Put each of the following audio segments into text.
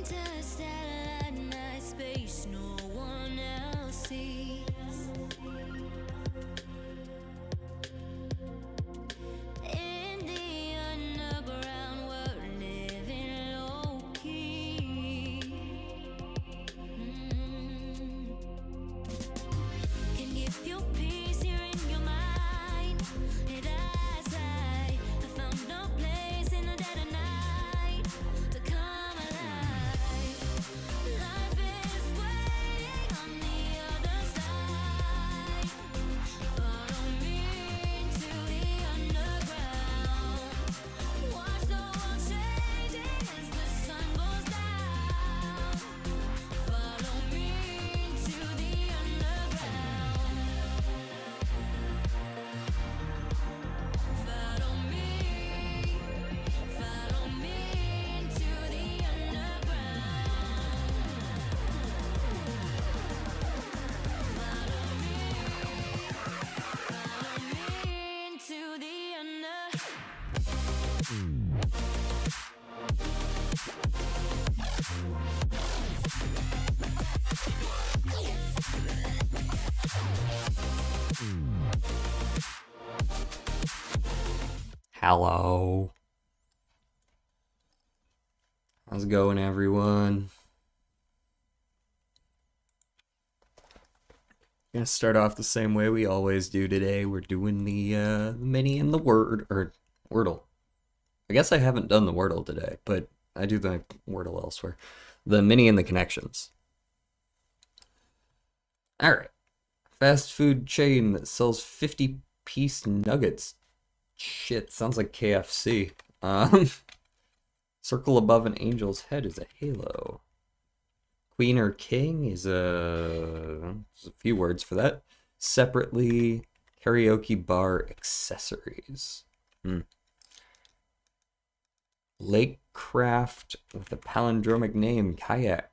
Interstellar night space, no one else sees. In the underground, we're living low key. Can give you peace here in your mind. And as I found no place in the dead of night to come alive. Life is waiting on the other side. Follow me into the underground. Watch the world changing as the sun goes down. Follow me into the underground. Follow me into the underground. Follow me into the Hello. How's it going, everyone? Gonna start off the same way we always do today. We're doing the mini and the Wordle. I guess I haven't done the Wordle today, but I do the Wordle elsewhere. The mini and the connections. Alright. Fast food chain that sells 50-piece nuggets. Shit, sounds like KFC. Circle above an angel's head is a halo. Queen or king is there's a few words for that. Separately, karaoke bar accessories. Lake craft with a palindromic name, kayak.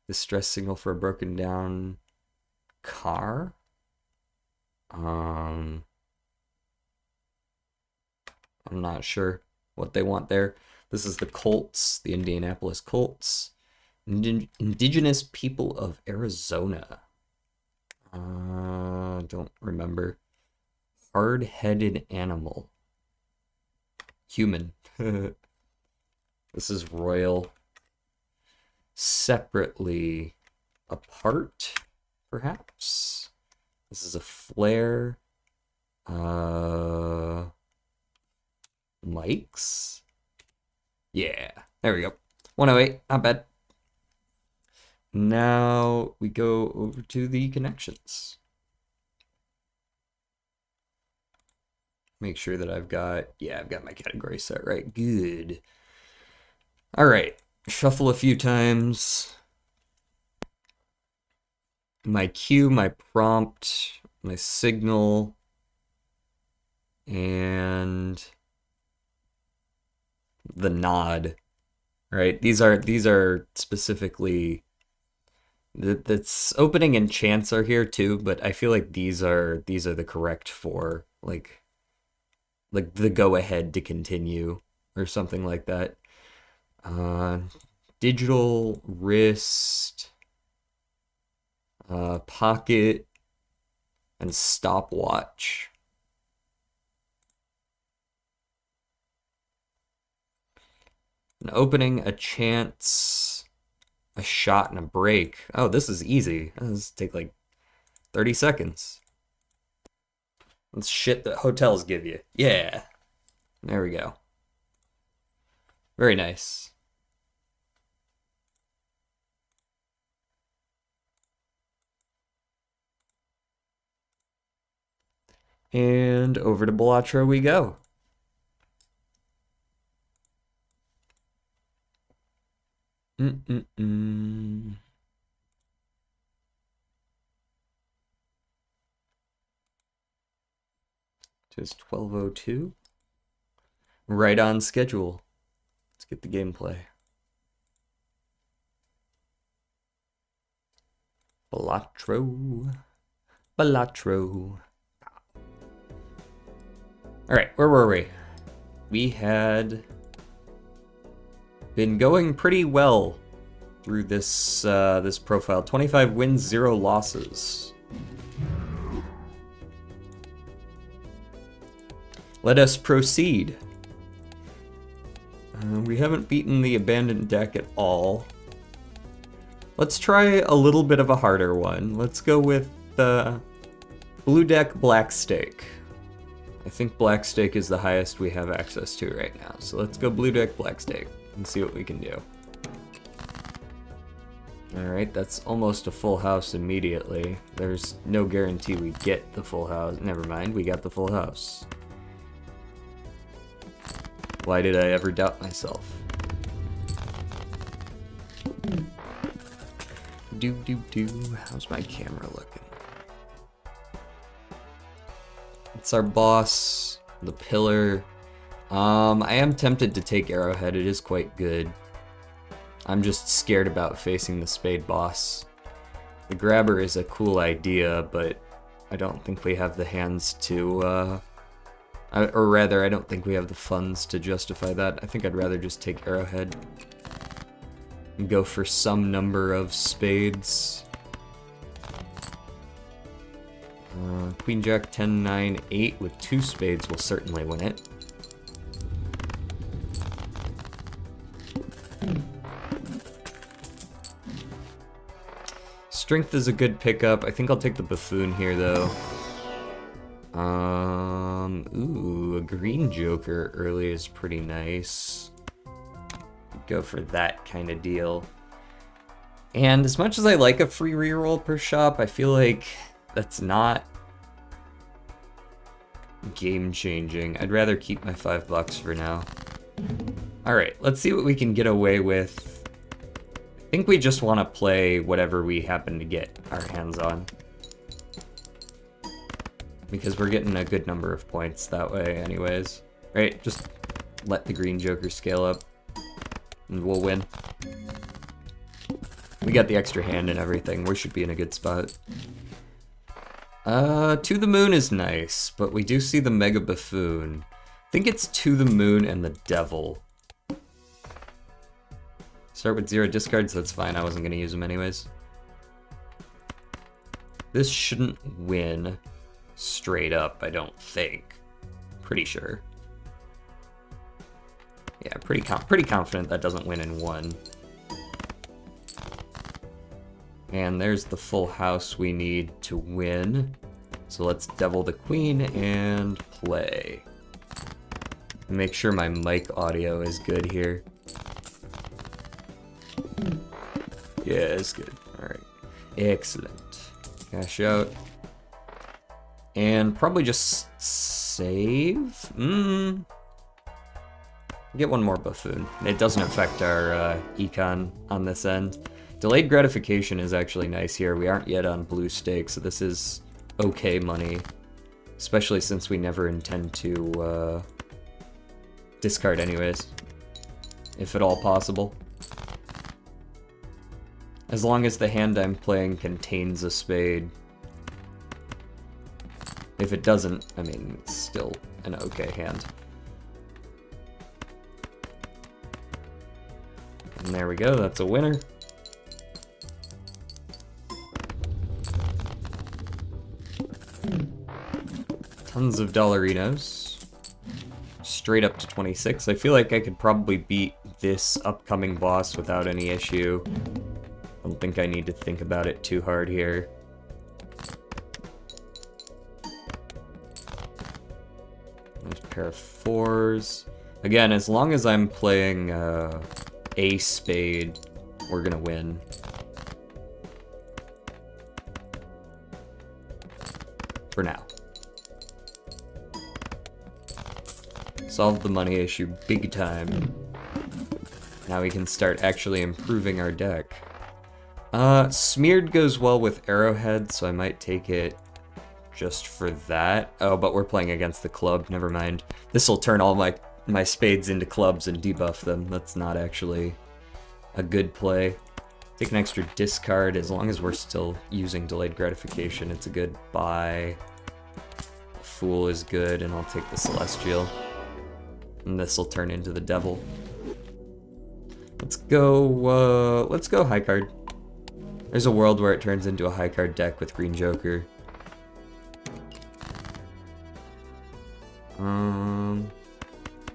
Distress signal for a broken down car. I'm not sure what they want there. This is the Colts, the Indianapolis Colts. Indigenous people of Arizona. Don't remember. Hard-headed animal. Human. This is royal. Separately apart, perhaps. This is a flare. Mics? Yeah, there we go. 108, not bad. Now we go over to the connections. Make sure that I've got my category set right. Good. All right, shuffle a few times. My cue, my prompt, my signal, and the nod. Right? These are specifically that's opening and chants are here too, but I feel like these are the correct for like the go ahead to continue or something like that. Digital, wrist, pocket, and stopwatch. An opening, a chance, a shot, and a break. Oh, this is easy. This take like 30 seconds. That's shit that hotels give you. Yeah. There we go. Very nice. And over to Balatro we go. Just 12:02. Right on schedule. Let's get the gameplay. Balatro. Balatro. Alright, where were we? We had been going pretty well through this this profile. 25 wins, 0 losses. Let us proceed. We haven't beaten the abandoned deck at all. Let's try a little bit of a harder one. Let's go with blue deck, black stake. I think black stake is the highest we have access to right now. So let's go blue deck, black stake, and see what we can do. Alright, that's almost a full house immediately. There's no guarantee we get the full house. Never mind, we got the full house. Why did I ever doubt myself? How's my camera looking? It's our boss, the pillar. I am tempted to take Arrowhead, it is quite good. I'm just scared about facing the spade boss. The grabber is a cool idea, but I don't think we have the hands to, or rather, I don't think we have the funds to justify that. I think I'd rather just take Arrowhead and go for some number of spades. Queen, Jack, 10, 9, 8 with 2 spades will certainly win it. Strength is a good pickup. I think I'll take the buffoon here, though. Ooh, a green joker early is pretty nice. Go for that kind of deal. And as much as I like a free reroll per shop, I feel like that's not game-changing. I'd rather keep my $5 for now. Alright, let's see what we can get away with. I think we just want to play whatever we happen to get our hands on. Because we're getting a good number of points that way anyways. Right, just let the green joker scale up and we'll win. We got the extra hand and everything. We should be in a good spot. To the moon is nice, but we do see the mega buffoon. I think it's to the moon and the devil. Start with 0 discards, that's fine. I wasn't going to use them anyways. This shouldn't win straight up, I don't think. Pretty sure. Yeah, pretty confident that doesn't win in 1. And there's the full house we need to win. So let's devil the queen and play. Make sure my mic audio is good here. Yeah, it's good. Alright. Excellent. Cash out. And probably just save? Get one more buffoon. It doesn't affect our econ on this end. Delayed gratification is actually nice here. We aren't yet on blue stake, so this is okay money. Especially since we never intend to discard anyways. If at all possible. As long as the hand I'm playing contains a spade. If it doesn't, I mean, it's still an okay hand. And there we go, that's a winner. Tons of dollarinos. Straight up to 26. I feel like I could probably beat this upcoming boss without any issue. I don't think I need to think about it too hard here. There's a pair of 4s. Again, as long as I'm playing a spade, we're gonna win. For now. Solved the money issue big time. Now we can start actually improving our deck. Smeared goes well with Arrowhead, so I might take it just for that. Oh, but we're playing against the club, never mind. This'll turn all my spades into clubs and debuff them. That's not actually a good play. Take an extra discard, as long as we're still using delayed gratification, it's a good buy. Fool is good, and I'll take the Celestial. And this'll turn into the Devil. Let's go high card. There's a world where it turns into a high card deck with Green Joker.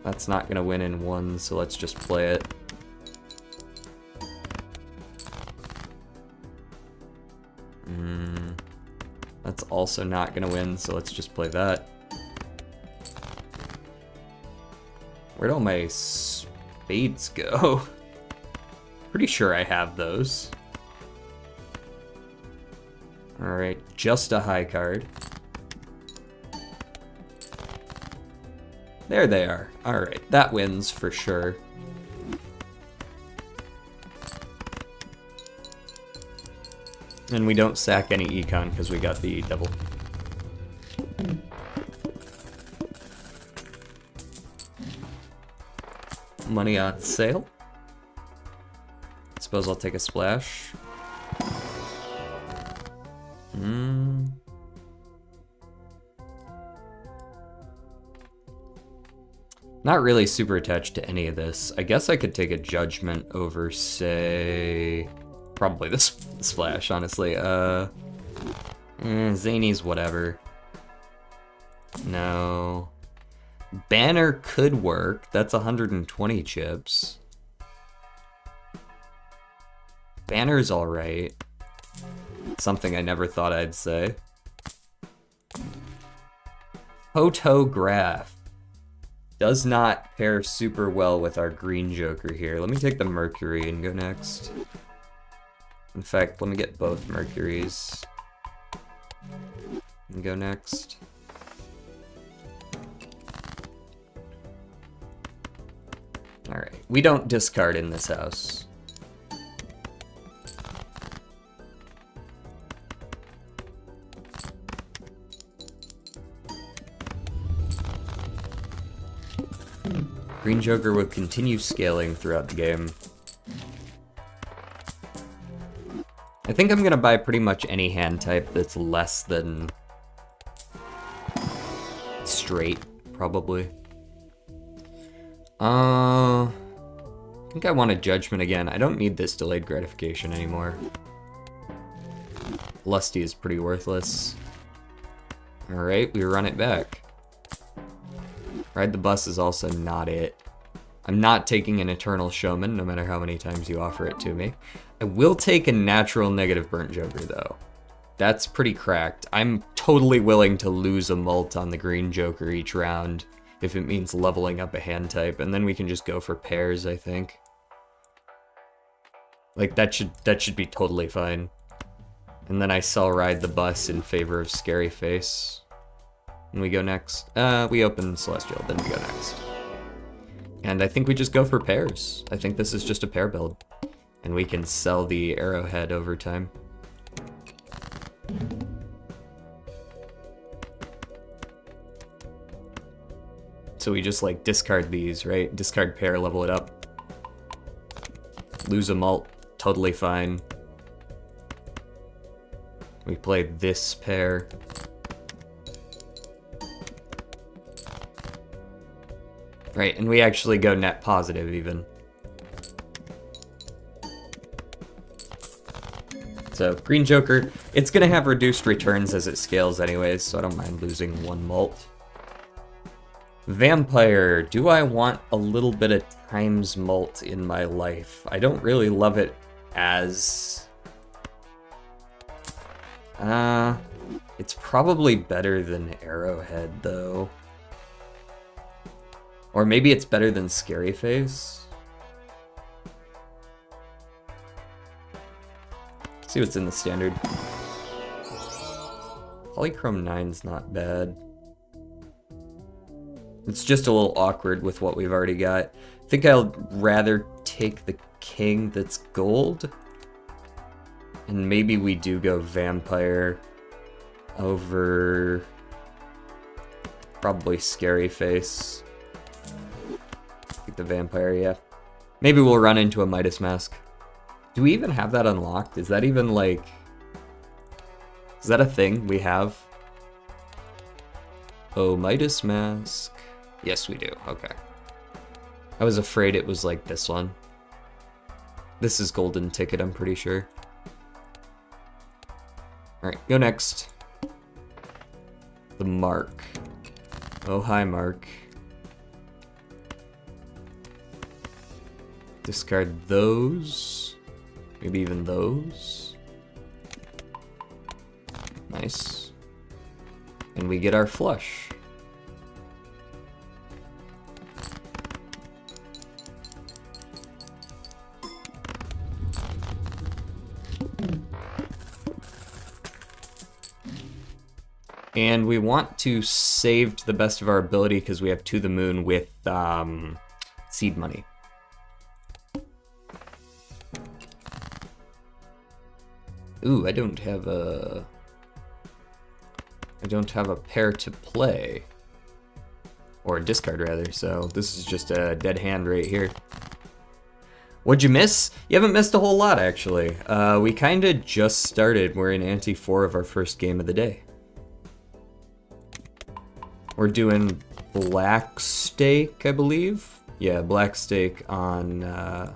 That's not gonna win in one, so let's just play it. That's also not gonna win, so let's just play that. Where'd all my spades go? Pretty sure I have those. Alright, just a high card. There they are. Alright, that wins for sure. And we don't sack any econ because we got the double. Money on sale. Suppose I'll take a splash. Not really super attached to any of this. I guess I could take a judgment over, say, probably this splash, honestly. Zany's whatever. No. Banner could work. That's 120 chips. Banner's alright. Something I never thought I'd say. Photograph. Does not pair super well with our Green Joker here. Let me take the Mercury and go next. In fact, let me get both Mercuries. And go next. Alright, we don't discard in this house. Green Joker will continue scaling throughout the game. I think I'm gonna buy pretty much any hand type that's less than straight, probably. I think I want a judgment again. I don't need this delayed gratification anymore. Lusty is pretty worthless. Alright, we run it back. Ride the Bus is also not it. I'm not taking an Eternal Showman, no matter how many times you offer it to me. I will take a natural negative Burnt Joker, though. That's pretty cracked. I'm totally willing to lose a mult on the Green Joker each round, if it means leveling up a hand type, and then we can just go for pairs, I think. Like, that should be totally fine. And then I sell Ride the Bus in favor of Scary Face. And we go next. We open Celestial, then we go next. And I think we just go for pairs. I think this is just a pair build. And we can sell the Arrowhead over time. So we just like discard these, right? Discard pair, level it up. Lose a mult, totally fine. We play this pair. Right, and we actually go net positive even. So, Green Joker, it's gonna have reduced returns as it scales anyways, so I don't mind losing one mult. Vampire, do I want a little bit of times mult in my life? I don't really love it as... it's probably better than Arrowhead, though. Or maybe it's better than Scary Face. See what's in the standard. Polychrome 9's not bad. It's just a little awkward with what we've already got. I think I'll rather take the king that's gold. And maybe we do go Vampire over probably Scary Face. Take the Vampire, yeah. Maybe we'll run into a Midas Mask. Do we even have that unlocked? Is that even like... Is that a thing we have? Oh, Midas Mask. Yes, we do. Okay. I was afraid it was like this one. This is golden ticket, I'm pretty sure. Alright, go next. The Mark. Oh, hi, Mark. Discard those. Maybe even those. Nice. And we get our flush. And we want to save to the best of our ability because we have To the Moon with seed money. Ooh, I don't have a pair to play. Or a discard rather, so this is just a dead hand right here. What'd you miss? You haven't missed a whole lot actually. We kinda just started. We're in ante 4 of our first game of the day. We're doing black stake, I believe. Yeah, black stake on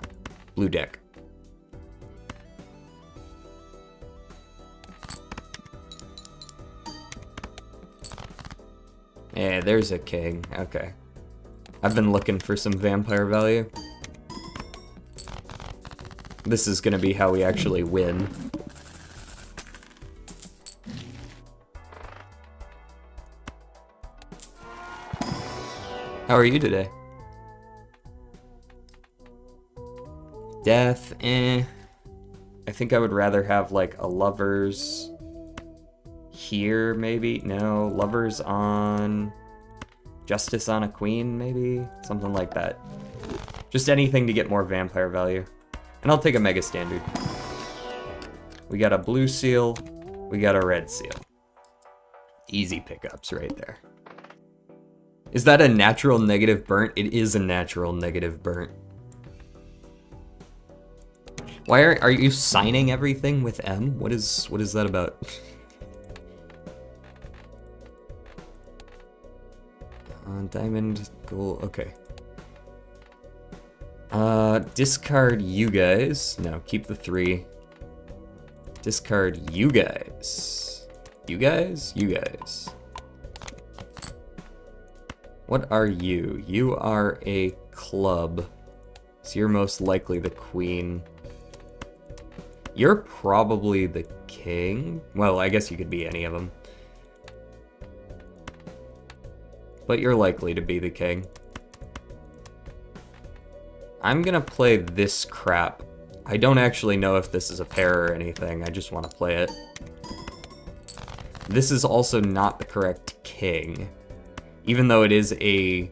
blue deck. Yeah, there's a king. Okay. I've been looking for some vampire value. This is gonna be how we actually win. How are you today? Death, eh. I think I would rather have like a lovers here, maybe? No, lovers on justice on a queen, maybe? Something like that. Just anything to get more vampire value. And I'll take a mega standard. We got a blue seal, we got a red seal. Easy pickups right there. Is that a natural negative burnt? It is a natural negative burnt. Why are you signing everything with M? What is that about? Diamond, gold, okay. Discard you guys. No, keep the 3. Discard you guys. You guys? You guys. What are you? You are a club. So you're most likely the queen. You're probably the king. Well, I guess you could be any of them. But you're likely to be the king. I'm gonna play this crap. I don't actually know if this is a pair or anything. I just want to play it. This is also not the correct king. Even though it is a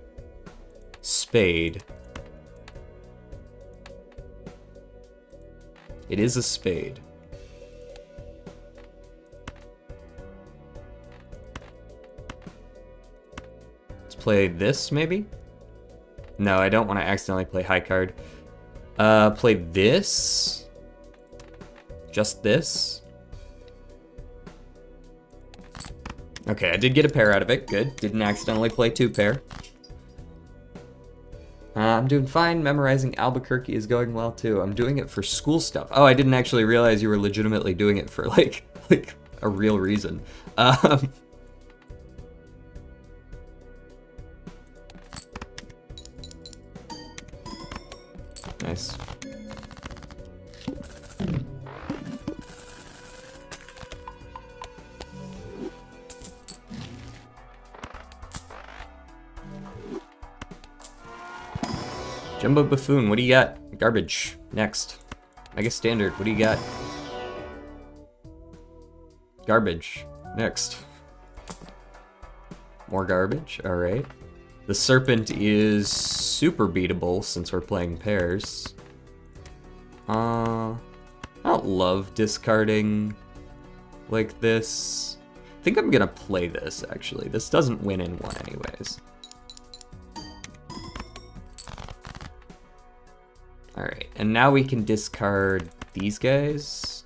spade. It is a spade. Let's play this, maybe? No, I don't want to accidentally play high card. Play this? Just this? Okay, I did get a pair out of it. Good. Didn't accidentally play 2 pair. I'm doing fine. Memorizing Albuquerque is going well too. I'm doing it for school stuff. Oh, I didn't actually realize you were legitimately doing it for like a real reason. Nice. Jumbo Buffoon, what do you got? Garbage. Next. Mega Standard, what do you got? Garbage. Next. More garbage, alright. The Serpent is super beatable since we're playing pairs. I don't love discarding like this. I think I'm gonna play this, actually. This doesn't win in 1 anyways. Alright, and now we can discard these guys.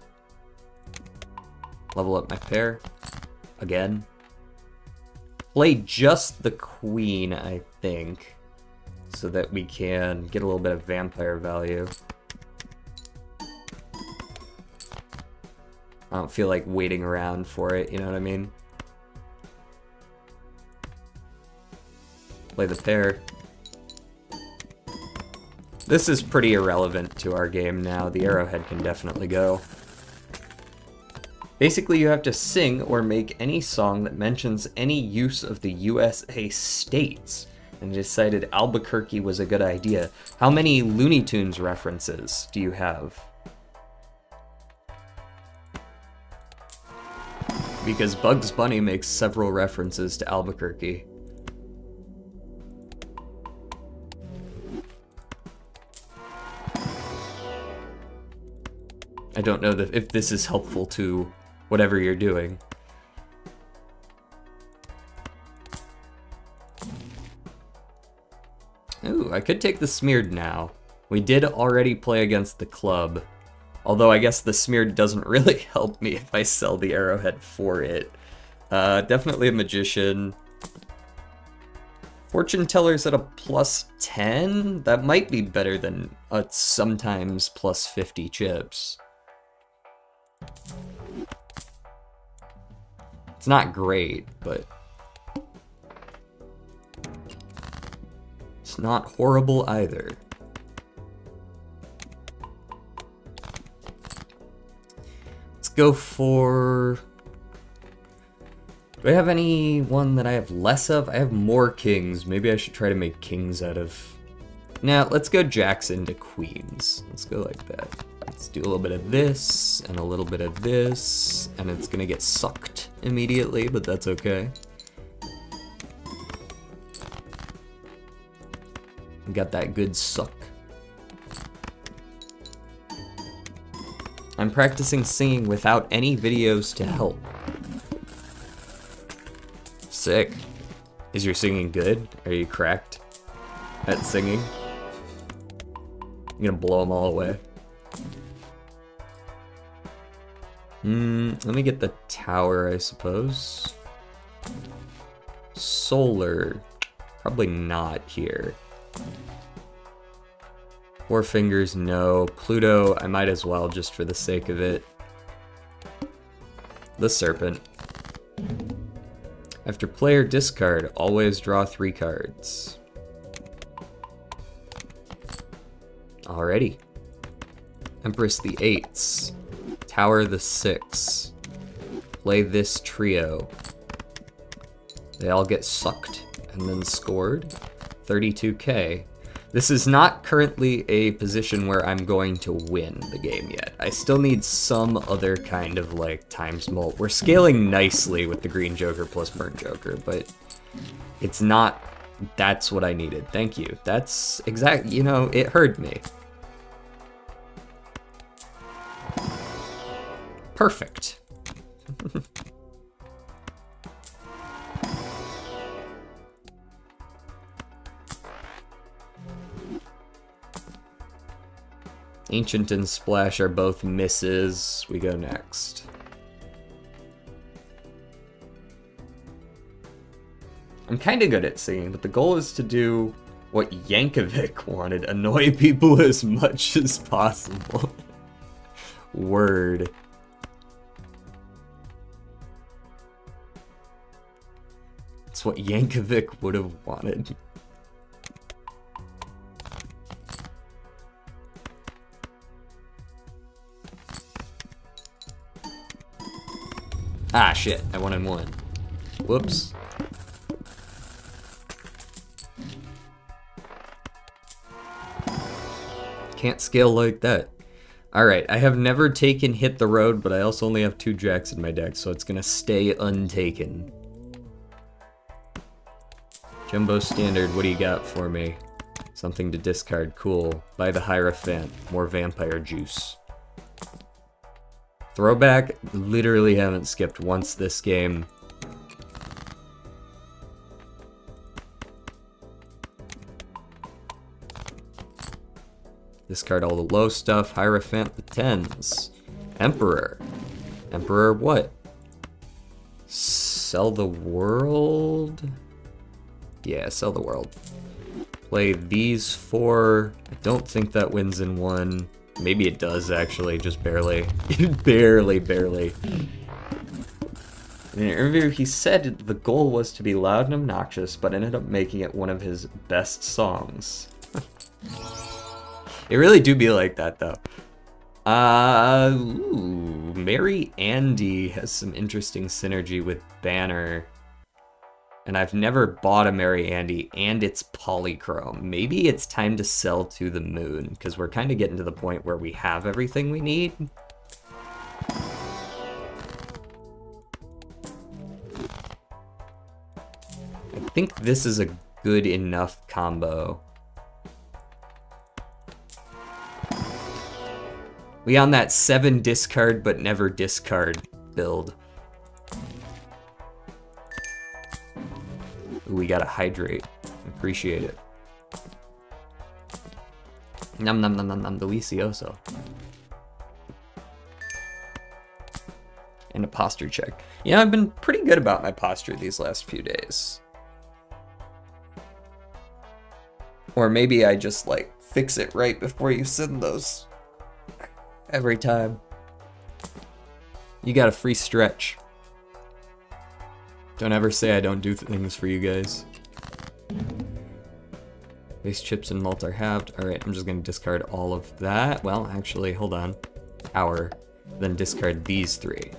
Level up my pair. Again. Play just the queen, I think. So that we can get a little bit of vampire value. I don't feel like waiting around for it, you know what I mean? Play the pair. This is pretty irrelevant to our game now. The arrowhead can definitely go. Basically, you have to sing or make any song that mentions any use of the USA states, and decided Albuquerque was a good idea. How many Looney Tunes references do you have? Because Bugs Bunny makes several references to Albuquerque. I don't know if this is helpful to whatever you're doing. Ooh, I could take the Smeared now. We did already play against the club. Although I guess the Smeared doesn't really help me if I sell the arrowhead for it. Definitely a Magician. Fortune Teller's at a plus 10? That might be better than a sometimes plus 50 chips. It's not great, but it's not horrible either. Let's go for... Do I have any one that I have less of? I have more kings. Maybe I should try to make kings out of... Now, let's go jacks into queens. Let's go like that. Let's do a little bit of this, and a little bit of this, and it's gonna get sucked immediately, but that's okay. Got that good suck. I'm practicing singing without any videos to help. Sick. Is your singing good? Are you cracked at singing? You gonna blow them all away? Let me get the tower, I suppose. Solar. Probably not here. Four fingers, no. Pluto, I might as well just for the sake of it. The serpent. After player discard, always draw 3 cards. Alrighty. Empress the 8s. Tower the 6. Play this trio. They all get sucked and then scored. 32k. This is not currently a position where I'm going to win the game yet. I still need some other kind of like times mult. We're scaling nicely with the green joker plus burnt joker, but it's not, that's what I needed. Thank you. That's exact, you know, it heard me. Perfect. Ancient and Splash are both misses. We go next. I'm kind of good at singing, but the goal is to do what Yankovic wanted. Annoy people as much as possible. Word. It's what Yankovic would have wanted. Ah, shit. I won in 1. Whoops. Can't scale like that. Alright, I have never taken Hit the Road, but I also only have 2 jacks in my deck, so it's gonna stay untaken. Jumbo Standard, what do you got for me? Something to discard, cool. Buy the Hierophant, more vampire juice. Throwback, literally haven't skipped once this game. Discard all the low stuff, Hierophant the 10s. Emperor. Emperor what? Sell the world? Yeah, sell the world. Play these 4. I don't think that wins in 1. Maybe it does, actually, just barely. barely. In an interview, he said the goal was to be loud and obnoxious, but ended up making it one of his best songs. It really do be like that, though. Ooh, Mary Andy has some interesting synergy with Banner. And I've never bought a Mary Andy, and it's polychrome. Maybe it's time to sell to the moon, because we're kind of getting to the point where we have everything we need. I think this is a good enough combo. We on that 7 discard but never discard build. Ooh, we gotta hydrate. Appreciate it. Num num num num num, delicioso. And a posture check. Yeah, I've been pretty good about my posture these last few days. Or maybe I just like fix it right before you send those. Every time. You got a free stretch. Don't ever say I don't do things for you guys. Base chips and malt are halved. Alright, I'm just gonna discard all of that. Well, actually, hold on. Power. Then discard these 3.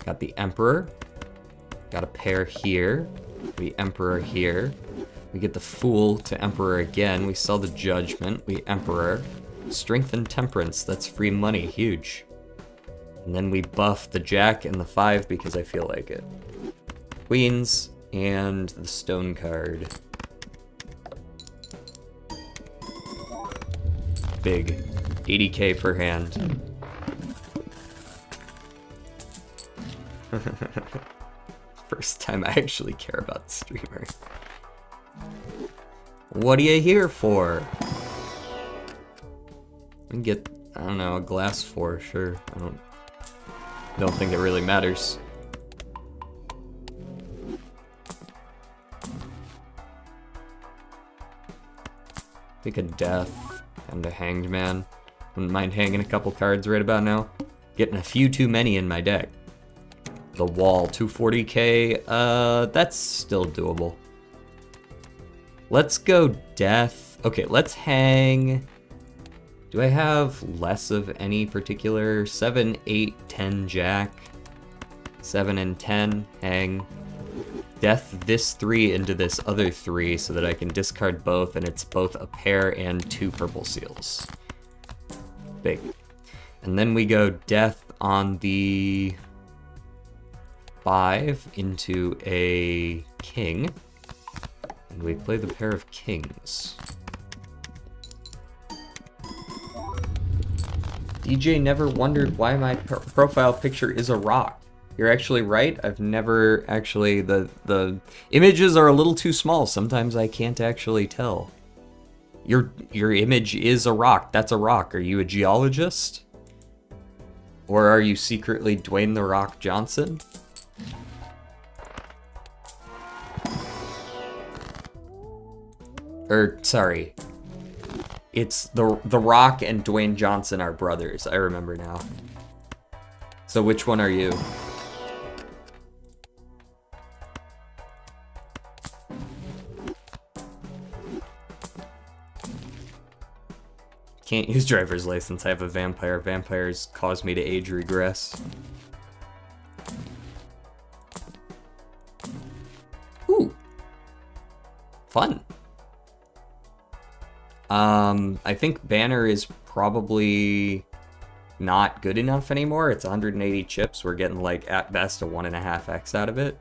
Got the Emperor. Got a pair here. The Emperor here. We get the Fool to Emperor again. We sell the Judgment. We Emperor. Strength and Temperance, that's free money, huge. And then we buff the Jack and the 5 because I feel like it. Queens and the Stone card. Big. 80k per hand. First time I actually care about the streamer. What are you here for? We can get, I don't know, a glass 4, sure. I don't think it really matters. Pick a Death and a Hanged Man. Wouldn't mind hanging a couple cards right about now. Getting a few too many in my deck. The Wall, 240k, that's still doable. Let's go Death. Okay, let's hang... Do I have less of any particular? 7, 8, 10 Jack. 7 and 10, hang. Death this 3 into this other 3 so that I can discard both, and it's both a pair and 2 purple seals. Big. And then we go Death on the 5 into a King. And we play the pair of Kings. DJ never wondered why my profile picture is a rock. You're actually right. I've never actually, the images are a little too small. Sometimes I can't actually tell. Your image is a rock. That's a rock. Are you a geologist? Or are you secretly Dwayne "The Rock" Johnson? Or, sorry. It's The Rock and Dwayne Johnson are brothers. I remember now. So which one are you? Can't use driver's license. I have a vampire. Vampires cause me to age regress. Ooh. Fun. I think Banner is probably not good enough anymore. It's 180 chips. We're getting, like, at best a 1.5x out of it.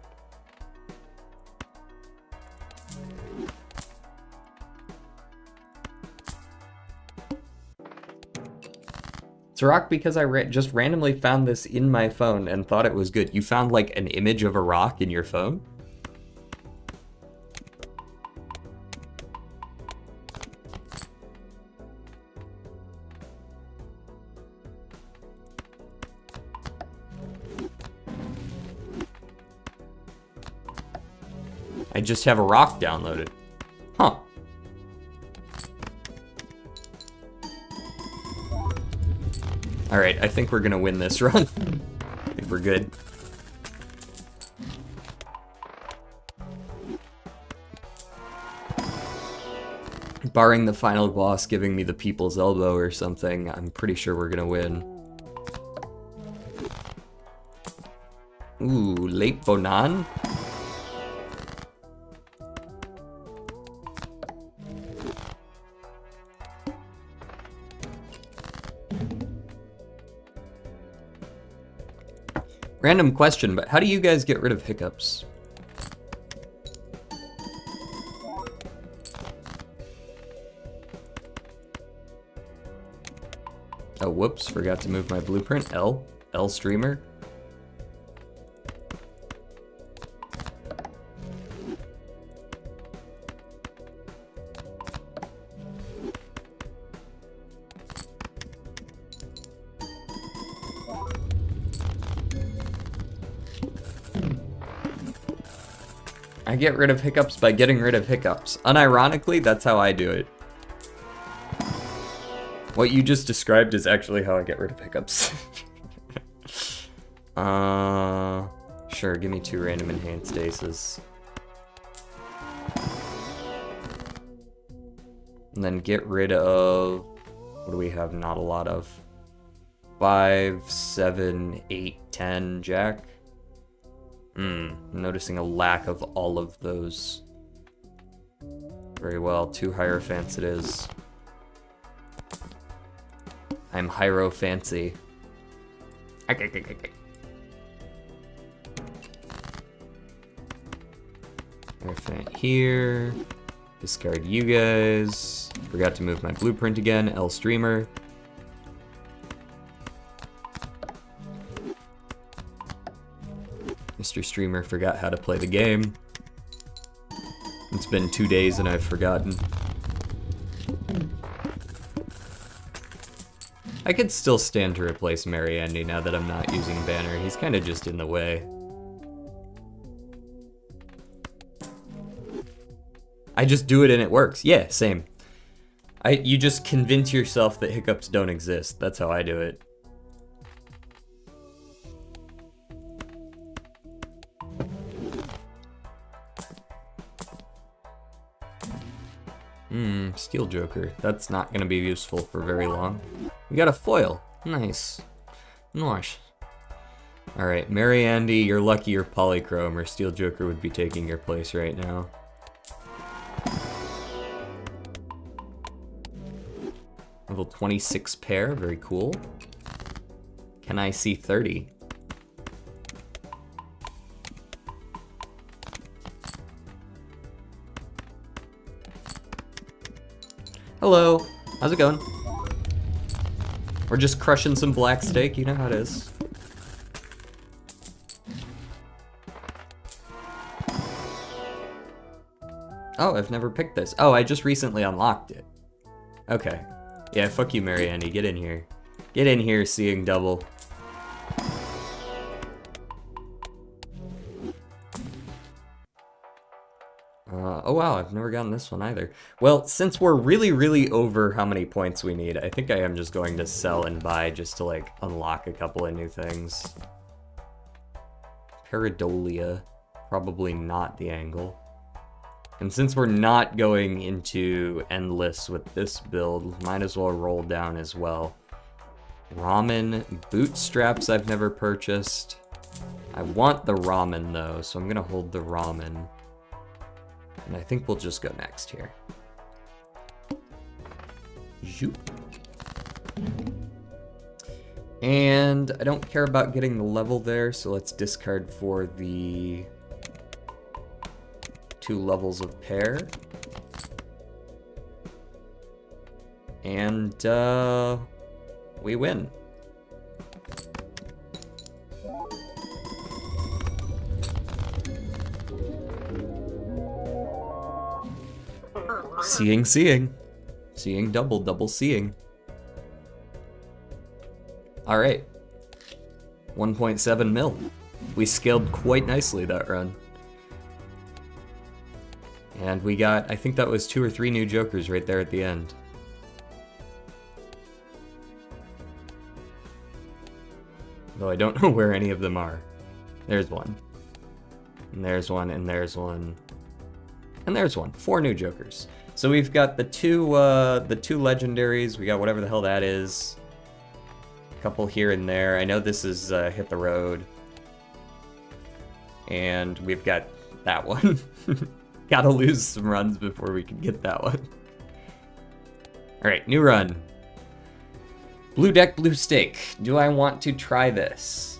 It's a rock because I just randomly found this in my phone and thought it was good. You found, like, an image of a rock in your phone? I just have a rock downloaded. Huh. Alright, I think we're gonna win this run. I think we're good. Barring the final boss giving me the people's elbow or something, I'm pretty sure we're gonna win. Ooh, late Bonan? Random question, but how do you guys get rid of hiccups? Oh, whoops, forgot to move my blueprint. L streamer. I get rid of hiccups by getting rid of hiccups. Unironically, that's how I do it. What you just described is actually how I get rid of hiccups. Sure, give me 2 random enhanced aces. And then get rid of... what do we have? Not a lot of. 5, 7, 8, 10, jack. I'm noticing a lack of all of those. Very well, 2 Hierophants it is. I'm Hierophancy. Hierophant here. Discard you guys. Forgot to move my blueprint again. L streamer. Mr. Streamer forgot how to play the game. It's been 2 days and I've forgotten. I could still stand to replace Mary Andy now that I'm not using Banner. He's kind of just in the way. I just do it and it works. Yeah, same. You just convince yourself that hiccups don't exist. That's how I do it. Steel Joker. That's not gonna be useful for very long. We got a foil. Nice. Nice. Alright, Mary Andy, you're lucky you're polychrome, or Steel Joker would be taking your place right now. Level 26 pair, very cool. Can I see 30? Hello, how's it going? We're just crushing some black steak, you know how it is. Oh, I've never picked this. Oh, I just recently unlocked it. Okay. Yeah, fuck you, Mary Andy, get in here. Get in here, seeing double. Oh wow, I've never gotten this one either. Well, since we're really over how many points we need, I think I am just going to sell and buy just to, like, unlock a couple of new things. Paradolia, probably not the angle. And since we're not going into endless with this build, might as well roll down as well. Ramen, bootstraps I've never purchased. I want the ramen though, so I'm gonna hold the ramen. And I think we'll just go next here. Zoop. And I don't care about getting the level there, so let's discard for the 2 levels of pair. And we win. Seeing. Seeing double seeing. Alright. 1.7 mil. We scaled quite nicely that run. And we got, I think that was 2 or 3 new Jokers right there at the end. Though I don't know where any of them are. There's one. And there's one, and there's one. And there's one. 4 new Jokers. So we've got the two legendaries. We got whatever the hell that is. A couple here and there. I know this is Hit the Road. And we've got that one. Gotta lose some runs before we can get that one. Alright, new run. Blue deck, blue stake. Do I want to try this?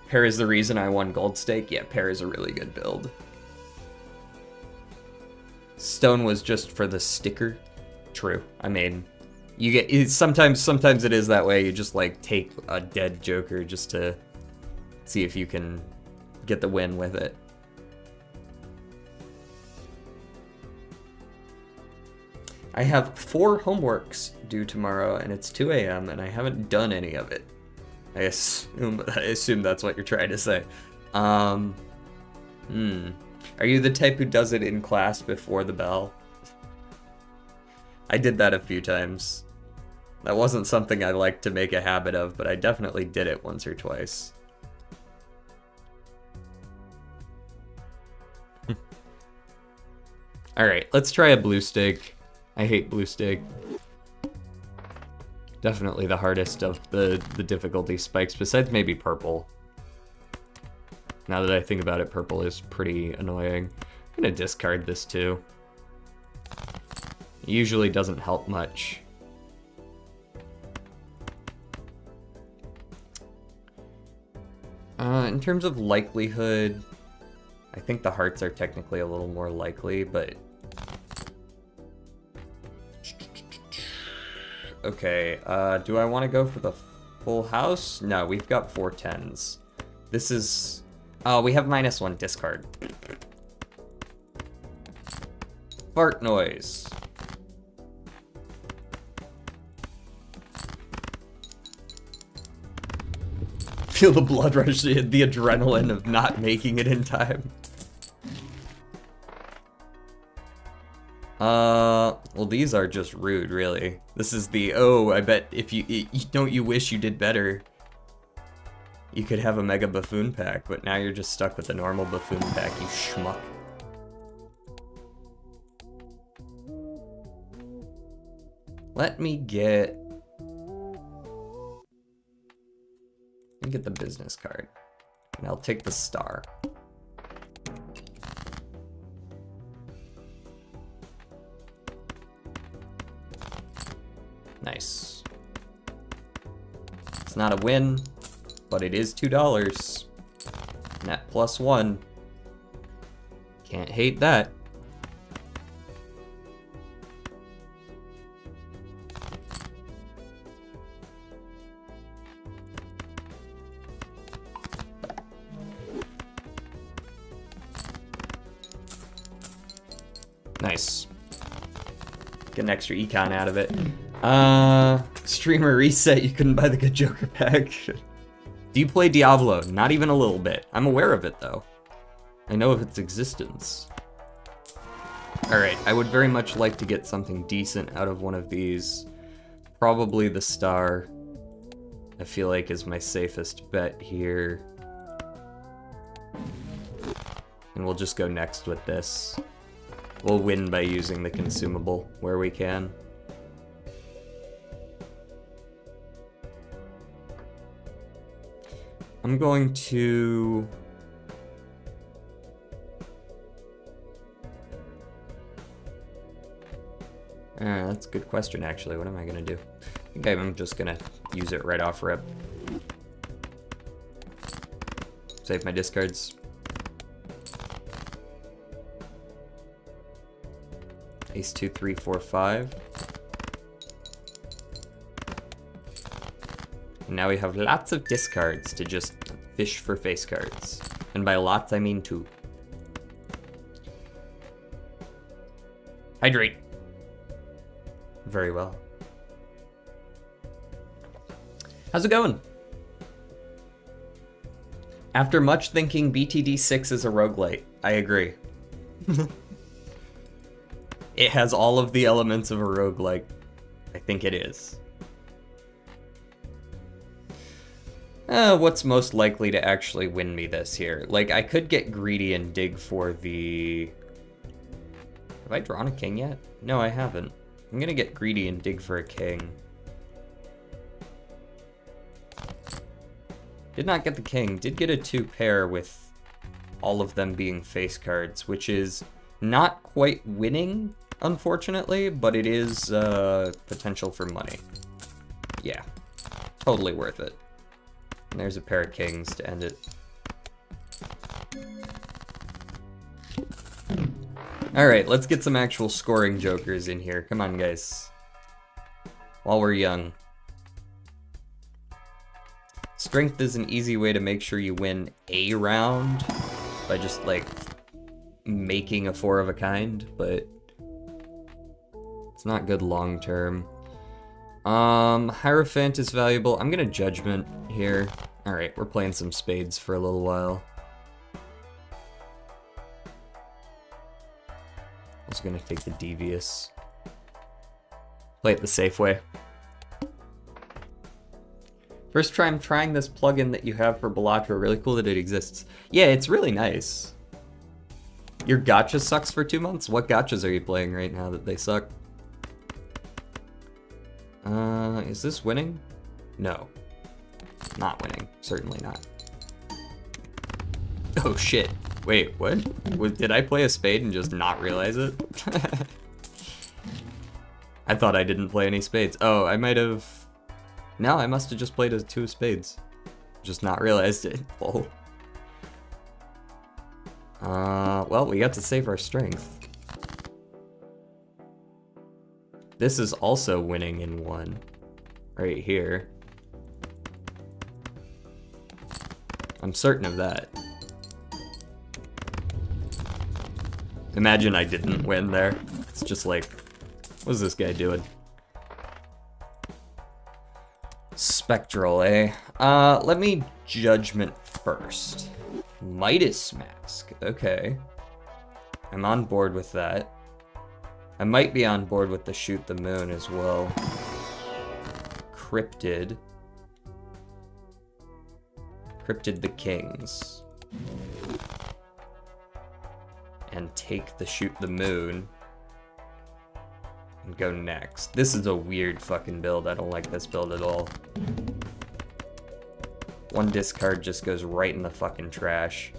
Pair is the reason I won gold stake. Yeah, pair is a really good build. Stone was just for the sticker. True. I mean, you get sometimes it is that way. You just like take a dead Joker just to see if you can get the win with it. I have 4 homeworks due tomorrow, and it's 2 a.m. and I haven't done any of it. I assume that's what you're trying to say. Are you the type who does it in class before the bell? I did that a few times. That wasn't something I liked to make a habit of, but I definitely did it once or twice. Alright, let's try a blue stake. I hate blue stake. Definitely the hardest of the difficulty spikes, besides maybe purple. Now that I think about it, purple is pretty annoying. I'm gonna discard this too. It usually doesn't help much. In terms of likelihood, I think the hearts are technically a little more likely, but... Okay, do I want to go for the full house? No, we've got 4 10s. This is... Oh, we have -1 discard. Fart noise. Feel the blood rush, the adrenaline of not making it in time. Well, these are just rude, really. This is the, oh, I bet if you don't you wish you did better. You could have a Mega Buffoon pack, but now you're just stuck with the normal Buffoon pack, you schmuck. Let me get the business card, and I'll take the star. Nice. It's not a win, but it is $2. Net +1. Can't hate that. Nice. Get an extra econ out of it. Streamer reset, you couldn't buy the good Joker pack. Do you play Diablo? Not even a little bit. I'm aware of it, though. I know of its existence. Alright, I would very much like to get something decent out of one of these. Probably the star, I feel like, is my safest bet here. And we'll just go next with this. We'll win by using the consumable where we can. I'm going to... that's a good question, actually. What am I going to do? I think I'm just going to use it right off rip. Save my discards. Ace 2, 3, 4, 5. And now we have lots of discards to just fish for face cards. And by lots, I mean 2. Hydrate. Very well. How's it going? After much thinking, BTD6 is a roguelite. I agree. It has all of the elements of a roguelike. I think it is. What's most likely to actually win me this here? Like, I could get greedy and dig for the... Have I drawn a king yet? No, I haven't. I'm gonna get greedy and dig for a king. Did not get the king. Did get a 2-pair with all of them being face cards, which is not quite winning, unfortunately, but it is potential for money. Yeah, totally worth it. And there's a pair of kings to end it. Alright, let's get some actual scoring jokers in here. Come on, guys. While we're young. Strength is an easy way to make sure you win a round by just, like, making a 4 of a kind, but it's not good long term. Hierophant is valuable. I'm gonna Judgment here. Alright, we're playing some spades for a little while. I was gonna take the Devious. Play it the safe way. First time trying this plugin that you have for Balatro. Really cool that it exists. Yeah, it's really nice. Your gacha sucks for 2 months? What gachas are you playing right now that they suck? Is this winning? No. Not winning. Certainly not. Oh shit. Wait, what? Did I play a spade and just not realize it? I thought I didn't play any spades. Oh, I might have... No, I must have just played a 2 of spades. Just not realized it. Lol. Well, we got to save our strength. This is also winning in 1. Right here. I'm certain of that. Imagine I didn't win there. It's just like, what's this guy doing? Spectral, eh? Let me Judgment first. Midas Mask, okay. I'm on board with that. I might be on board with the Shoot the Moon as well. Cryptid. Cryptid the Kings. And take the Shoot the Moon. And go next. This is a weird fucking build. I don't like this build at all. 1 discard just goes right in the fucking trash.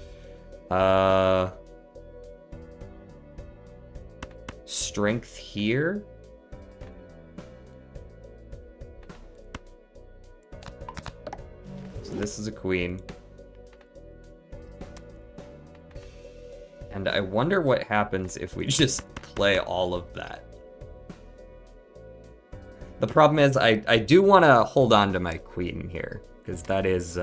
Strength here? So this is a queen. And I wonder what happens if we just play all of that. The problem is I do want to hold on to my queen here, because that is...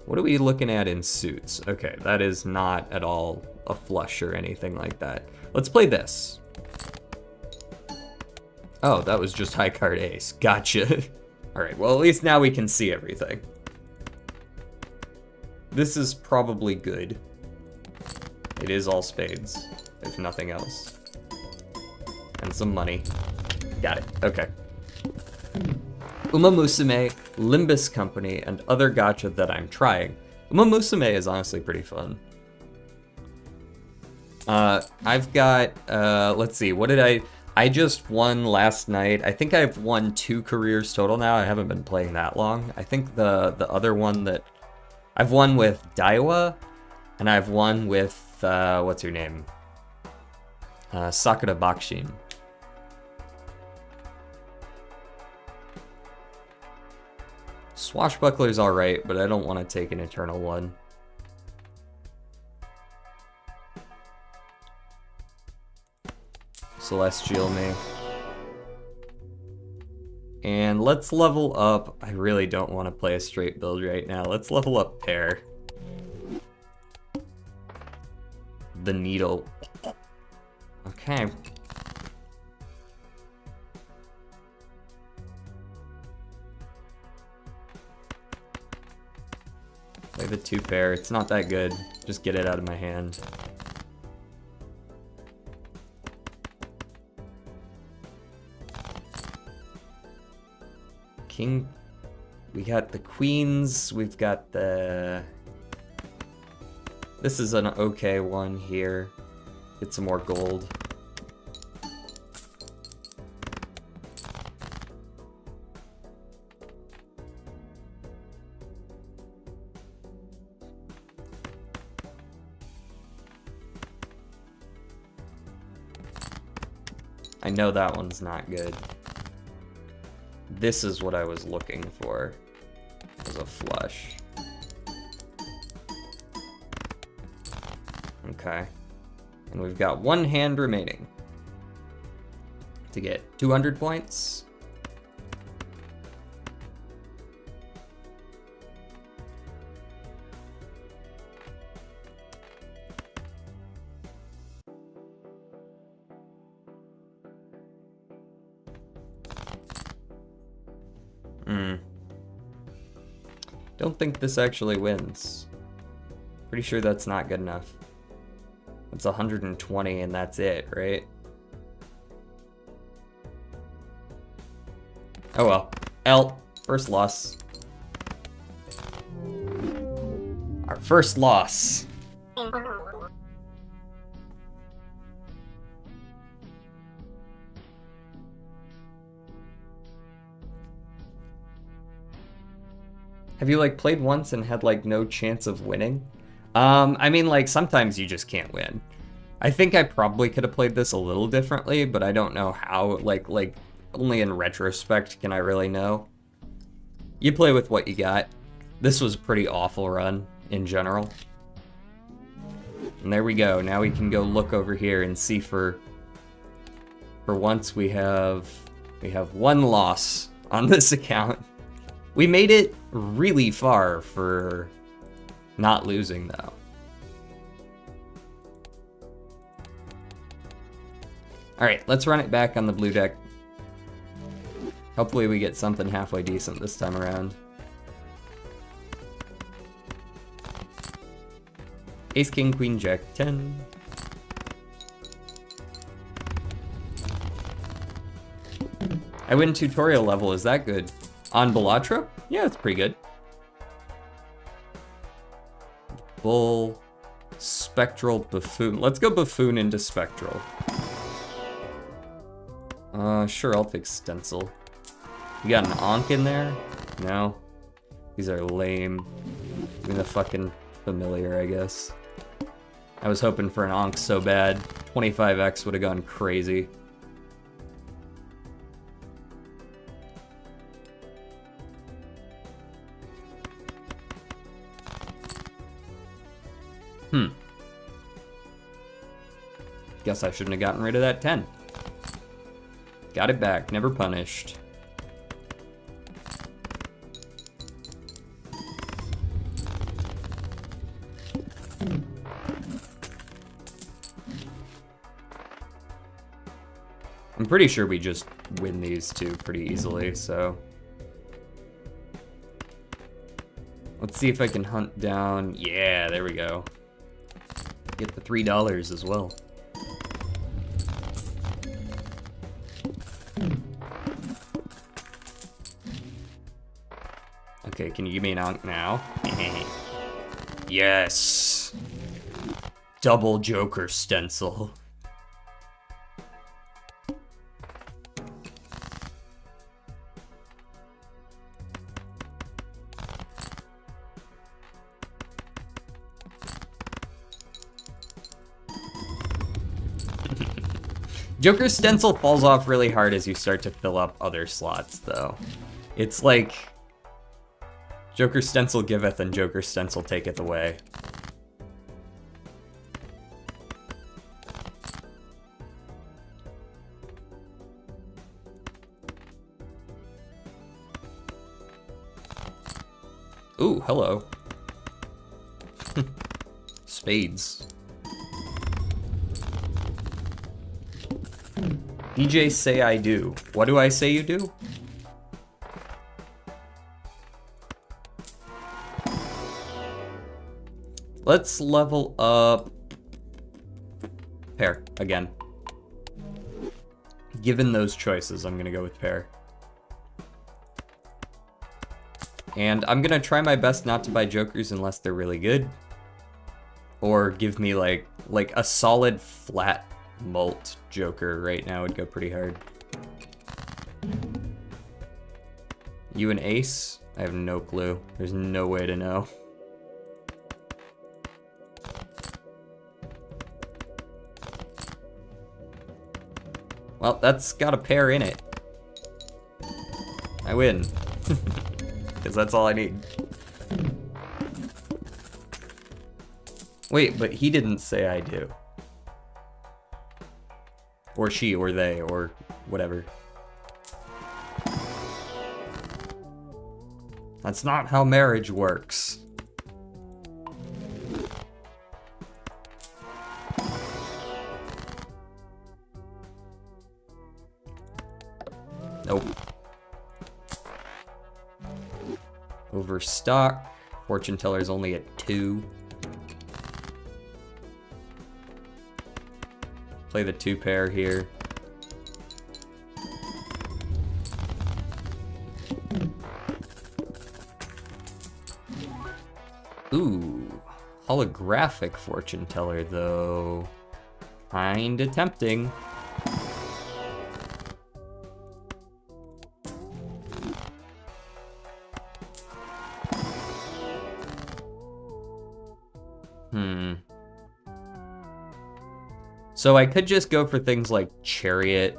What are we looking at in suits? Okay, that is not at all a flush or anything like that. Let's play this. Oh, that was just high card ace. Gotcha. Alright, well at least now we can see everything. This is probably good. It is all spades, if nothing else. And some money. Got it, okay. Uma Musume, Limbus Company, and other gacha that I'm trying. Uma Musume is honestly pretty fun. I've got, let's see, what did I just won last night. I think I've won 2 careers total now. I haven't been playing that long. I think the other one that I've won with Daiwa, and I've won with, what's her name? Sakura Bakshin. Swashbuckler's alright, but I don't want to take an Eternal one. Celestial me. And let's level up. I really don't want to play a straight build right now. Let's level up Pair. The Needle. Okay. Play the 2 pair. It's not that good. Just get it out of my hand. king. We got the queens. We've got the... This is an okay one here. Get some more gold. I know that one's not good. This is what I was looking for. As a flush. Okay. And we've got one hand remaining. To get 200 points. Don't think this actually wins. Pretty sure that's not good enough. It's 120 and that's it, right? Oh well. L. First loss. Our first loss. Have you like played once and had like no chance of winning? I mean, like sometimes you just can't win. I think I probably could have played this a little differently, but I don't know how. Like only in retrospect can I really know. You play with what you got. This was a pretty awful run in general. And there we go. Now we can go look over here and see for once we have one loss on this account. We made it really far for not losing, though. Alright, let's run it back on the blue deck. Hopefully we get something halfway decent this time around. Ace, King, Queen, Jack, 10. I win tutorial level, is that good? On Balatro? Yeah, it's pretty good. Bull, Spectral, Buffoon. Let's go Buffoon into Spectral. Sure, I'll take Stencil. You got an Ankh in there? No. These are lame. Give me the fucking Familiar, I guess. I was hoping for an Ankh so bad. 25x would have gone crazy. Guess I shouldn't have gotten rid of that 10. Got it back, never punished. I'm pretty sure we just win these two pretty easily, so. Let's see if I can hunt down, yeah, there we go. Get the $3 as well. Okay, can you give me an Ankh now? Yes! Double Joker Stencil. Joker Stencil falls off really hard as you start to fill up other slots, though. It's like Joker Stencil giveth and Joker Stencil taketh away. Ooh, hello. Spades. DJ say I do. What do I say you do? Let's level up pair again. Given those choices, I'm gonna go with pair. And I'm gonna try my best not to buy jokers unless they're really good. Or give me like a solid flat mult joker right now would go pretty hard. You an ace? I have no clue. There's no way to know. Well, that's got a pair in it. I win. Because that's all I need. Wait, but he didn't say I do. Or she, or they, or whatever. That's not how marriage works. Nope. Overstock. Fortune teller's only at 2. Play the 2 pair here. Ooh, holographic fortune teller though. Kinda tempting. So I could just go for things like Chariot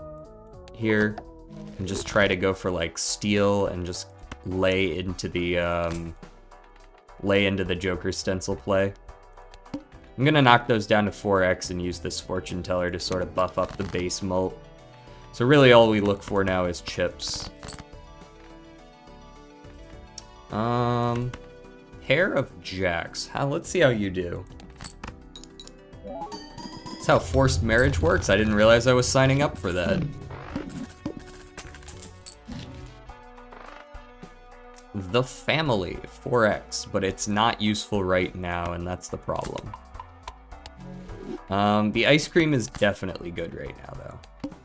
here and just try to go for like Steel and just lay into the Joker stencil play. I'm gonna knock those down to 4x and use this fortune teller to sort of buff up the base mult. So really all we look for now is chips. Pair of jacks. Let's see how you do. That's how forced marriage works. I didn't realize I was signing up for that. The family, 4x, but it's not useful right now, and that's the problem. The ice cream is definitely good right now, though.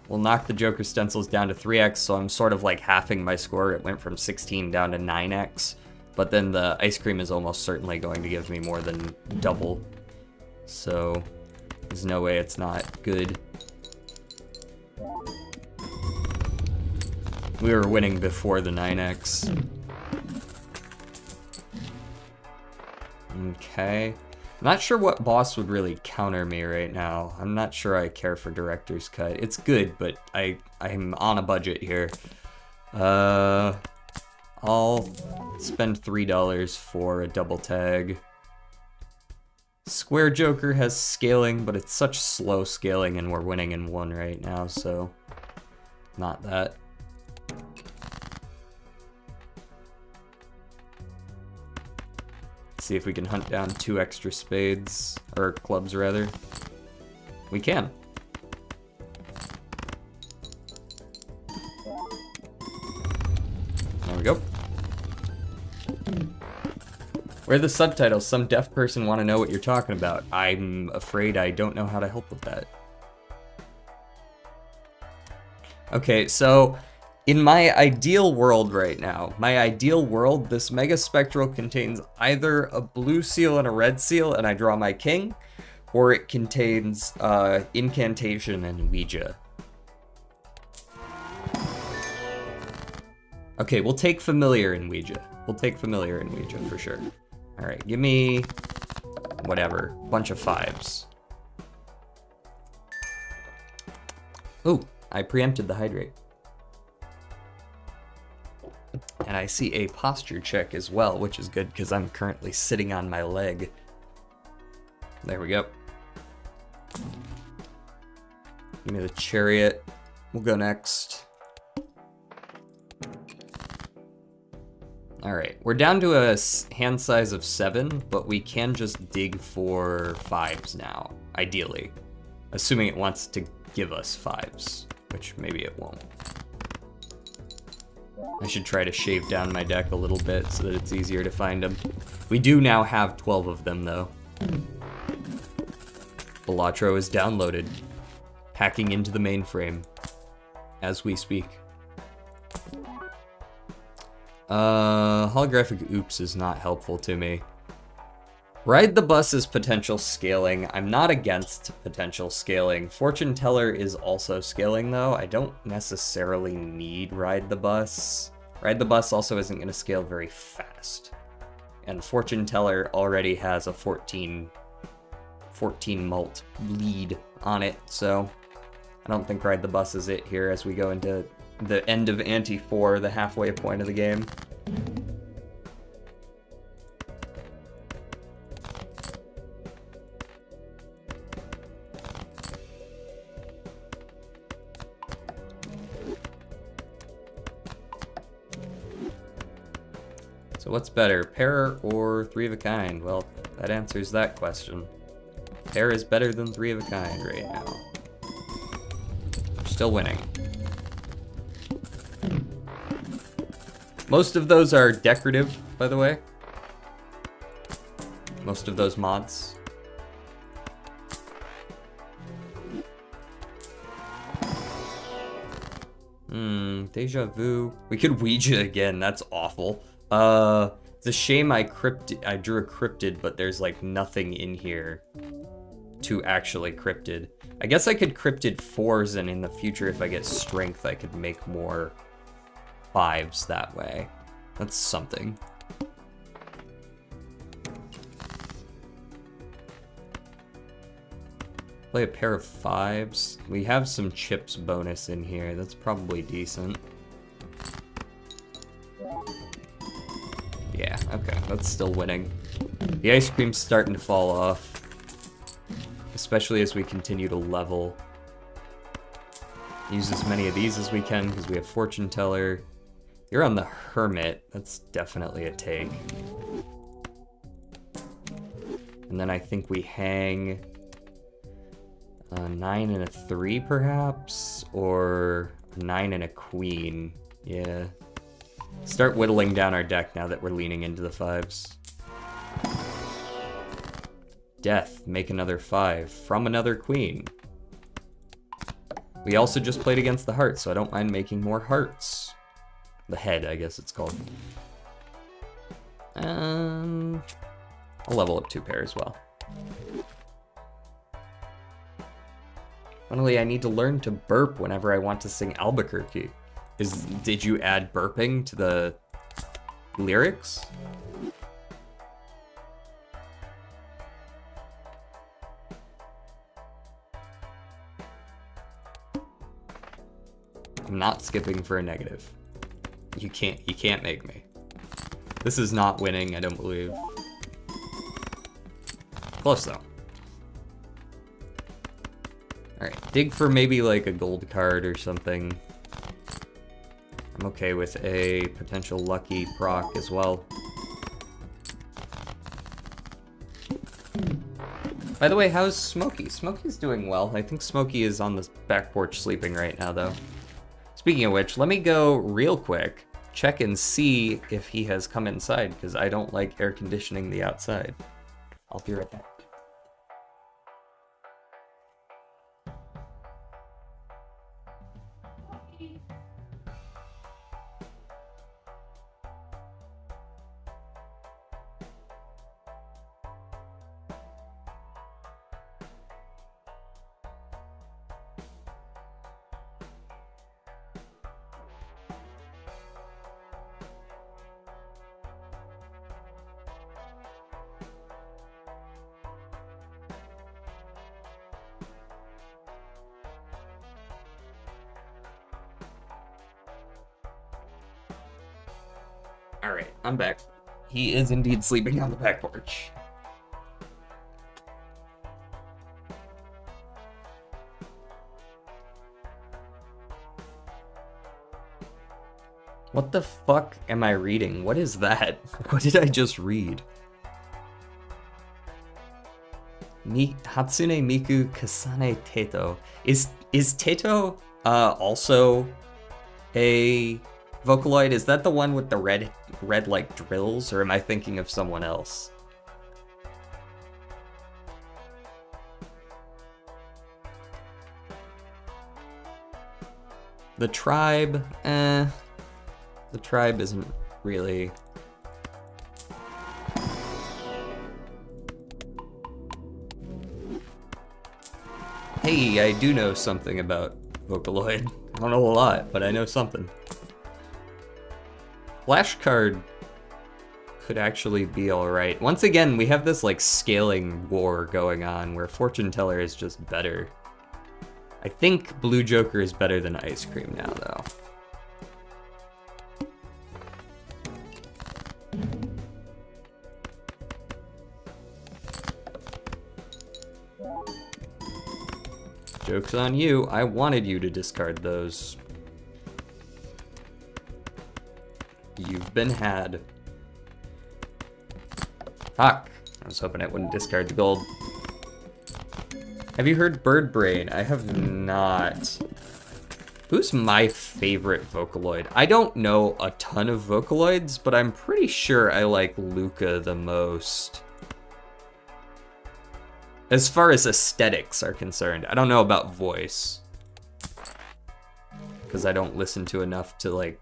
We'll knock the Joker stencils down to 3x, so I'm sort of like halving my score. It went from 16 down to 9x, but then the ice cream is almost certainly going to give me more than double. So there's no way it's not good. We were winning before the 9x. Okay. I'm not sure what boss would really counter me right now. I'm not sure I care for Director's Cut. It's good, but I'm on a budget here. I'll spend $3 for a double tag. Square Joker has scaling, but it's such slow scaling and we're winning in 1 right now, so not that. See if we can hunt down 2 extra spades, or clubs rather. We can. There we go. Where are the subtitles? Some deaf person want to know what you're talking about. I'm afraid I don't know how to help with that. Okay, so in my ideal world right now, this Mega Spectral contains either a blue seal and a red seal, and I draw my king, or it contains Incantation and Ouija. Okay, we'll take Familiar and Ouija. We'll take Familiar and Ouija for sure. All right, give me whatever, bunch of 5s. Ooh, I preempted the hydrate. And I see a posture check as well, which is good because I'm currently sitting on my leg. There we go. Give me the Chariot. We'll go next. All right, we're down to a hand size of 7, but we can just dig for 5s now, ideally. Assuming it wants to give us 5s, which maybe it won't. I should try to shave down my deck a little bit so that it's easier to find them. We do now have 12 of them, though. Balatro is downloaded, hacking into the mainframe as we speak. Holographic oops is not helpful to me. Ride the bus is potential scaling. I'm not against potential scaling. Fortune teller is also scaling though. I don't necessarily need ride the bus. Ride the bus also isn't going to scale very fast. And fortune teller already has a 14 mult lead on it, so I don't think ride the bus is it here as we go into the end of Ante 4, the halfway point of the game. So what's better, pair or three of a kind? Well, that answers that question. Pair is better than three of a kind right now. We're still winning. Most of those are decorative, by the way. Most of those mods. Deja vu. We could Ouija again, that's awful. It's a shame I drew a cryptid, but there's like nothing in here to actually cryptid. I guess I could cryptid 4s, and in the future if I get strength I could make more 5s that way. That's something. Play a pair of 5s. We have some chips bonus in here. That's probably decent. Yeah, okay, that's still winning. The ice cream's starting to fall off, especially as we continue to level. Use as many of these as we can because we have fortune teller. You're on the hermit. That's definitely a take. And then I think we hang a 9 and a 3 perhaps, or 9 and a queen. Yeah. Start whittling down our deck now that we're leaning into the 5s. Death, make another 5 from another queen. We also just played against the heart, so I don't mind making more hearts. The head, I guess it's called. I'll level up 2 pair as well. Finally, I need to learn to burp whenever I want to sing Albuquerque. Did you add burping to the lyrics? I'm not skipping for a negative. You can't make me. This is not winning, I don't believe. Close though. Alright, dig for maybe like a gold card or something. I'm okay with a potential lucky proc as well. By the way, how's Smokey? Smokey's doing well. I think Smokey is on the back porch sleeping right now though. Speaking of which, let me go real quick, check and see if he has come inside, because I don't like air conditioning the outside. I'll be right back. Alright, I'm back. He is indeed sleeping on the back porch. What the fuck am I reading? What is that? What did I just read? Hatsune Miku Kasane Teto. Is Teto also a Vocaloid? Is that the one with the red like drills, or am I thinking of someone else? The tribe, the tribe isn't really. Hey, I do know something about Vocaloid. I don't know a lot, but I know something. Flashcard could actually be alright. Once again, we have this like scaling war going on where Fortune Teller is just better. I think Blue Joker is better than Ice Cream now, though. Joke's on you. I wanted you to discard those. You've been had. Fuck. I was hoping it wouldn't discard the gold. Have you heard Bird Brain? I have not. Who's my favorite Vocaloid? I don't know a ton of Vocaloids, but I'm pretty sure I like Luca the most. As far as aesthetics are concerned, I don't know about voice. Because I don't listen to enough to like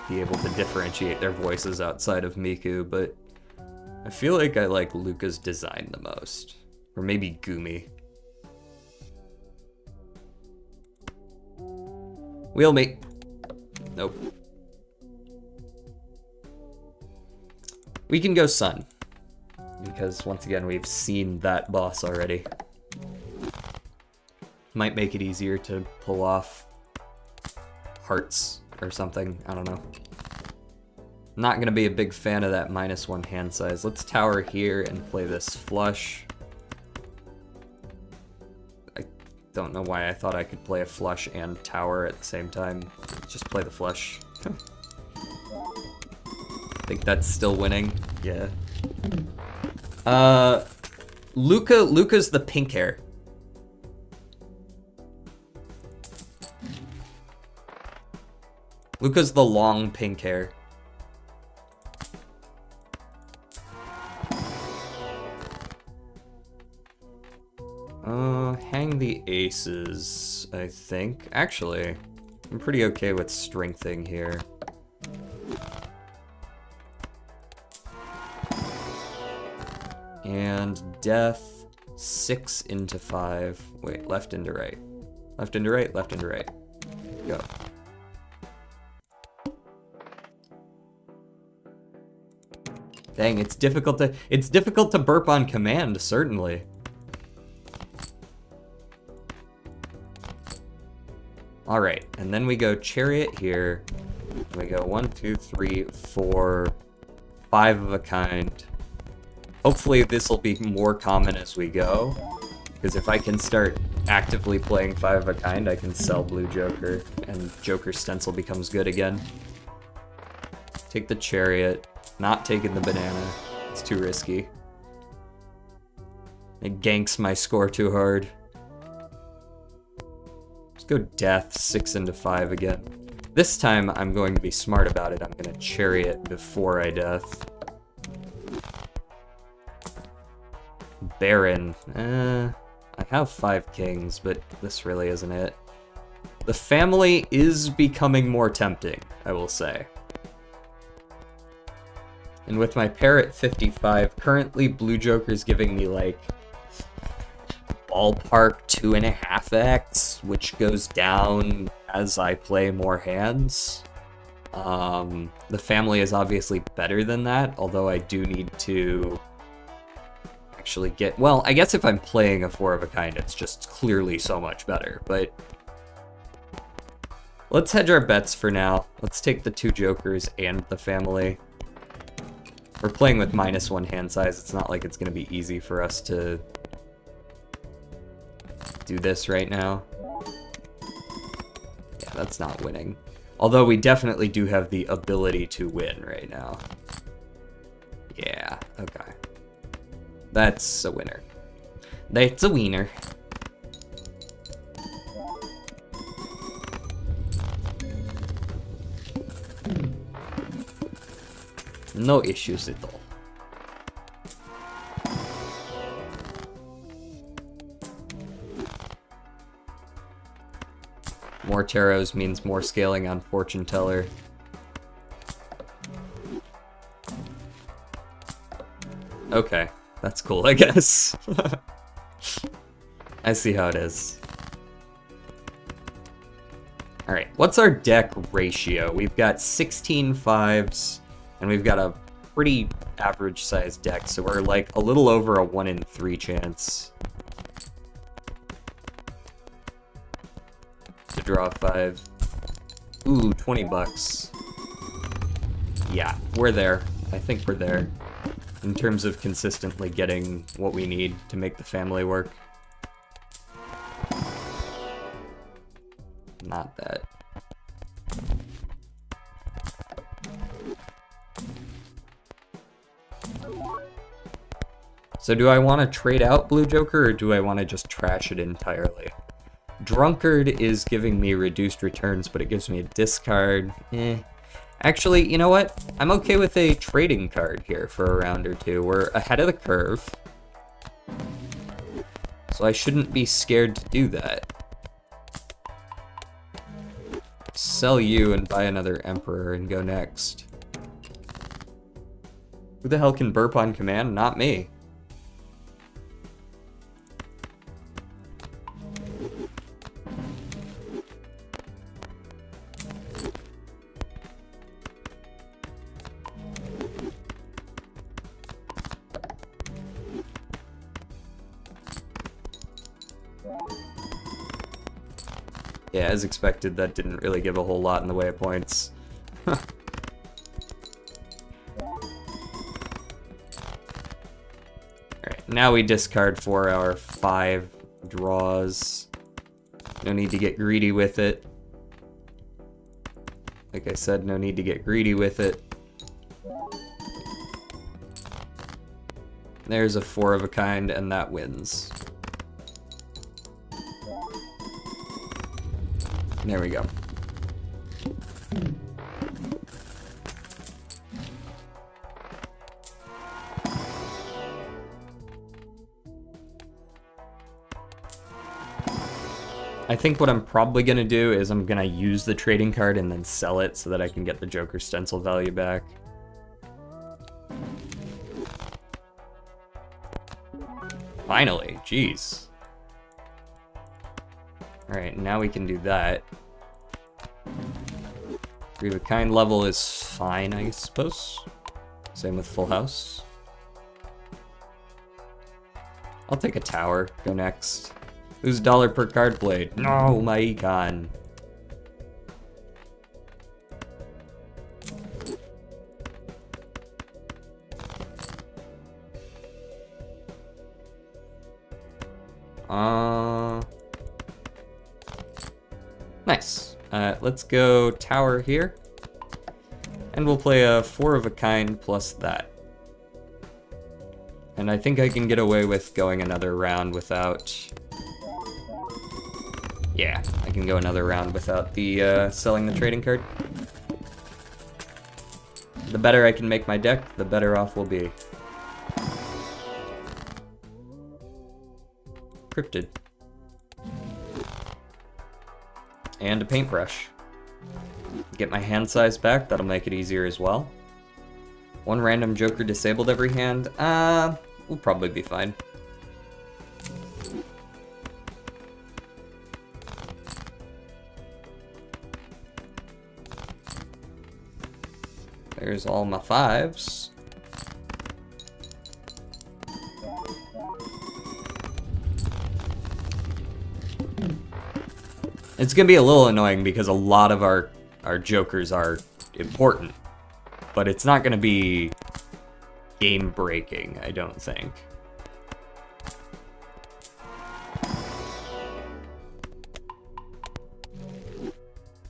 be able to differentiate their voices outside of Miku, but I feel like I like Luca's design the most. Or maybe Gumi. Wheel me. Nope. We can go Sun. Because once again, we've seen that boss already. Might make it easier to pull off hearts or something. I don't know. Not gonna be a big fan of that -1 hand size. Let's tower here and play this flush. I don't know why I thought I could play a flush and tower at the same time. Just play the flush. I think that's still winning. Yeah. Luca's the pink hair. Luca's the long pink hair. Hang the aces, I think. Actually, I'm pretty okay with strengthing here. And death, 6 into 5. Wait, left into right. Left into right, left into right. Go. Dang, it's difficult to burp on command, certainly. Alright, and then we go Chariot here. We go 1, 2, 3, 4, 5 of a kind. Hopefully this will be more common as we go, because if I can start actively playing 5 of a kind, I can sell Blue Joker, and Joker Stencil becomes good again. Take the Chariot, not taking the banana, it's too risky. It ganks my score too hard. Let's go Death, 6 into 5 again. This time I'm going to be smart about it, I'm going to Chariot before I Death. Baron. I have 5 kings, but this really isn't it. The family is becoming more tempting, I will say. And with my pair at 55, currently Blue Joker's giving me like ballpark 2.5x, which goes down as I play more hands. The family is obviously better than that, although I do need to actually get... Well, I guess if I'm playing a 4 of a kind, it's just clearly so much better, but... Let's hedge our bets for now. Let's take the 2 Jokers and the family. We're playing with -1 hand size. It's not like it's going to be easy for us to do this right now. Yeah, that's not winning. Although we definitely do have the ability to win right now. Yeah, okay. That's a winner. That's a wiener. No issues at all. More tarots means more scaling on Fortune Teller. Okay, that's cool, I guess. I see how it is. Alright, what's our deck ratio? We've got 16 fives, and we've got a pretty average sized deck, so we're like a little over a 1 in 3 chance to draw a 5. Ooh, 20 bucks. Yeah, we're there. I think we're there. In terms of consistently getting what we need to make the family work. Not that. So do I want to trade out Blue Joker, or do I want to just trash it entirely? Drunkard is giving me reduced returns, but it gives me a discard. Actually, you know what? I'm okay with a trading card here for a round or two. We're ahead of the curve. So I shouldn't be scared to do that. Sell you and buy another Emperor and go next. Who the hell can burp on command? Not me. Yeah, as expected, that didn't really give a whole lot in the way of points. Alright, now we discard for our 5 draws. No need to get greedy with it. Like I said, no need to get greedy with it. There's a 4 of a kind, and that wins. There we go. I think what I'm probably going to do is I'm going to use the trading card and then sell it so that I can get the Joker stencil value back. Finally, jeez. Alright, now we can do that. 3 of a kind level is fine, I suppose. Same with Full House. I'll take a tower, go next. Who's $1 per card played? No, my econ. Nice. Let's go tower here. And we'll play a 4 of a kind plus that. And I think I can get away with going another round without... Yeah, I can go another round without the selling the trading card. The better I can make my deck, the better off we'll be. Cryptid. And a paintbrush. Get my hand size back, that'll make it easier as well. 1 random Joker disabled every hand. We'll probably be fine. There's all my 5s. It's gonna be a little annoying because a lot of our Jokers are important, but it's not gonna be game breaking, I don't think.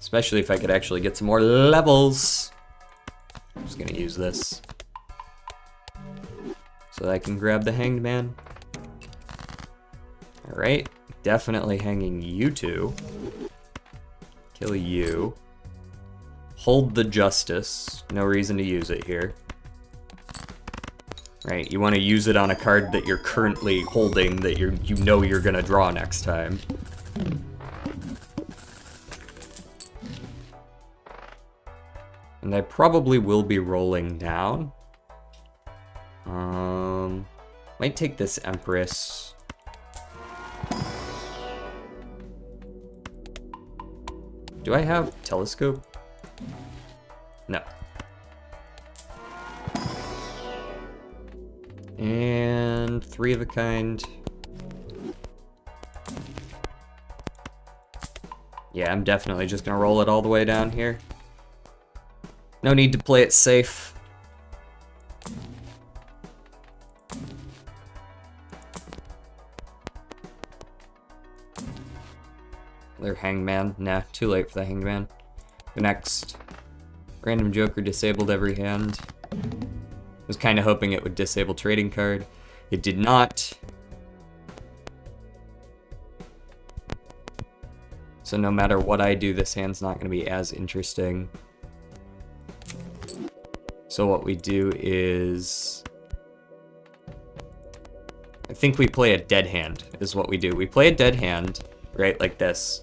Especially if I could actually get some more levels. I'm just gonna use this so that I can grab the Hanged Man. Alright, definitely hanging you two. Kill you. Hold the Justice. No reason to use it here. Right, you want to use it on a card that you're currently holding that you know you're gonna draw next time. And I probably will be rolling down. Might take this Empress. Do I have telescope? No. And 3 of a kind. Yeah, I'm definitely just gonna roll it all the way down here. No need to play it safe. Their hangman. Nah, too late for the hangman. Go next. Random Joker disabled every hand. Was kind of hoping it would disable trading card. It did not. So no matter what I do, this hand's not going to be as interesting. So what we do is... I think we play a dead hand, is what we do. We play a dead hand, right, like this.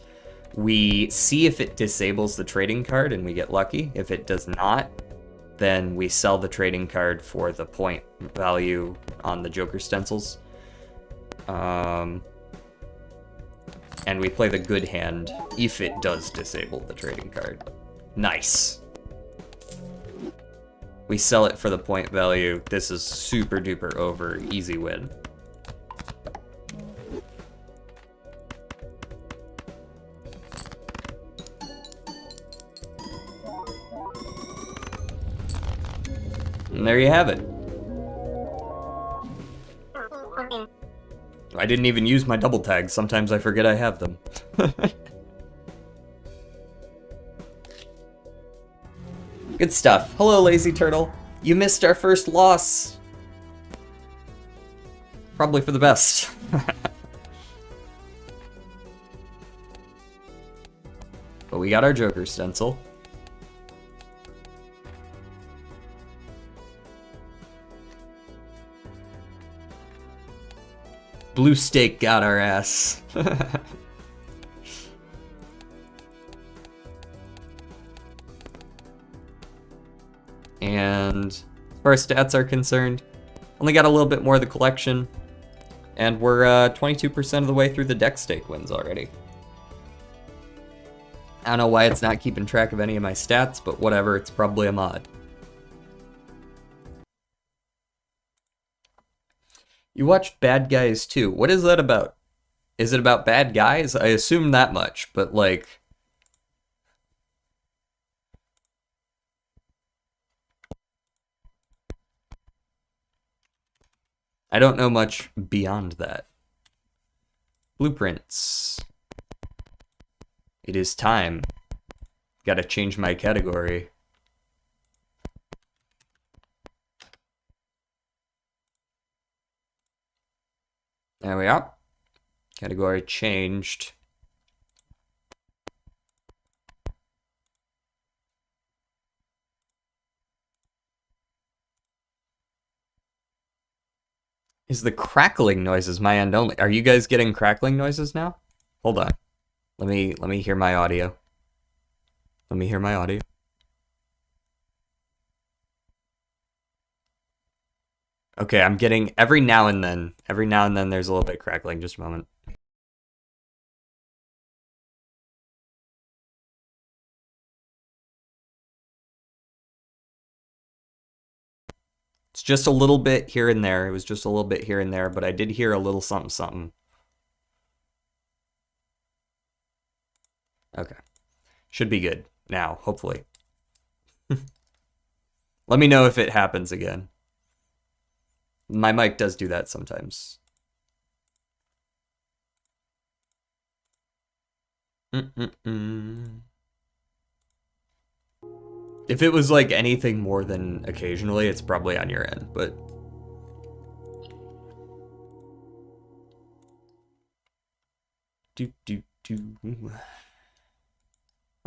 We see if it disables the trading card and we get lucky. If it does not, then we sell the trading card for the point value on the Joker stencils. And we play the good hand if it does disable the trading card. Nice. We sell it for the point value. This is super duper over. Easy win. And there you have it. I didn't even use my double tags. Sometimes I forget I have them. Good stuff. Hello, Lazy Turtle. You missed our first loss. Probably for the best. But we got our Joker stencil. Blue Stake got our ass. And as far as stats are concerned, only got a little bit more of the collection. And we're 22% of the way through the deck stake wins already. I don't know why it's not keeping track of any of my stats, but whatever, it's probably a mod. You watched Bad Guys too. What is that about? Is it about bad guys? I assume that much, but like... I don't know much beyond that. Blueprints. It is time. Gotta change my category. There we are. Category changed. Is the crackling noises my end only? Are you guys getting crackling noises now? Hold on. Let me hear my audio. Let me hear my audio. Okay, I'm getting every now and then there's a little bit of crackling. Just a moment. It's just a little bit here and there. It was just a little bit here and there, but I did hear a little something something. Okay. Should be good now, hopefully. Let me know if it happens again. My mic does do that sometimes. If it was like anything more than occasionally, it's probably on your end, but...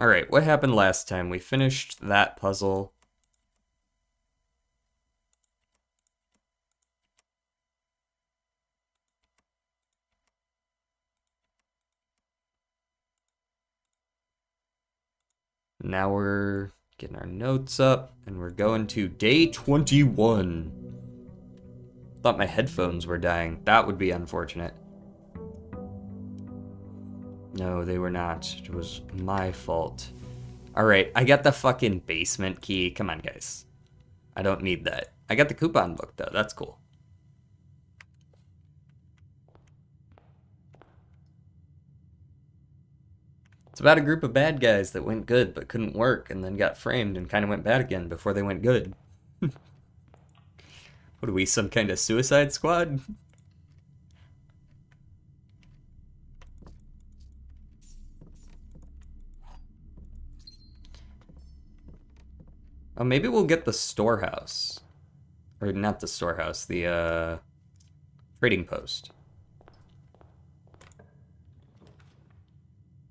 Alright, what happened last time? We finished that puzzle. Now we're getting our notes up, and we're going to day 21. Thought my headphones were dying. That would be unfortunate. No, they were not. It was my fault. Alright, I got the fucking basement key. Come on, guys. I don't need that. I got the coupon book, though. That's cool. It's about a group of bad guys that went good but couldn't work and then got framed and kind of went bad again before they went good. What are we, some kind of Suicide Squad? Oh, maybe we'll get the storehouse. Or not the storehouse, the trading post.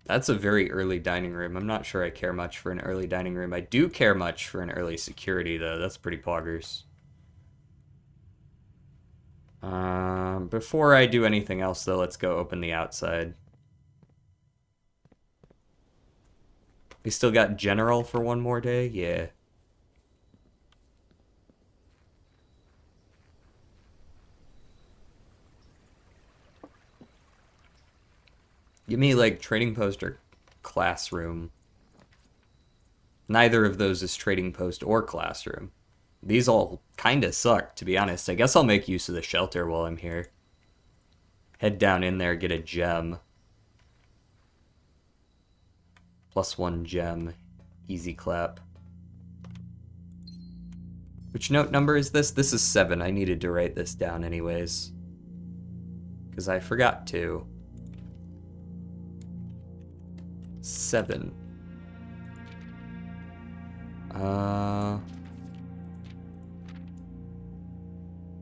That's a very early dining room. I'm not sure I care much for an early dining room. I do care much for an early security, though. That's pretty poggers. Before I do anything else, though, let's go open the outside. We still got General for one more day? Yeah. Give me, like, trading post or classroom. Neither of those is trading post or classroom. These all kind of suck, to be honest. I guess I'll make use of the shelter while I'm here. Head down in there, get a gem. +1 gem. Easy clap. Which note number is this? This is 7. I needed to write this down anyways. Because I forgot to. 7. I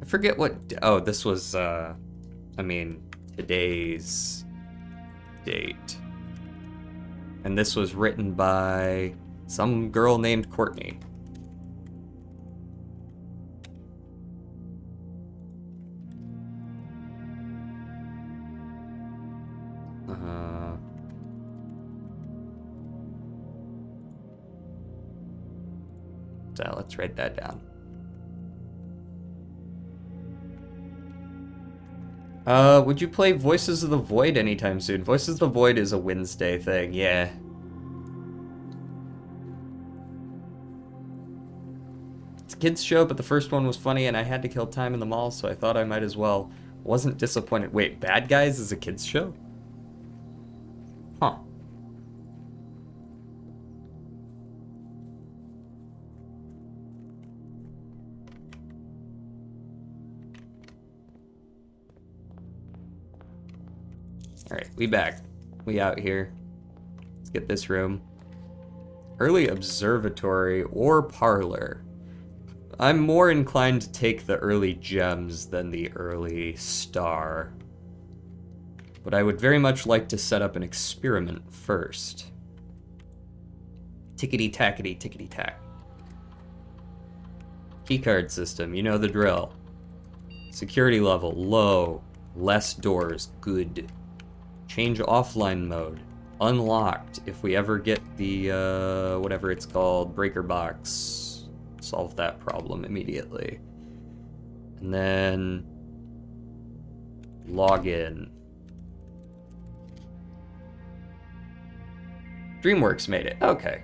forget what... Oh, this was, I mean, today's date. And this was written by some girl named Courtney. So let's write that down. Would you play Voices of the Void anytime soon? Voices of the Void is a Wednesday thing, yeah. It's a kid's show, but the first one was funny and I had to kill time in the mall, so I thought I might as well. Wasn't disappointed. Wait, Bad Guys is a kid's show? Huh. Alright, we back. We out here. Let's get this room. Early observatory or parlor. I'm more inclined to take the early gems than the early star. But I would very much like to set up an experiment first. Tickety-tackety, tickety-tack. Keycard system, you know the drill. Security level, low. Less doors, good. Change offline mode. Unlocked. If we ever get the, whatever it's called, breaker box, solve that problem immediately. And then log in. DreamWorks made it. Okay.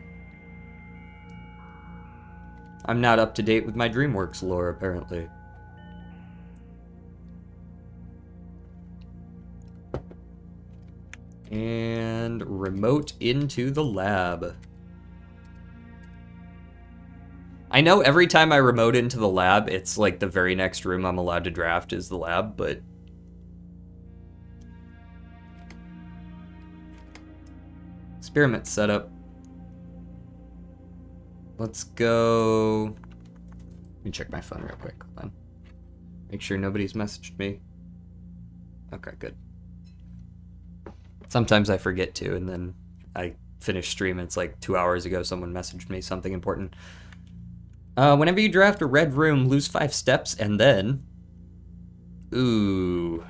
I'm not up to date with my DreamWorks lore, apparently. And remote into the lab. I know every time I remote into the lab, it's like the very next room I'm allowed to draft is the lab, but... Experiment setup. Let's go... Let me check my phone real quick. Hold on. Make sure nobody's messaged me. Okay, good. Sometimes I forget to, and then I finish stream, and it's like 2 hours ago someone messaged me something important. Whenever you draft a red room, lose 5 steps, and then... Ooh.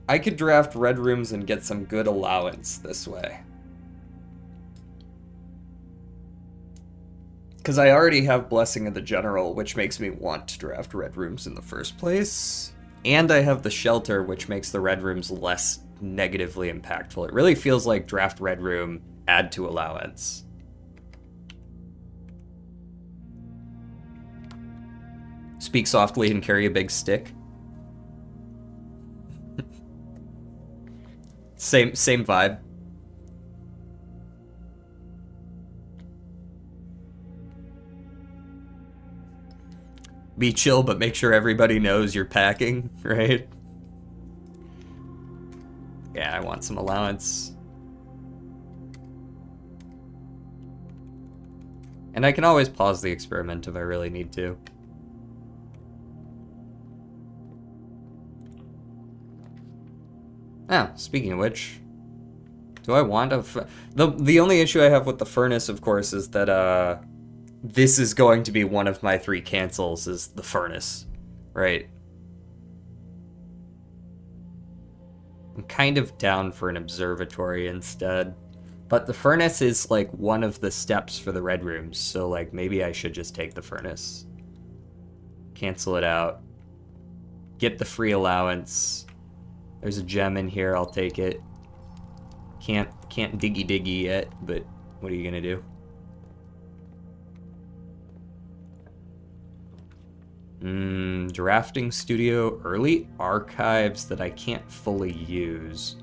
I could draft red rooms and get some good allowance this way. Because I already have Blessing of the General, which makes me want to draft red rooms in the first place. And I have the Shelter, which makes the red rooms less negatively impactful. It really feels like draft red room, add to allowance. Speak softly and carry a big stick. Same vibe. Be chill, but make sure everybody knows you're packing, right? Yeah, I want some allowance. And I can always pause the experiment if I really need to. Ah, speaking of which, do I want a... The only issue I have with the furnace, of course, is that, this is going to be one of my 3 cancels, is the furnace, right? I'm kind of down for an observatory instead. But the furnace is, like, one of the steps for the red rooms, so, like, maybe I should just take the furnace. Cancel it out. Get the free allowance. There's a gem in here, I'll take it. Can't diggy yet, but what are you gonna do? Drafting studio, early archives that I can't fully use,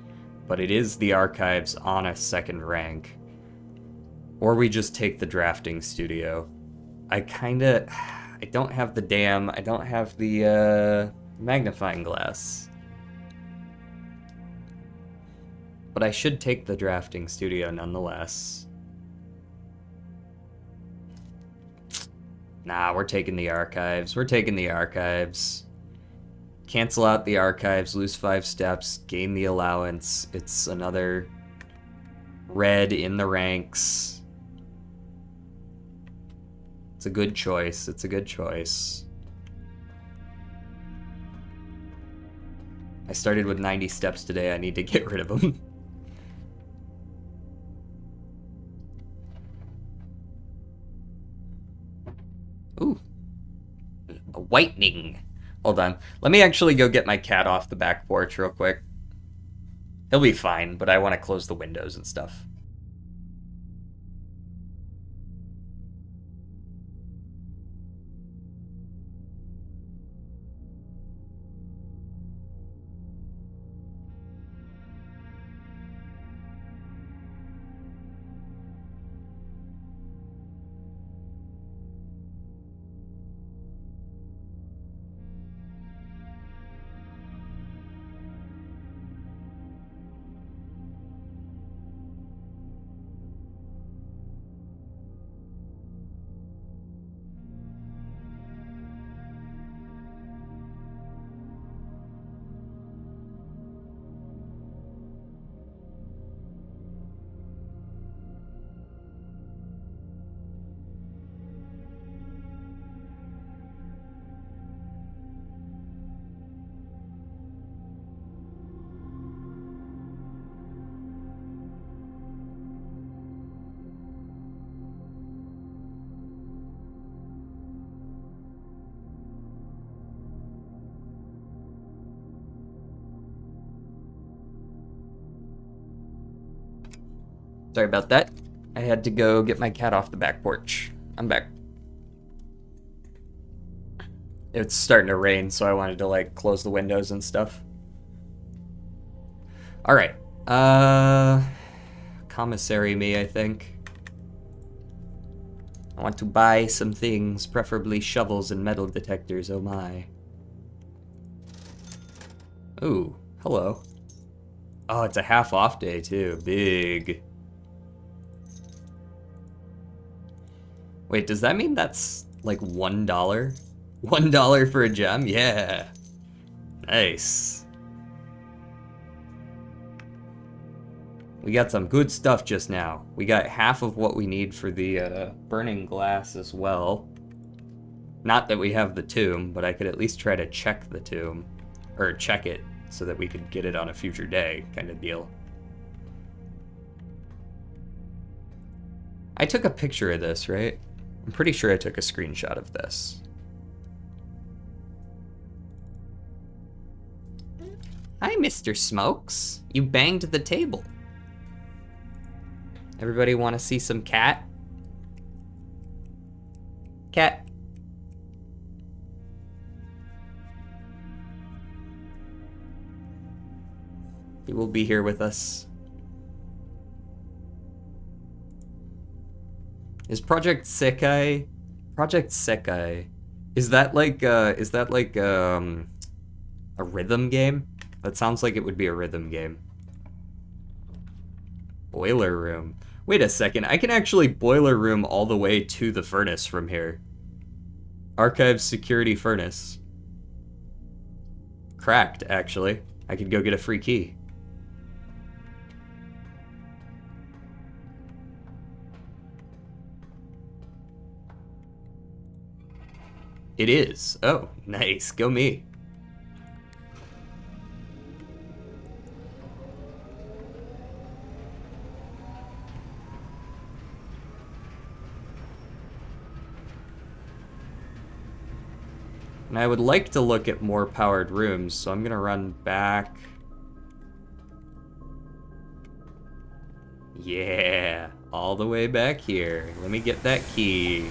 but it is the archives on a 2nd rank. Or we just take the drafting studio. I don't have the dam, I don't have the magnifying glass. But I should take the drafting studio nonetheless. Nah, we're taking the archives. We're taking the archives. Cancel out the archives, lose 5 steps, gain the allowance. It's another red in the ranks. It's a good choice. It's a good choice. I started with 90 steps today. I need to get rid of them. Ooh. A whitening. Hold on. Let me actually go get my cat off the back porch real quick. He'll be fine, but I want to close the windows and stuff. Sorry about that. I had to go get my cat off the back porch. I'm back. It's starting to rain, so I wanted to, like, close the windows and stuff. Alright. Commissary me, I think. I want to buy some things, preferably shovels and metal detectors, oh my. Ooh, hello. Oh, it's a half off day, too. Big. Wait, does that mean that's like $1? $1 for a gem? Yeah. Nice. We got some good stuff just now. We got half of what we need for the burning glass as well. Not that we have the tomb, but I could at least try to check the tomb. Or check it, so that we could get it on a future day, kind of deal. I took a picture of this, right? I'm pretty sure I took a screenshot of this. Hi, Mr. Smokes. You banged the table. Everybody want to see some cat? Cat. He will be here with us. Is Project Sekai? Project Sekai. Is that like a rhythm game? That sounds like it would be a rhythm game. Boiler room. Wait a second, I can actually boiler room all the way to the furnace from here. Archive security furnace. Cracked, actually. I could go get a free key. It is. Oh, nice. Go me. And I would like to look at more powered rooms, so I'm gonna run back. Yeah, all the way back here. Let me get that key.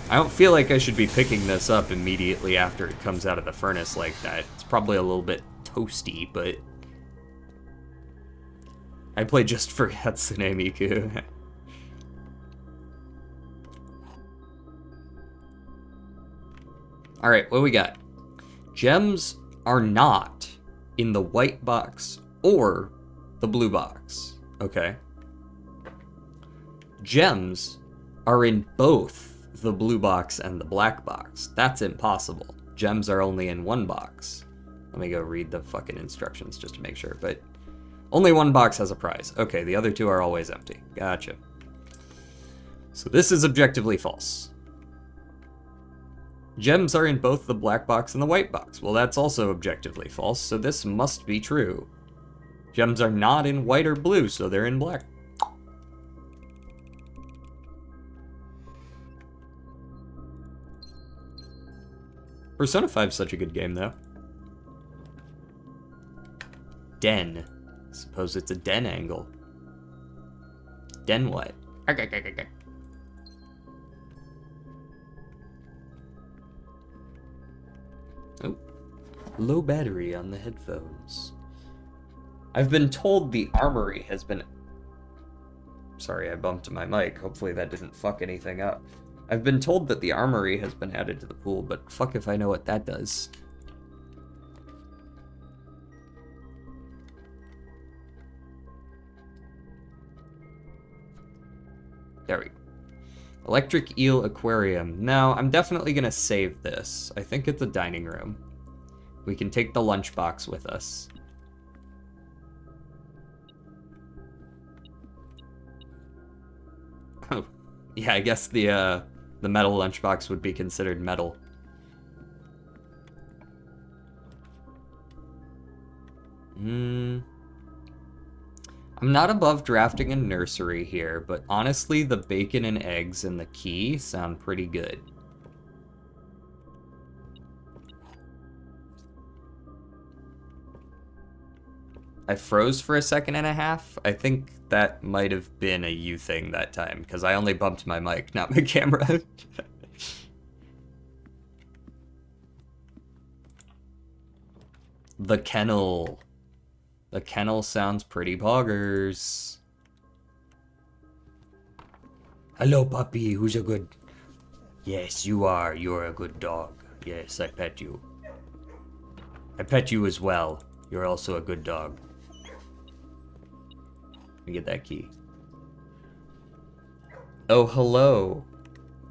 I don't feel like I should be picking this up immediately after it comes out of the furnace like that. It's probably a little bit toasty, but I play just for Hatsune Miku. Alright, what we got? Gems are not in the white box or the blue box. Okay. Gems are in both the blue box and the black box. That's impossible. Gems are only in one box. Let me go read the fucking instructions just to make sure, but only one box has a prize. Okay, the other two are always empty. Gotcha. So this is objectively false. Gems are in both the black box and the white box. Well, that's also objectively false, so this must be true. Gems are not in white or blue, so they're in black. Persona 5 is such a good game, though. Den. Suppose it's a den angle. Den what? Oh. Low battery on the headphones. I've been told the armory has been... Sorry, I bumped my mic. Hopefully that didn't fuck anything up. I've been told that the armory has been added to the pool, but fuck if I know what that does. There we go. Electric eel aquarium. Now, I'm definitely gonna save this. I think it's a dining room. We can take the lunchbox with us. Oh, yeah, I guess the metal lunchbox would be considered metal. I'm not above drafting a nursery here, but honestly, the bacon and eggs and the key sound pretty good. I froze for a second and a half. I think that might have been a you thing that time, because I only bumped my mic, not my camera. The kennel. The kennel sounds pretty poggers. Hello, puppy. Who's a good... Yes, you are. You're a good dog. Yes, I pet you. I pet you as well. You're also a good dog. Let me get that key. Oh, hello.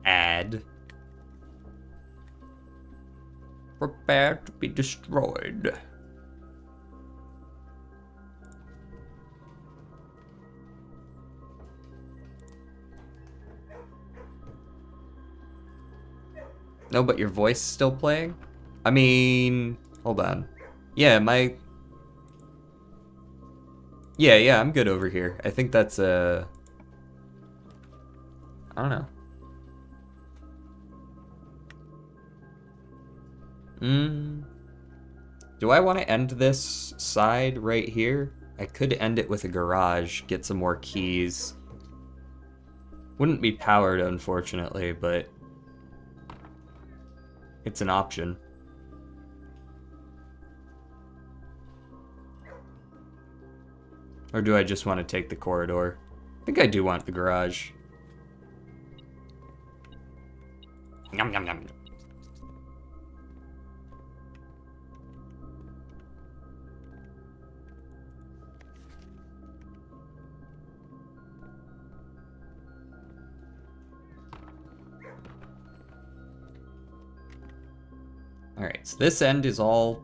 Ad. Prepare to be destroyed. No, but your voice is still playing? I mean, hold on. Yeah, Yeah, I'm good over here. I think that's I don't know. Do I want to end this side right here? I could end it with a garage, get some more keys. Wouldn't be powered, unfortunately, but it's an option. Or do I just want to take the corridor? I think I do want the garage. Yum, yum, yum. Alright, so this end is all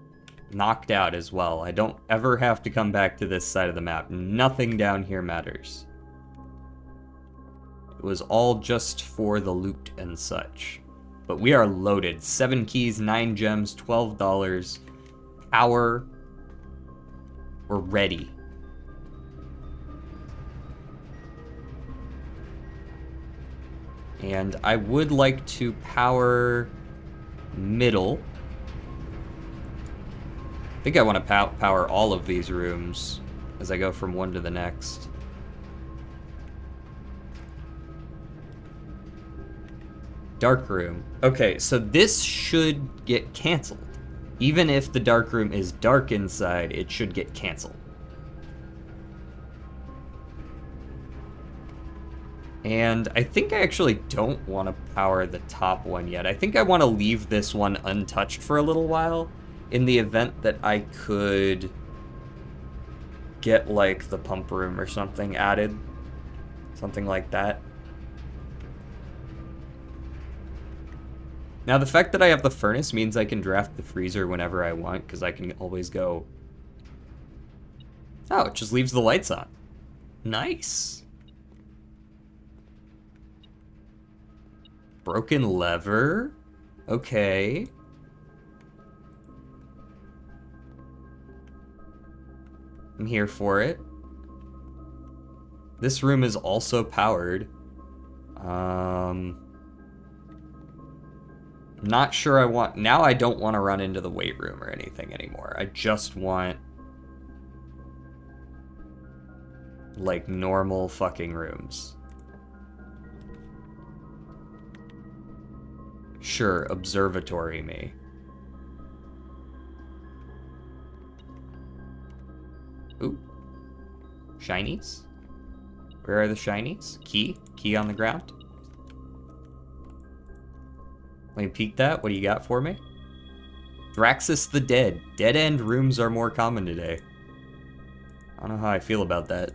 knocked out as well. I don't ever have to come back to this side of the map. Nothing down here matters. It was all just for the loot and such. But we are loaded. 7 keys, 9 gems, $12. Power. We're ready. And I would like to power middle. I think I want to power all of these rooms as I go from one to the next. Dark room. Okay, so this should get canceled. Even if the dark room is dark inside, it should get canceled. And I think I actually don't want to power the top one yet. I think I want to leave this one untouched for a little while, in the event that I could get like the pump room or something added. Something like that. Now the fact that I have the furnace means I can draft the freezer whenever I want, because I can always go... Oh, it just leaves the lights on. Nice. Broken lever. Okay. I'm here for it. This room is also powered. Not sure I want... Now I don't want to run into the weight room or anything anymore. I just want... like, normal fucking rooms. Sure, observatory me. Ooh. Shinies? Where are the shinies? Key? Key on the ground? Let me peek that. What do you got for me? Thraxis the Dead. Dead-end rooms are more common today. I don't know how I feel about that.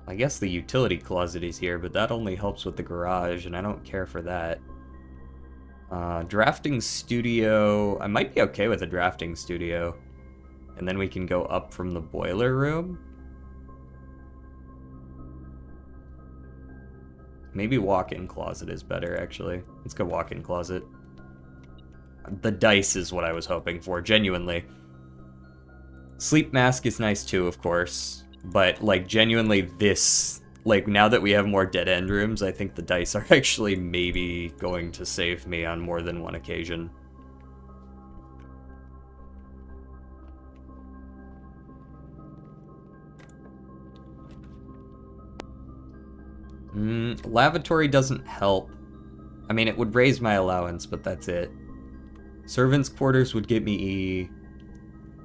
I guess the utility closet is here, but that only helps with the garage, and I don't care for that. Drafting studio... I might be okay with a drafting studio. And then we can go up from the boiler room. Maybe walk-in closet is better, actually. Let's go walk-in closet. The dice is what I was hoping for, genuinely. Sleep mask is nice too, of course. But, like, genuinely this... Like, now that we have more dead-end rooms, I think the dice are actually maybe going to save me on more than one occasion. Lavatory doesn't help. I mean, it would raise my allowance, but that's it. Servants' quarters would get me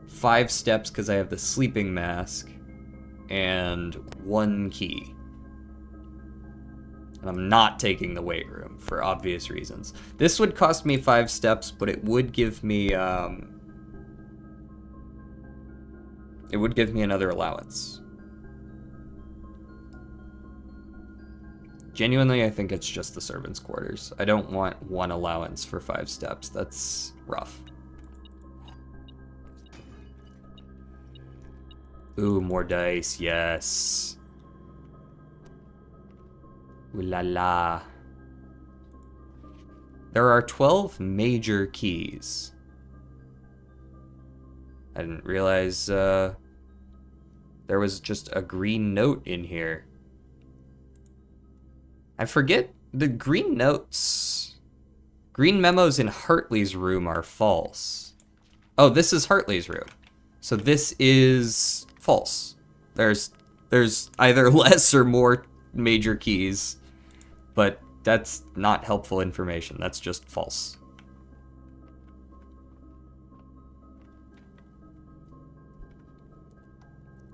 5 steps because I have the sleeping mask and 1 key. And I'm not taking the weight room for obvious reasons. This would cost me 5 steps, but it would give me another allowance. Genuinely, I think it's just the servants' quarters. I don't want 1 allowance for 5 steps. That's rough. Ooh, more dice, yes. Ooh la la. There are 12 major keys. I didn't realize there was just a green note in here. I forget the green notes. Green memos in Hartley's room are false. Oh, this is Hartley's room. So this is false. There's either less or more major keys, but that's not helpful information. That's just false.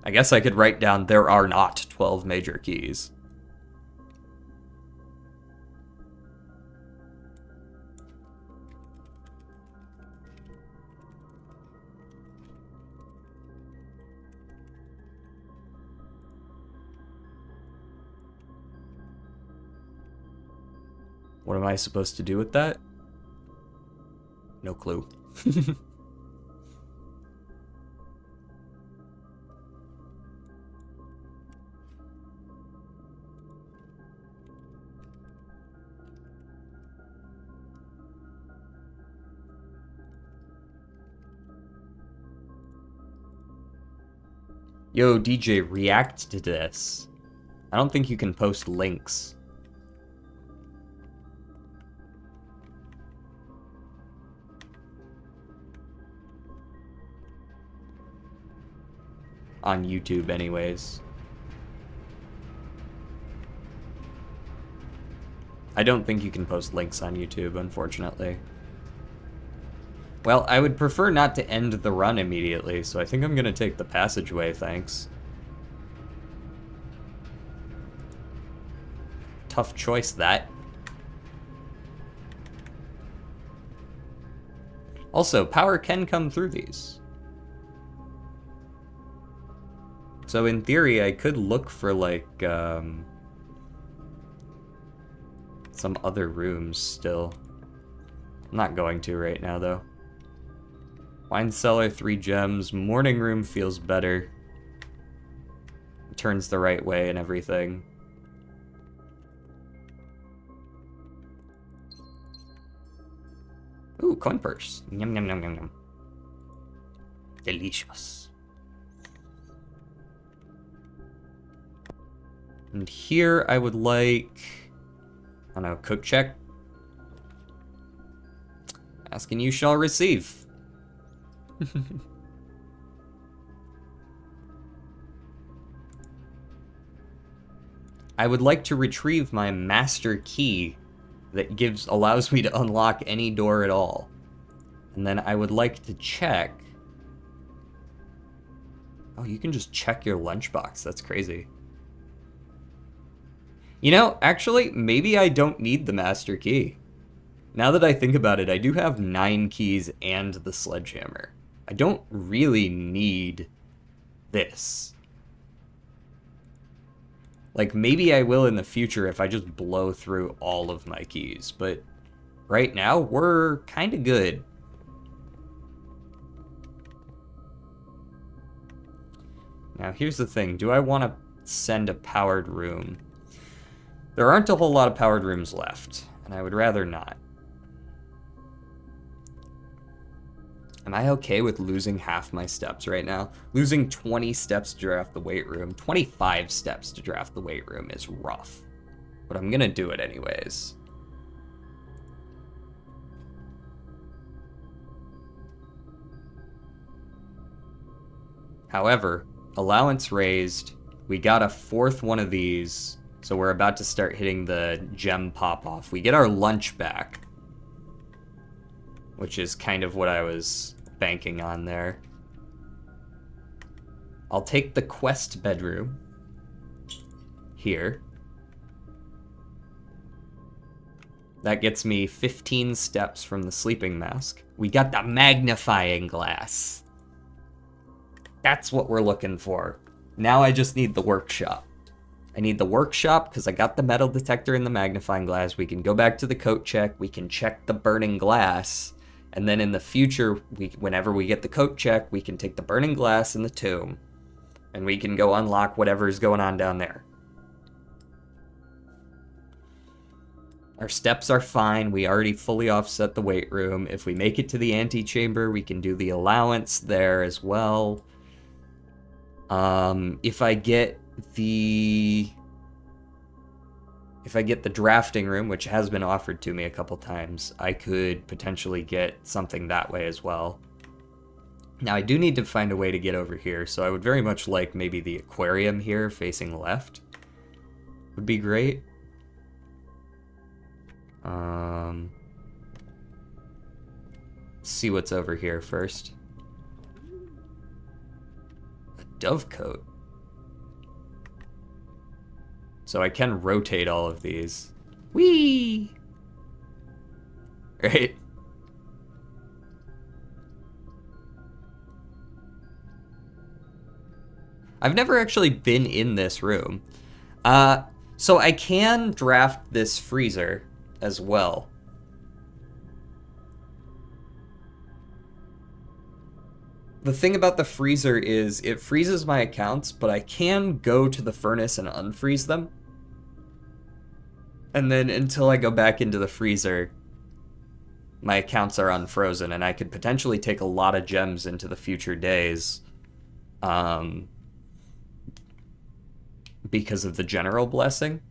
I guess I could write down there are not 12 major keys. What am I supposed to do with that? No clue. Yo, DJ, react to this. I don't think you can post links. On YouTube anyways. I don't think you can post links on YouTube, unfortunately. Well, I would prefer not to end the run immediately, so I think I'm gonna take the passageway, thanks. Tough choice, that. Also, power can come through these. So in theory, I could look for, like, some other rooms still. I'm not going to right now, though. Wine cellar, 3 gems. Morning room feels better. It turns the right way and everything. Ooh, coin purse. Yum, yum, yum, yum, yum. Delicious. And here I would like, I don't know, cook check. Asking you shall receive. I would like to retrieve my master key that allows me to unlock any door at all. And then I would like to check. Oh, you can just check your lunchbox. That's crazy. You know, actually, maybe I don't need the master key. Now that I think about it, I do have 9 keys and the sledgehammer. I don't really need this. Like, maybe I will in the future if I just blow through all of my keys, but right now, we're kind of good. Now, here's the thing. Do I want to send a powered room? There aren't a whole lot of powered rooms left, and I would rather not. Am I okay with losing half my steps right now? Losing 20 steps to draft the weight room, 25 steps to draft the weight room is rough. But I'm gonna do it anyways. However, allowance raised, we got a 4th one of these, so we're about to start hitting the gem pop-off. We get our lunch back, which is kind of what I was banking on there. I'll take the quest bedroom here. That gets me 15 steps from the sleeping mask. We got the magnifying glass. That's what we're looking for. Now I just need the workshop. I need the workshop because I got the metal detector and the magnifying glass. We can go back to the coat check. We can check the burning glass. And then in the future, whenever we get the coat check, we can take the burning glass in the tomb. And we can go unlock whatever's going on down there. Our steps are fine. We already fully offset the weight room. If we make it to the antechamber, we can do the allowance there as well. If I get the drafting room, which has been offered to me a couple times, I could potentially get something that way as well. Now, I do need to find a way to get over here, so I would very much like maybe the aquarium here facing left. Would be great. See what's over here first. A dovecote. So I can rotate all of these. Whee! Right? I've never actually been in this room. So I can draft this freezer as well. The thing about the freezer is it freezes my accounts, but I can go to the furnace and unfreeze them. And then until I go back into the freezer, my accounts are unfrozen, and I could potentially take a lot of gems into the future days because of the general blessing.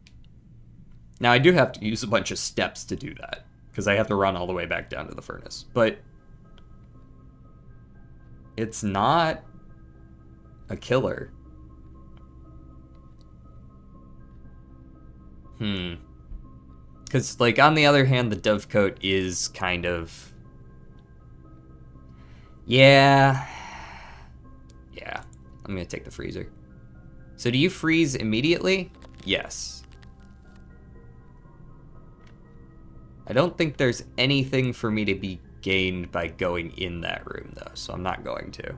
Now, I do have to use a bunch of steps to do that, because I have to run all the way back down to the furnace. But it's not a killer. Because, like, on the other hand, the dovecote is kind of... Yeah, I'm going to take the freezer. So do you freeze immediately? Yes. I don't think there's anything for me to be gained by going in that room, though, so I'm not going to.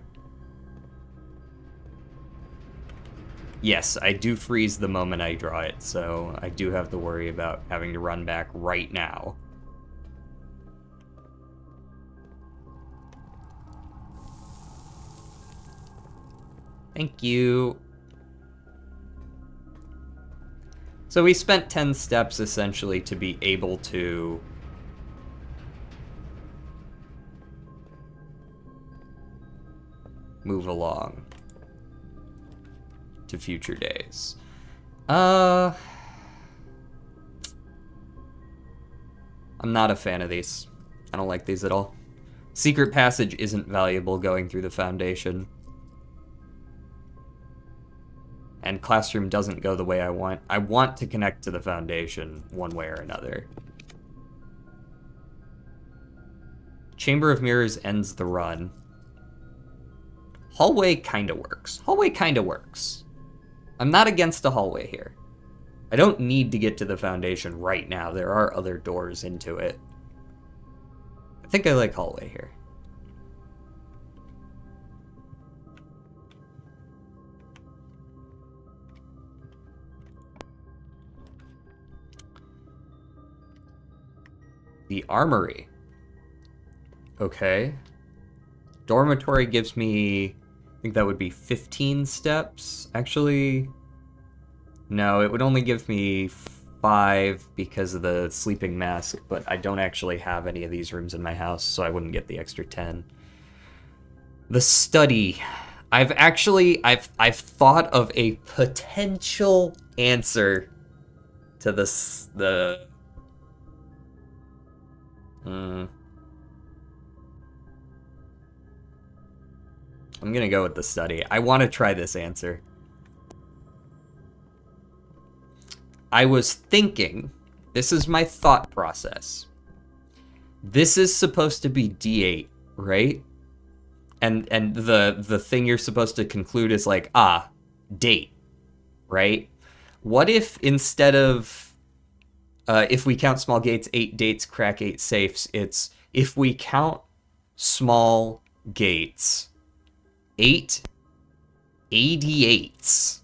Yes, I do freeze the moment I draw it, so I do have to worry about having to run back right now. Thank you. So we spent 10 steps, essentially, to be able to move along to future days. I'm not a fan of these. I don't like these at all. Secret passage isn't valuable going through the foundation. And classroom doesn't go the way I want. I want to connect to the foundation one way or another. Chamber of Mirrors ends the run. Hallway kinda works. Hallway kinda works. I'm not against a hallway here. I don't need to get to the foundation right now. There are other doors into it. I think I like hallway here. The armory. Okay. Dormitory gives me, I think that would be 15 steps. Actually, no, it would only give me 5 because of the sleeping mask, but I don't actually have any of these rooms in my house, so I wouldn't get the extra 10. The study. I've thought of a potential answer to this, I'm gonna go with the study. I want to try this answer. I was thinking, this is my thought process. This is supposed to be D8, right? And the thing you're supposed to conclude is like, date, right? What if instead of, if we count small gates, 8 dates, crack 8 safes, it's, if we count small gates, 8 88s.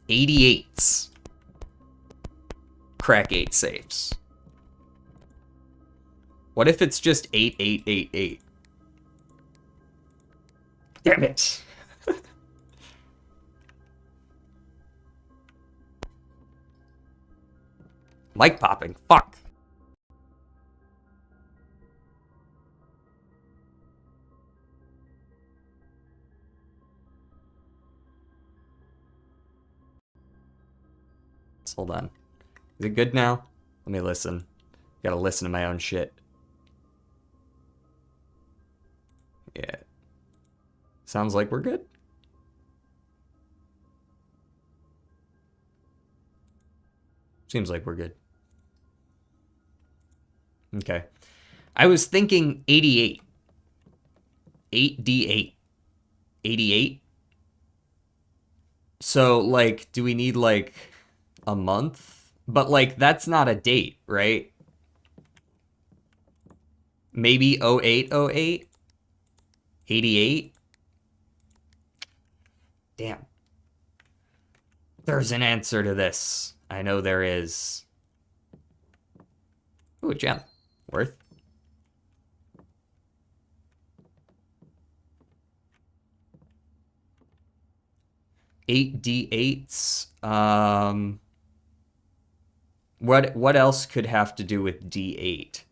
88s. Crack 8 safes. What if it's just 8888? Damn it. Mic popping. Fuck. Hold on. Is it good now? Let me listen. Gotta listen to my own shit. Yeah. Sounds like we're good. Seems like we're good. Okay. I was thinking 88. 8D8. 88. So, like, do we need, like, a month? But, like, that's not a date, right? Maybe 0808? 88? Damn. There's an answer to this. I know there is. Ooh, a gem. Worth. Eight D8s. What else could have to do with D8?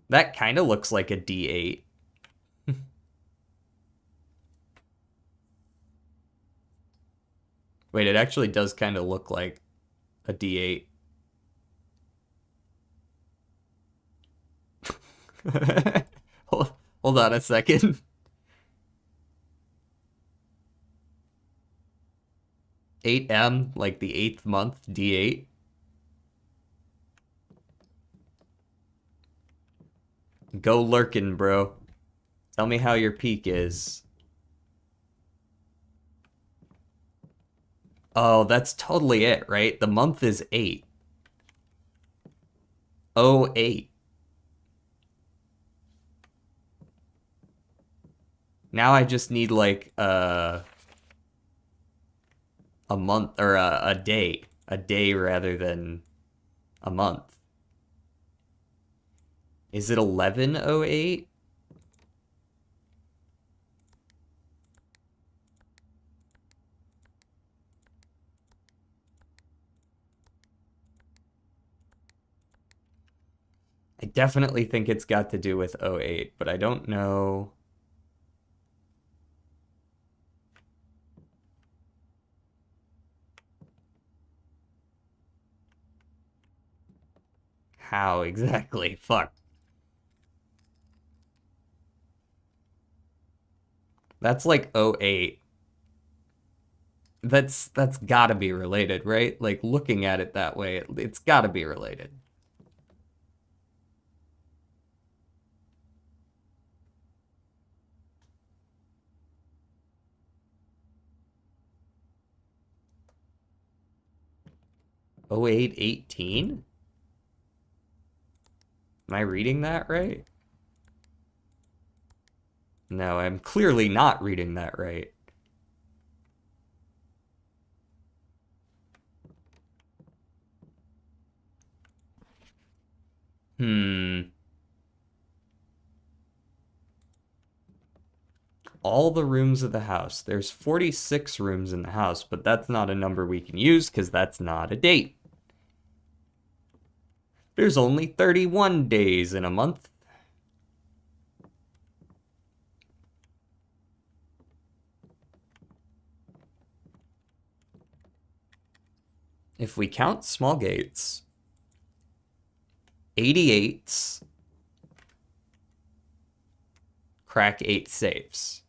That kind of looks like a D8. Wait, it actually does kind of look like a D8. Hold on a second. 8M, like the 8th month, D8. Go lurkin', bro. Tell me how your peak is. Oh, that's totally it, right? The month is 8. 08. Now I just need like a month or a day rather than a month. Is it 1108? I definitely think it's got to do with 08, but I don't know. How exactly? Fuck. That's like 08. That's gotta be related, right? Like looking at it that way, it's gotta be related. Oh 0818? Am I reading that right? No, I'm clearly not reading that right. All the rooms of the house. There's 46 rooms in the house, but that's not a number we can use because that's not a date. There's only 31 days in a month. If we count small gates, 88s crack 8 safes.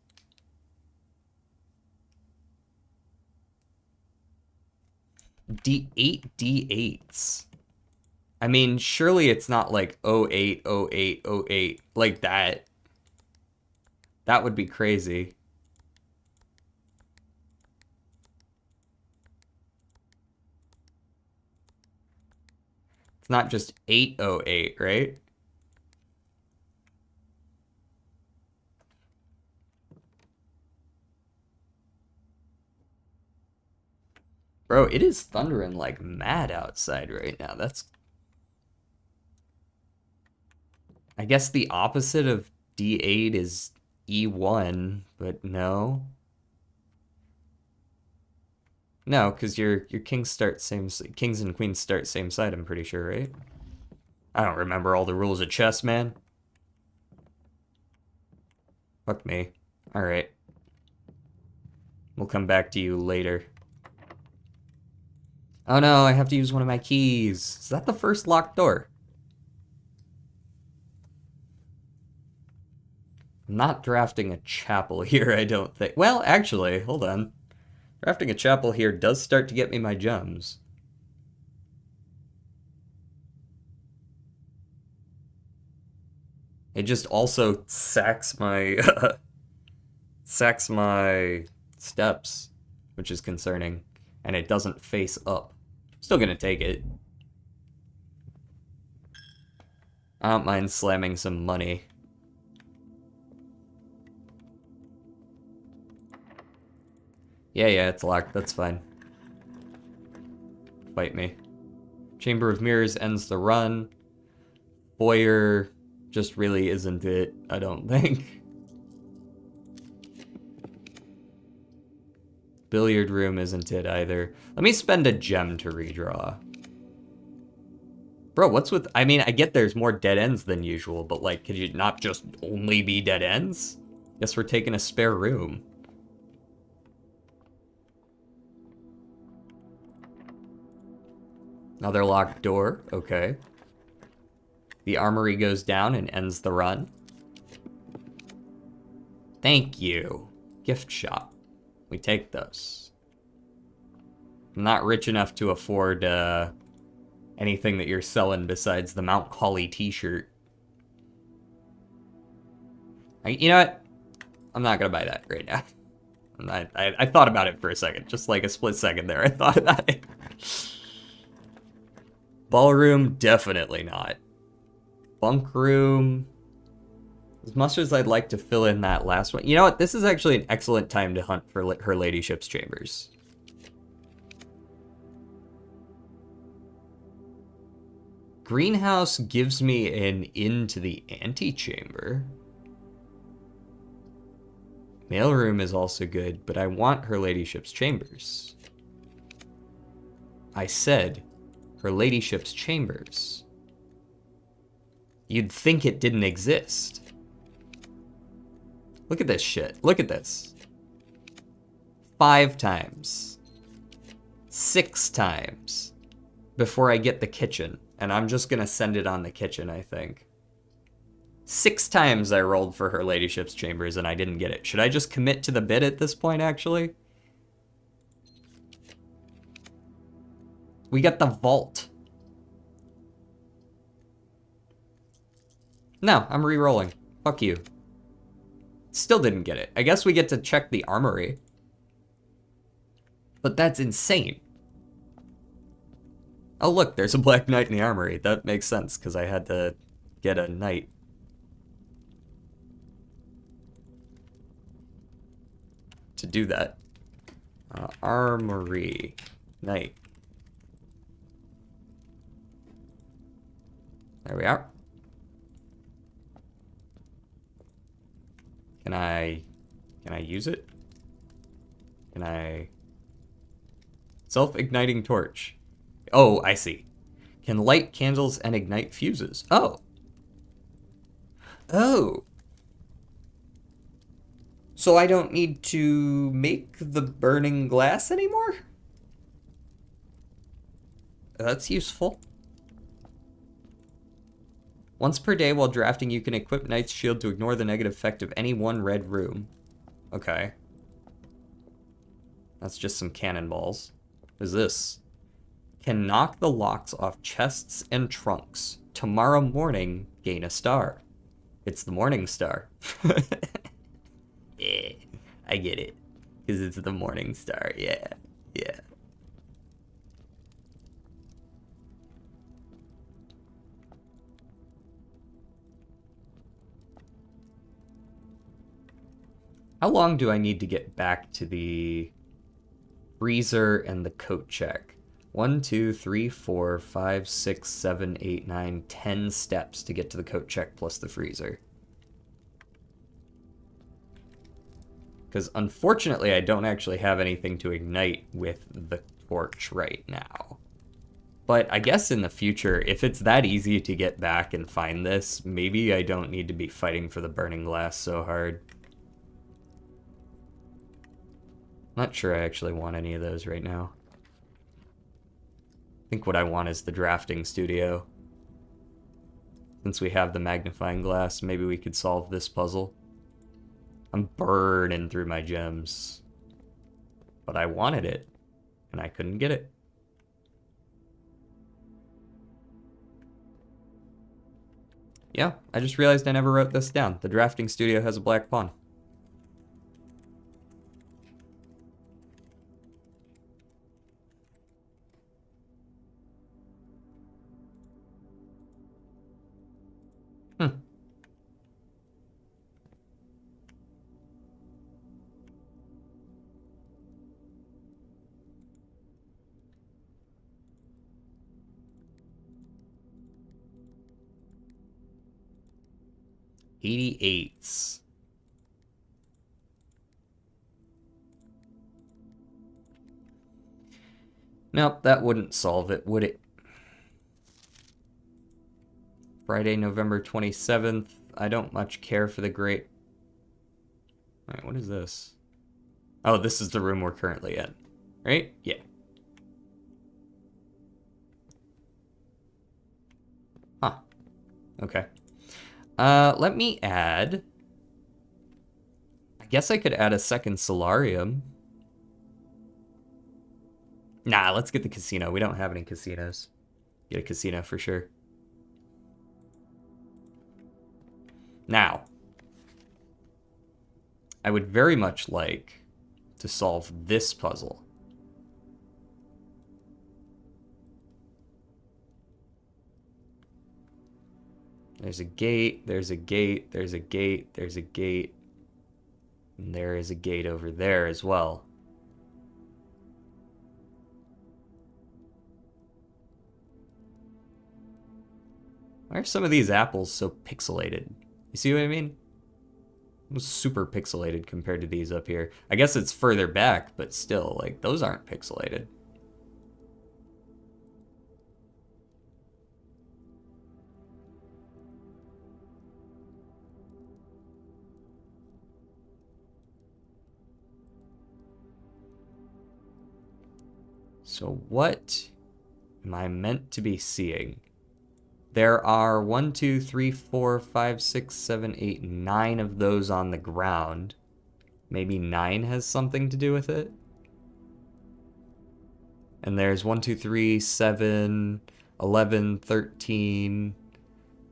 D8 D8s. I mean, surely it's not like 08 08 08 like that. That would be crazy. It's not just 808, right? Bro, it is thundering like mad outside right now. That's... I guess the opposite of D8 is E1, but no. No, because your kings start kings and queens start same side, I'm pretty sure, right? I don't remember all the rules of chess, man. Fuck me. Alright. We'll come back to you later. Oh no, I have to use one of my keys. Is that the first locked door? I'm not drafting a chapel here, I don't think. Well, actually, hold on. Drafting a chapel here does start to get me my gems. It just also sacks my sacks my steps, which is concerning, and it doesn't face up. Still gonna take it. I don't mind slamming some money. Yeah, it's locked. That's fine. Fight me. Chamber of Mirrors ends the run. Foyer just really isn't it, I don't think. Billiard room isn't it either. Let me spend a gem to redraw. Bro, what's with... I mean, I get there's more dead ends than usual, but like, could you not just only be dead ends? Guess we're taking a spare room. Another locked door, okay. The armory goes down and ends the run. Thank you. Gift shop. We take those. I'm not rich enough to afford anything that you're selling besides the Mount Holly t-shirt. You know what? I'm not gonna buy that right now. I thought about it for a second. Just like a split second there, I thought about it. Ballroom, definitely not. Bunk room. As much as I'd like to fill in that last one. You know what? This is actually an excellent time to hunt for her ladyship's chambers. Greenhouse gives me an into the antechamber. Mailroom is also good, but I want her ladyship's chambers. I said her ladyship's chambers. You'd think it didn't exist. Look at this shit. Look at this. 5 times. 6 times. Before I get the kitchen. And I'm just gonna send it on the kitchen, I think. 6 times I rolled for her ladyship's chambers and I didn't get it. Should I just commit to the bid at this point, actually? We got the vault. No, I'm re-rolling. Fuck you. Still didn't get it. I guess we get to check the armory. But that's insane. Oh look, there's a Black Knight in the armory. That makes sense, because I had to get a knight. To do that. Armory. Knight. There we are. Can I use it? Can I... Self-igniting torch. Oh, I see. Can light candles and ignite fuses. Oh. Oh. So I don't need to make the burning glass anymore? That's useful. Once per day while drafting, you can equip Knight's Shield to ignore the negative effect of any one red room. Okay. That's just some cannonballs. What is this? Can knock the locks off chests and trunks. Tomorrow morning, gain a star. It's the morning star. Yeah, I get it. Because it's the morning star, yeah. How long do I need to get back to the freezer and the coat check? 1, 2, 3, 4, 5, 6, 7, 8, 9, 10 steps to get to the coat check plus the freezer. Because unfortunately, I don't actually have anything to ignite with the torch right now. But I guess in the future, if it's that easy to get back and find this, maybe I don't need to be fighting for the burning glass so hard. Not sure I actually want any of those right now. I think what I want is the drafting studio. Since we have the magnifying glass, maybe we could solve this puzzle. I'm burning through my gems. But I wanted it, and I couldn't get it. Yeah, I just realized I never wrote this down. The drafting studio has a black pawn. Hmm. $88s. Nope, that wouldn't solve it, would it? Friday, November 27th. I don't much care for the great... Alright, what is this? Oh, this is the room we're currently in. Right? Yeah. Huh. Okay. Let me add... I guess I could add a second solarium. Nah, let's get the casino. We don't have any casinos. Get a casino for sure. Now, I would very much like to solve this puzzle. There's a gate, there's a gate, there's a gate, there's a gate, and there is a gate over there as well. Why are some of these apples so pixelated? You see what I mean? It was super pixelated compared to these up here. I guess it's further back, but still, like, those aren't pixelated. So what am I meant to be seeing? There are 1, 2, 3, 4, 5, 6, 7, 8, 9 of those on the ground. Maybe 9 has something to do with it. And there's 1, 2, 3, 7, 11, 13,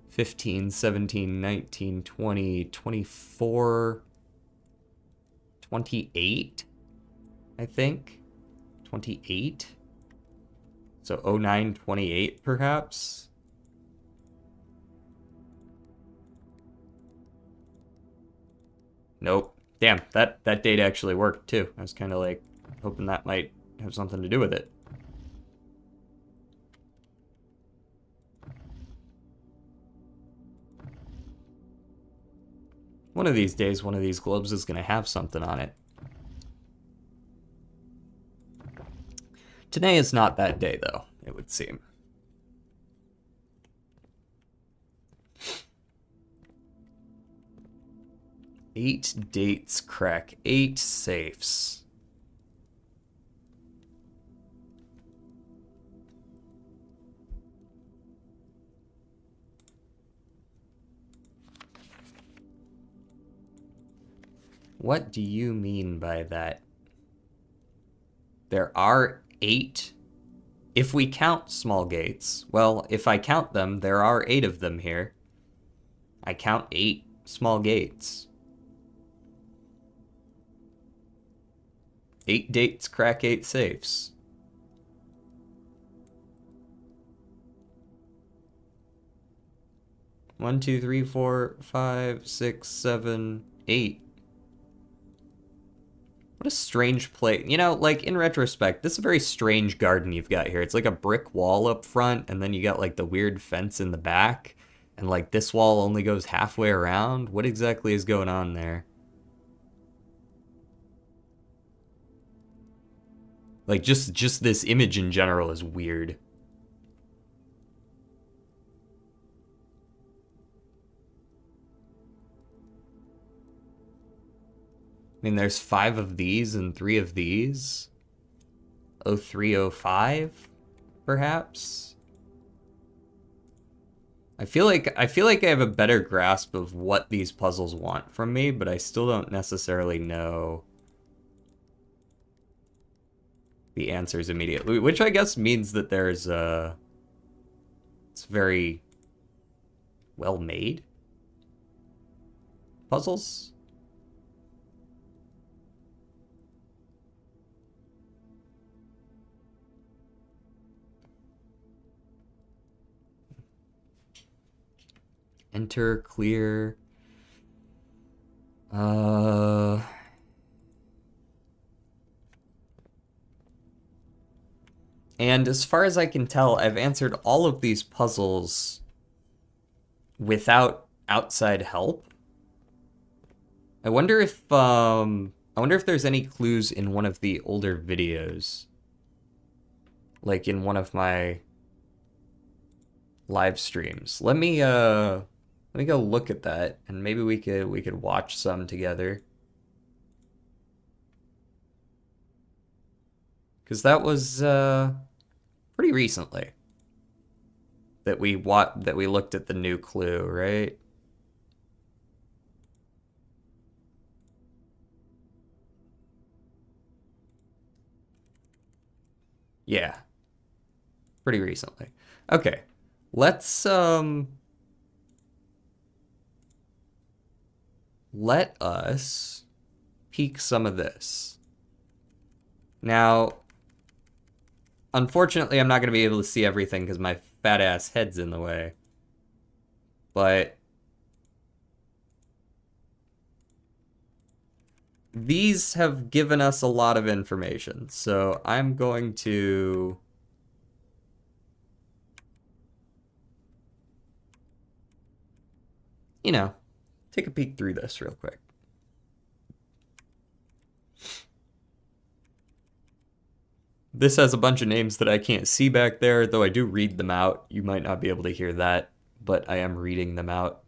15, 17, 19, 20, 24, 28, I think. 28? So 09, 28 perhaps? Nope. Damn, that date actually worked too. I was kind of like hoping that might have something to do with it. One of these days, one of these globes is going to have something on it. Today is not that day, though, it would seem. Eight dates crack 8 safes. What do you mean by that? There are 8. If we count small gates, well, if I count them, there are 8 of them here. I count 8 small gates. 8 dates crack 8 safes. One, 2, 3, 4, 5, 6, 7, 8. What a strange place. You know, like, in retrospect, this is a very strange garden you've got here. It's like a brick wall up front, and then you got, like, the weird fence in the back. And, like, this wall only goes halfway around. What exactly is going on there? Like, just this image in general is weird. I mean, there's 5 of these and 3 of these. 0305, perhaps? I feel like I have a better grasp of what these puzzles want from me, but I still don't necessarily know the answers immediately, which I guess means that there's it's very well made puzzles. Enter, clear. And as far as I can tell, I've answered all of these puzzles without outside help. I wonder if there's any clues in one of the older videos. Like in one of my live streams. Let me go look at that, and maybe we could watch some together. Because that was pretty recently that we looked at the new clue, right? Yeah. Pretty recently. Okay. Let's let us peek some of this. Now, unfortunately, I'm not going to be able to see everything because my fat ass head's in the way. But these have given us a lot of information, so I'm going to take a peek through this real quick. This has a bunch of names that I can't see back there, though I do read them out. You might not be able to hear that, but I am reading them out.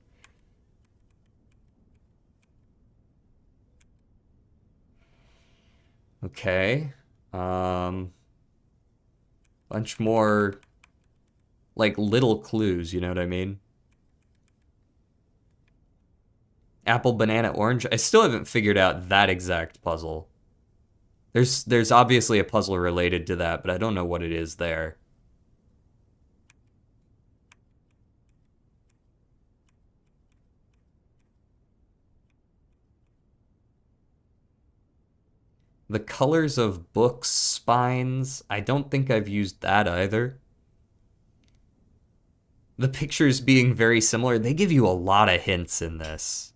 Okay. Bunch more, like, little clues, you know what I mean? Apple, banana, orange. I still haven't figured out that exact puzzle. There's obviously a puzzle related to that, but I don't know what it is there. The colors of books, spines. I don't think I've used that either. The pictures being very similar, they give you a lot of hints in this.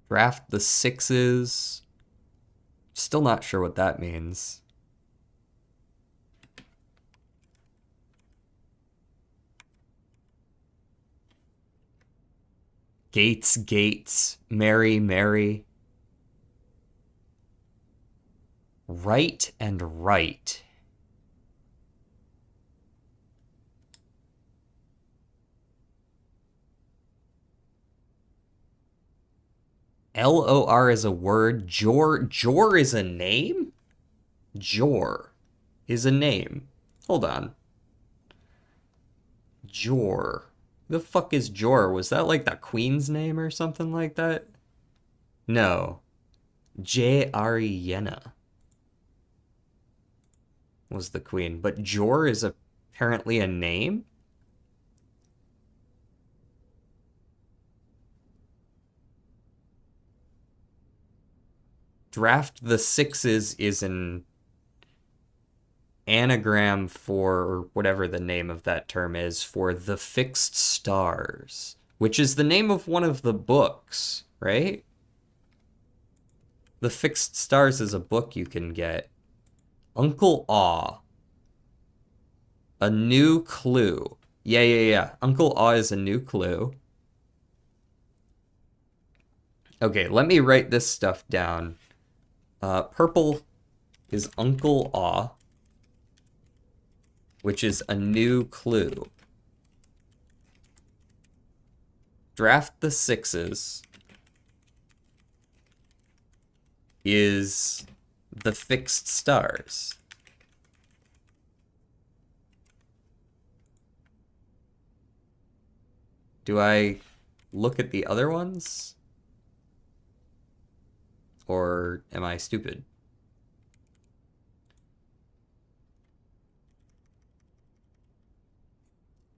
Draft the 6s. Still not sure what that means. Gates, gates. Mary, Mary. Right and right. LOR is a word. Jor is a name? Jor is a name. Hold on. Jor. Who the fuck is Jor? Was that like the queen's name or something like that? No. Ariena was the queen, but Jor is apparently a name? Draft the 6s is an anagram for, or whatever the name of that term is, for the fixed stars, which is the name of one of the books, right? The Fixed Stars is a book you can get. Uncle Aw. A new clue. Yeah. Uncle Aw is a new clue. Okay, let me write this stuff down. Purple is Uncle Aw, which is a new clue. Draft the sixes is the fixed stars. Do I look at the other ones? Or am I stupid?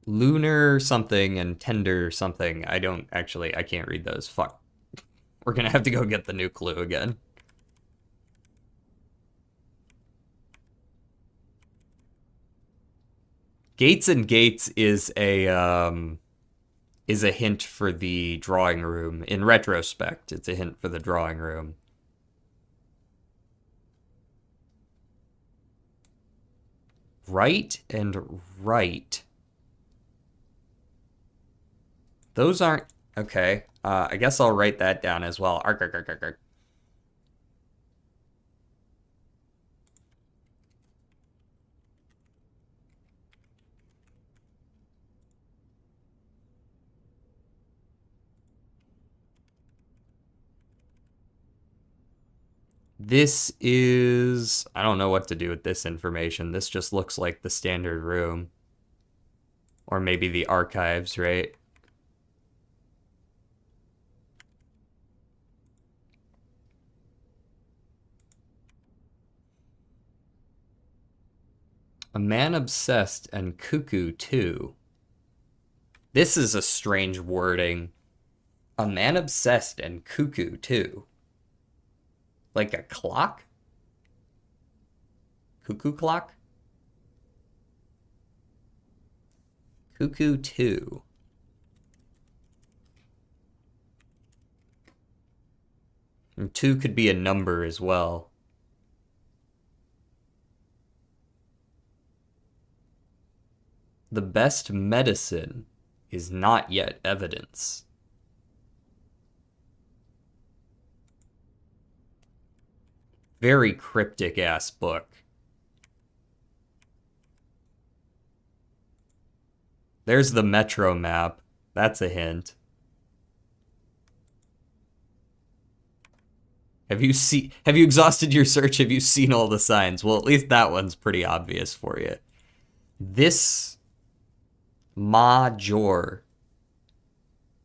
Lunar something and tender something. I can't read those. Fuck. We're gonna have to go get the new clue again. Gates and Gates is a hint for the drawing room. In retrospect, it's a hint for the drawing room. Right and right. Those aren't... Okay. I guess I'll write that down as well. Ark, ark, ark, ark, ark. This is... I don't know what to do with this information. This just looks like the standard room. Or maybe the archives, right? A man obsessed and cuckoo too. This is a strange wording. A man obsessed and cuckoo too. Like a clock? Cuckoo clock? Cuckoo 2. And 2 could be a number as well. The best medicine is not yet evidence. Very cryptic ass book. There's the metro map. That's a hint. Have you exhausted your search? Have you seen all the signs? Well, at least that one's pretty obvious for you. This Major.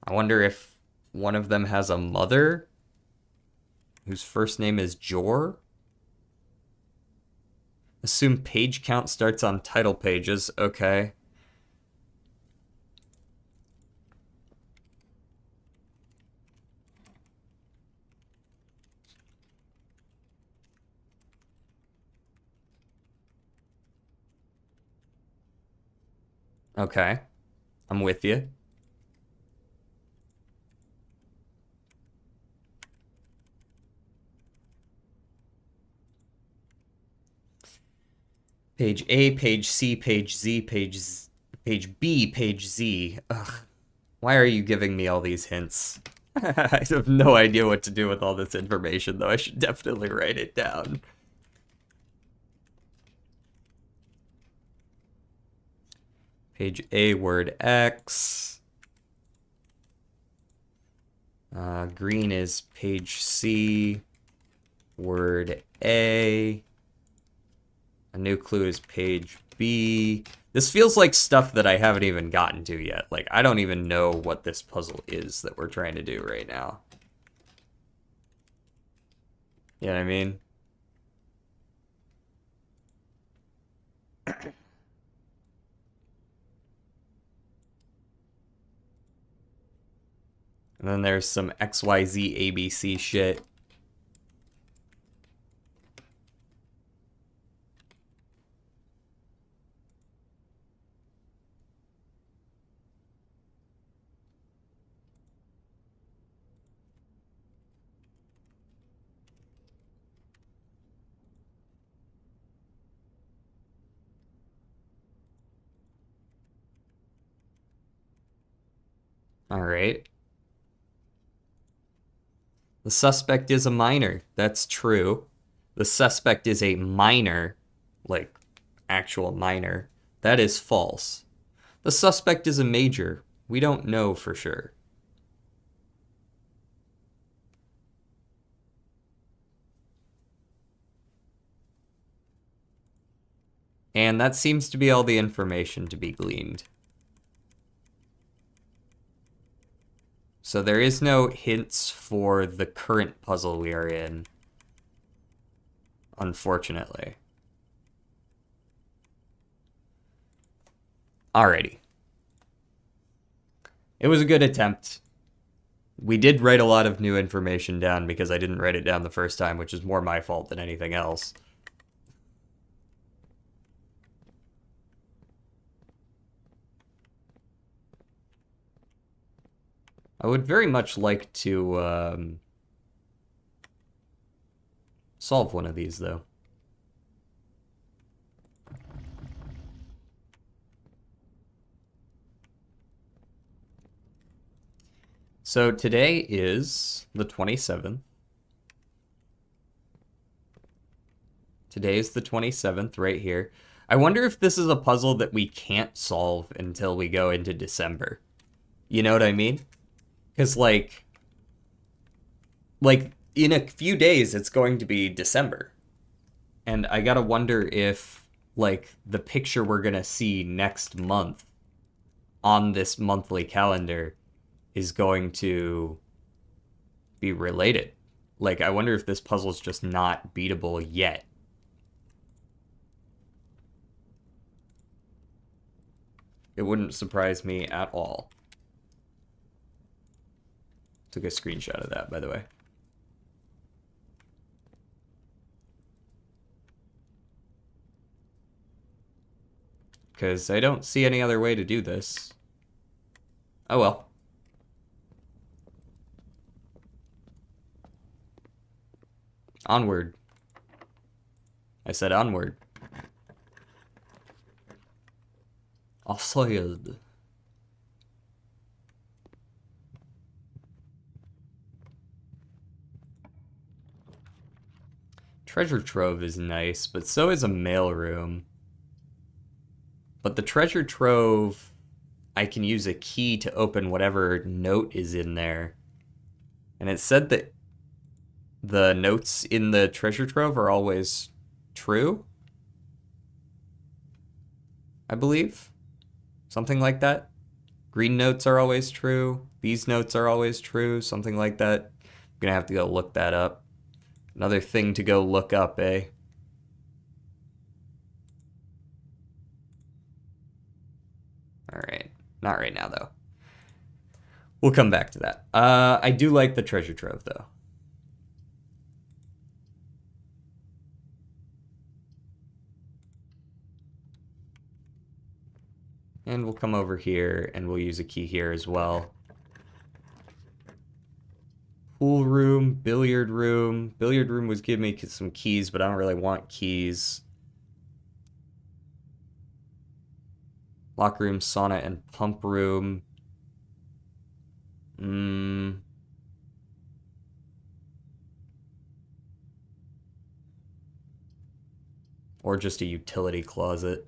I wonder if one of them has a mother whose first name is Jor. Assume page count starts on title pages. Okay. Okay. I'm with you. Page A, page C, page Z, page B, page Z. Ugh. Why are you giving me all these hints? I have no idea what to do with all this information, though. I should definitely write it down. Page A, word X. Green is page C, word A. A new clue is page B. This feels like stuff that I haven't even gotten to yet. Like, I don't even know what this puzzle is that we're trying to do right now. You know what I mean? And then there's some XYZ ABC shit. All right. The suspect is a minor. That's true. The suspect is a minor, like actual minor. That is false. The suspect is a major. We don't know for sure. And that seems to be all the information to be gleaned. So there is no hints for the current puzzle we are in, unfortunately. Alrighty. It was a good attempt. We did write a lot of new information down because I didn't write it down the first time, which is more my fault than anything else. I would very much like to solve one of these, though. So today is the 27th. Today is the 27th right here. I wonder if this is a puzzle that we can't solve until we go into December. You know what I mean? Because, like, in a few days, it's going to be December. And I gotta wonder if, like, the picture we're gonna see next month on this monthly calendar is going to be related. Like, I wonder if this puzzle is just not beatable yet. It wouldn't surprise me at all. Took a screenshot of that, by the way. Because I don't see any other way to do this. Oh well. Onward. I said onward. Offside. Treasure trove is nice, but so is a mailroom. But the treasure trove, I can use a key to open whatever note is in there. And it said that the notes in the treasure trove are always true, I believe. Something like that. Green notes are always true. These notes are always true. Something like that. I'm gonna have to go look that up. Another thing to go look up, eh? Alright. Not right now, though. We'll come back to that. I do like the treasure trove, though. And we'll come over here, and we'll use a key here as well. Pool room, billiard room. Billiard room was giving me some keys, but I don't really want keys. Locker room, sauna, and pump room. Or just a utility closet.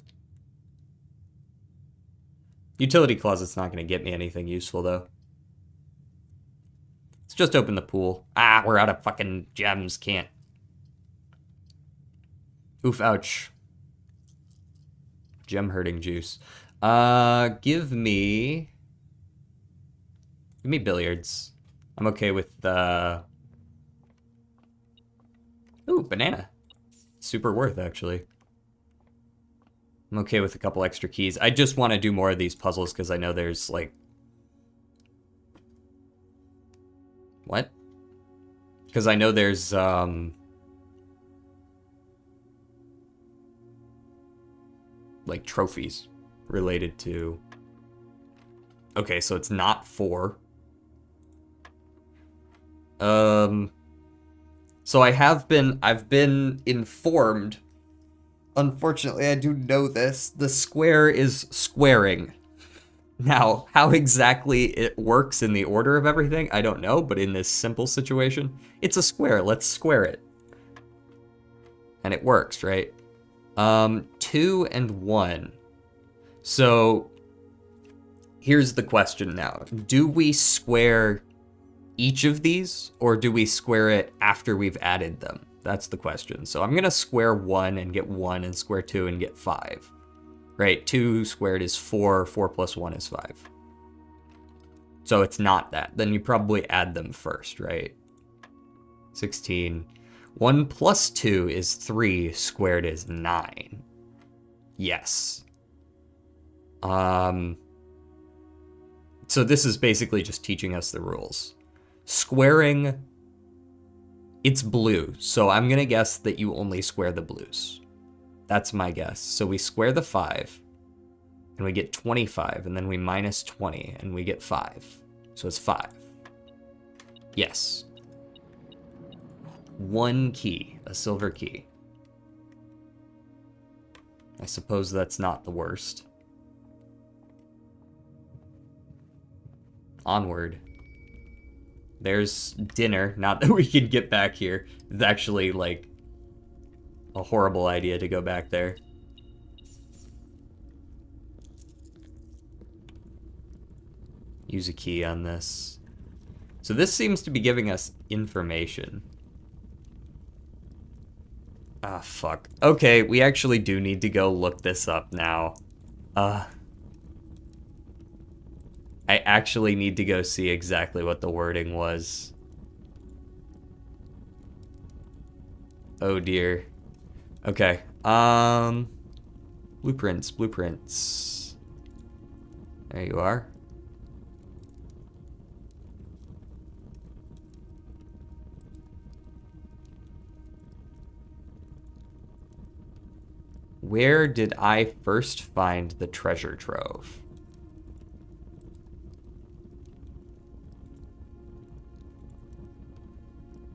Utility closet's not going to get me anything useful, though. Let's just open the pool. Ah, we're out of fucking gems. Can't. Oof, ouch. Gem hurting juice. Give me billiards. I'm okay with ooh, banana. Super worth, actually. I'm okay with a couple extra keys. I just want to do more of these puzzles because I know there's, like... What? Because I know there's, like, trophies related to... Okay, so it's not 4. So I've been informed. Unfortunately, I do know this. The square is squaring. Now, how exactly it works in the order of everything, I don't know, but in this simple situation, it's a square. Let's square it. And it works, right? 2 and 1. So here's the question now. Do we square each of these, or do we square it after we've added them? That's the question. So I'm going to square 1 and get 1, and square 2 and get 5. Right? 2 squared is 4. 4 plus 1 is 5. So it's not that. Then you probably add them first, right? 16. 1 plus 2 is 3. Squared is 9. Yes. So this is basically just teaching us the rules. Squaring, it's blue, so I'm gonna guess that you only square the blues. That's my guess. So we square the 5, and we get 25, and then we minus 20, and we get 5. So it's 5. Yes. 1 key, a silver key. I suppose that's not the worst. Onward. There's dinner. Not that we can get back here. It's actually, like, a horrible idea to go back there. Use a key on this. So this seems to be giving us information. Ah, fuck. Okay, we actually do need to go look this up now. I actually need to go see exactly what the wording was. Oh dear. Okay. Blueprints. There you are. Where did I first find the treasure trove?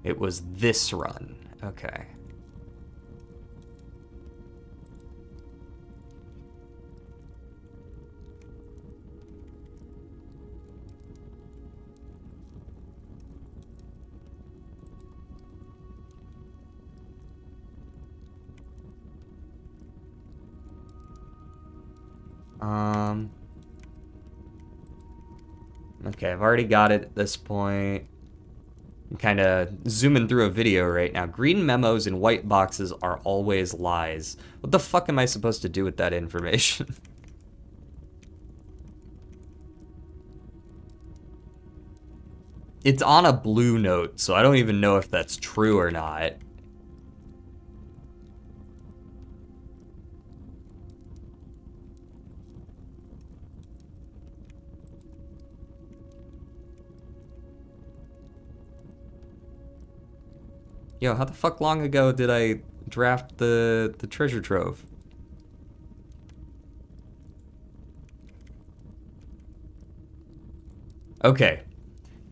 It was this run. Okay. Okay, I've already got it at this point. I'm kind of zooming through a video right now. Green memos in white boxes are always lies. What the fuck am I supposed to do with that information? It's on a blue note, so I don't even know if that's true or not. Yo, how the fuck long ago did I draft the treasure trove? Okay.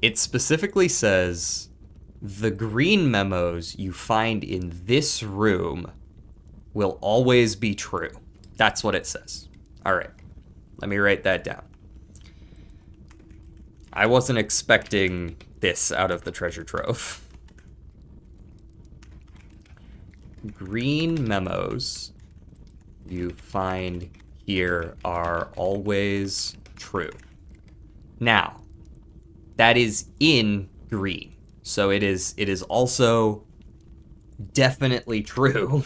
It specifically says the green memos you find in this room will always be true. That's what it says. All right. Let me write that down. I wasn't expecting this out of the treasure trove. Green memos you find here are always true. Now, that is in green. So it is also definitely true.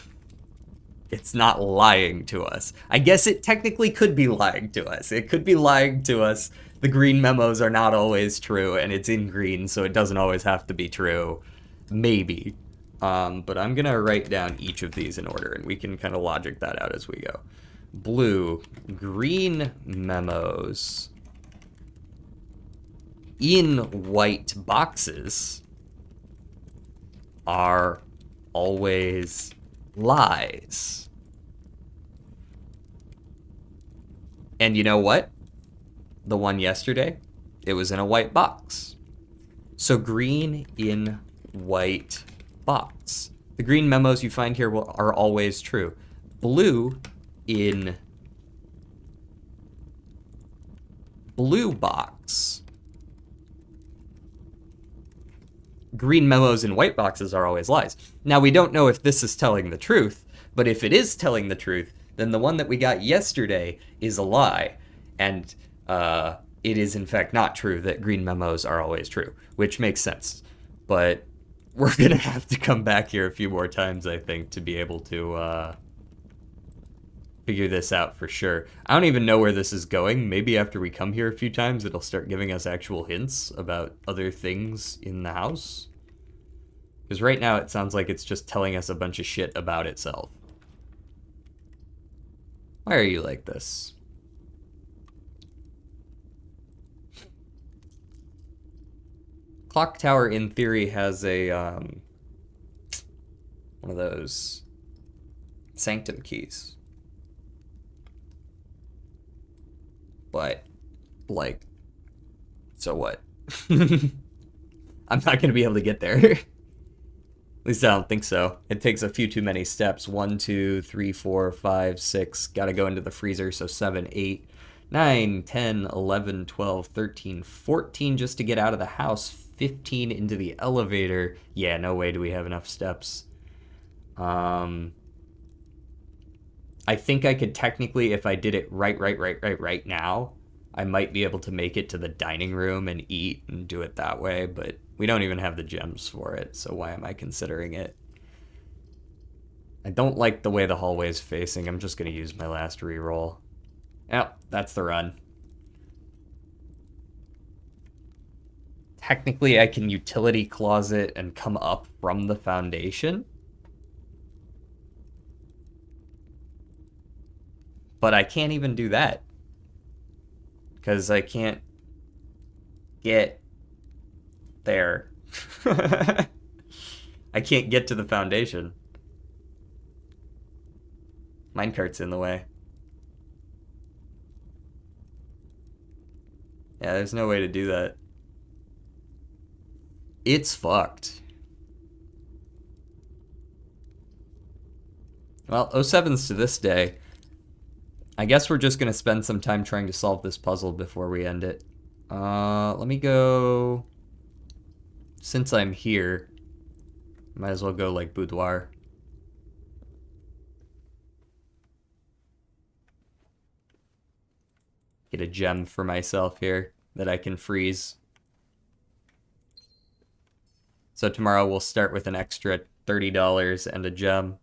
It's not lying to us. I guess it technically could be lying to us. It could be lying to us. The green memos are not always true, and it's in green, so it doesn't always have to be true. Maybe. But I'm gonna write down each of these in order, and we can kind of logic that out as we go. Blue, green memos in white boxes are always lies. And you know what? The one yesterday, it was in a white box. So green in white box. The green memos you find here are always true. Blue in blue box. Green memos in white boxes are always lies. Now, we don't know if this is telling the truth, but if it is telling the truth, then the one that we got yesterday is a lie. And it is, in fact, not true that green memos are always true, which makes sense. But we're going to have to come back here a few more times, I think, to be able to figure this out for sure. I don't even know where this is going. Maybe after we come here a few times, it'll start giving us actual hints about other things in the house. Because right now it sounds like it's just telling us a bunch of shit about itself. Why are you like this? Clock tower, in theory, has a one of those sanctum keys. But, like, so what? I'm not going to be able to get there. At least I don't think so. It takes a few too many steps. 1, 2, 3, 4, 5, 6. Gotta go into the freezer, so 7, 8, 9, 10, 11, 12, 13, 14 just to get out of the house. 15 into the elevator. Yeah, no way do we have enough steps. I think I could technically, if I did it right now, I might be able to make it to the dining room and eat and do it that way, but we don't even have the gems for it, so why am I considering it? I don't like the way the hallway is facing. I'm just going to use my last reroll. Yep, that's the run. Technically, I can utility closet and come up from the foundation. But I can't even do that. Because I can't get there. I can't get to the foundation. Minecart's in the way. Yeah, there's no way to do that. It's fucked. Well, 07's to this day. I guess we're just going to spend some time trying to solve this puzzle before we end it. Let me go... Since I'm here, might as well go, like, boudoir. Get a gem for myself here that I can freeze. So tomorrow we'll start with an extra $30 and a gem.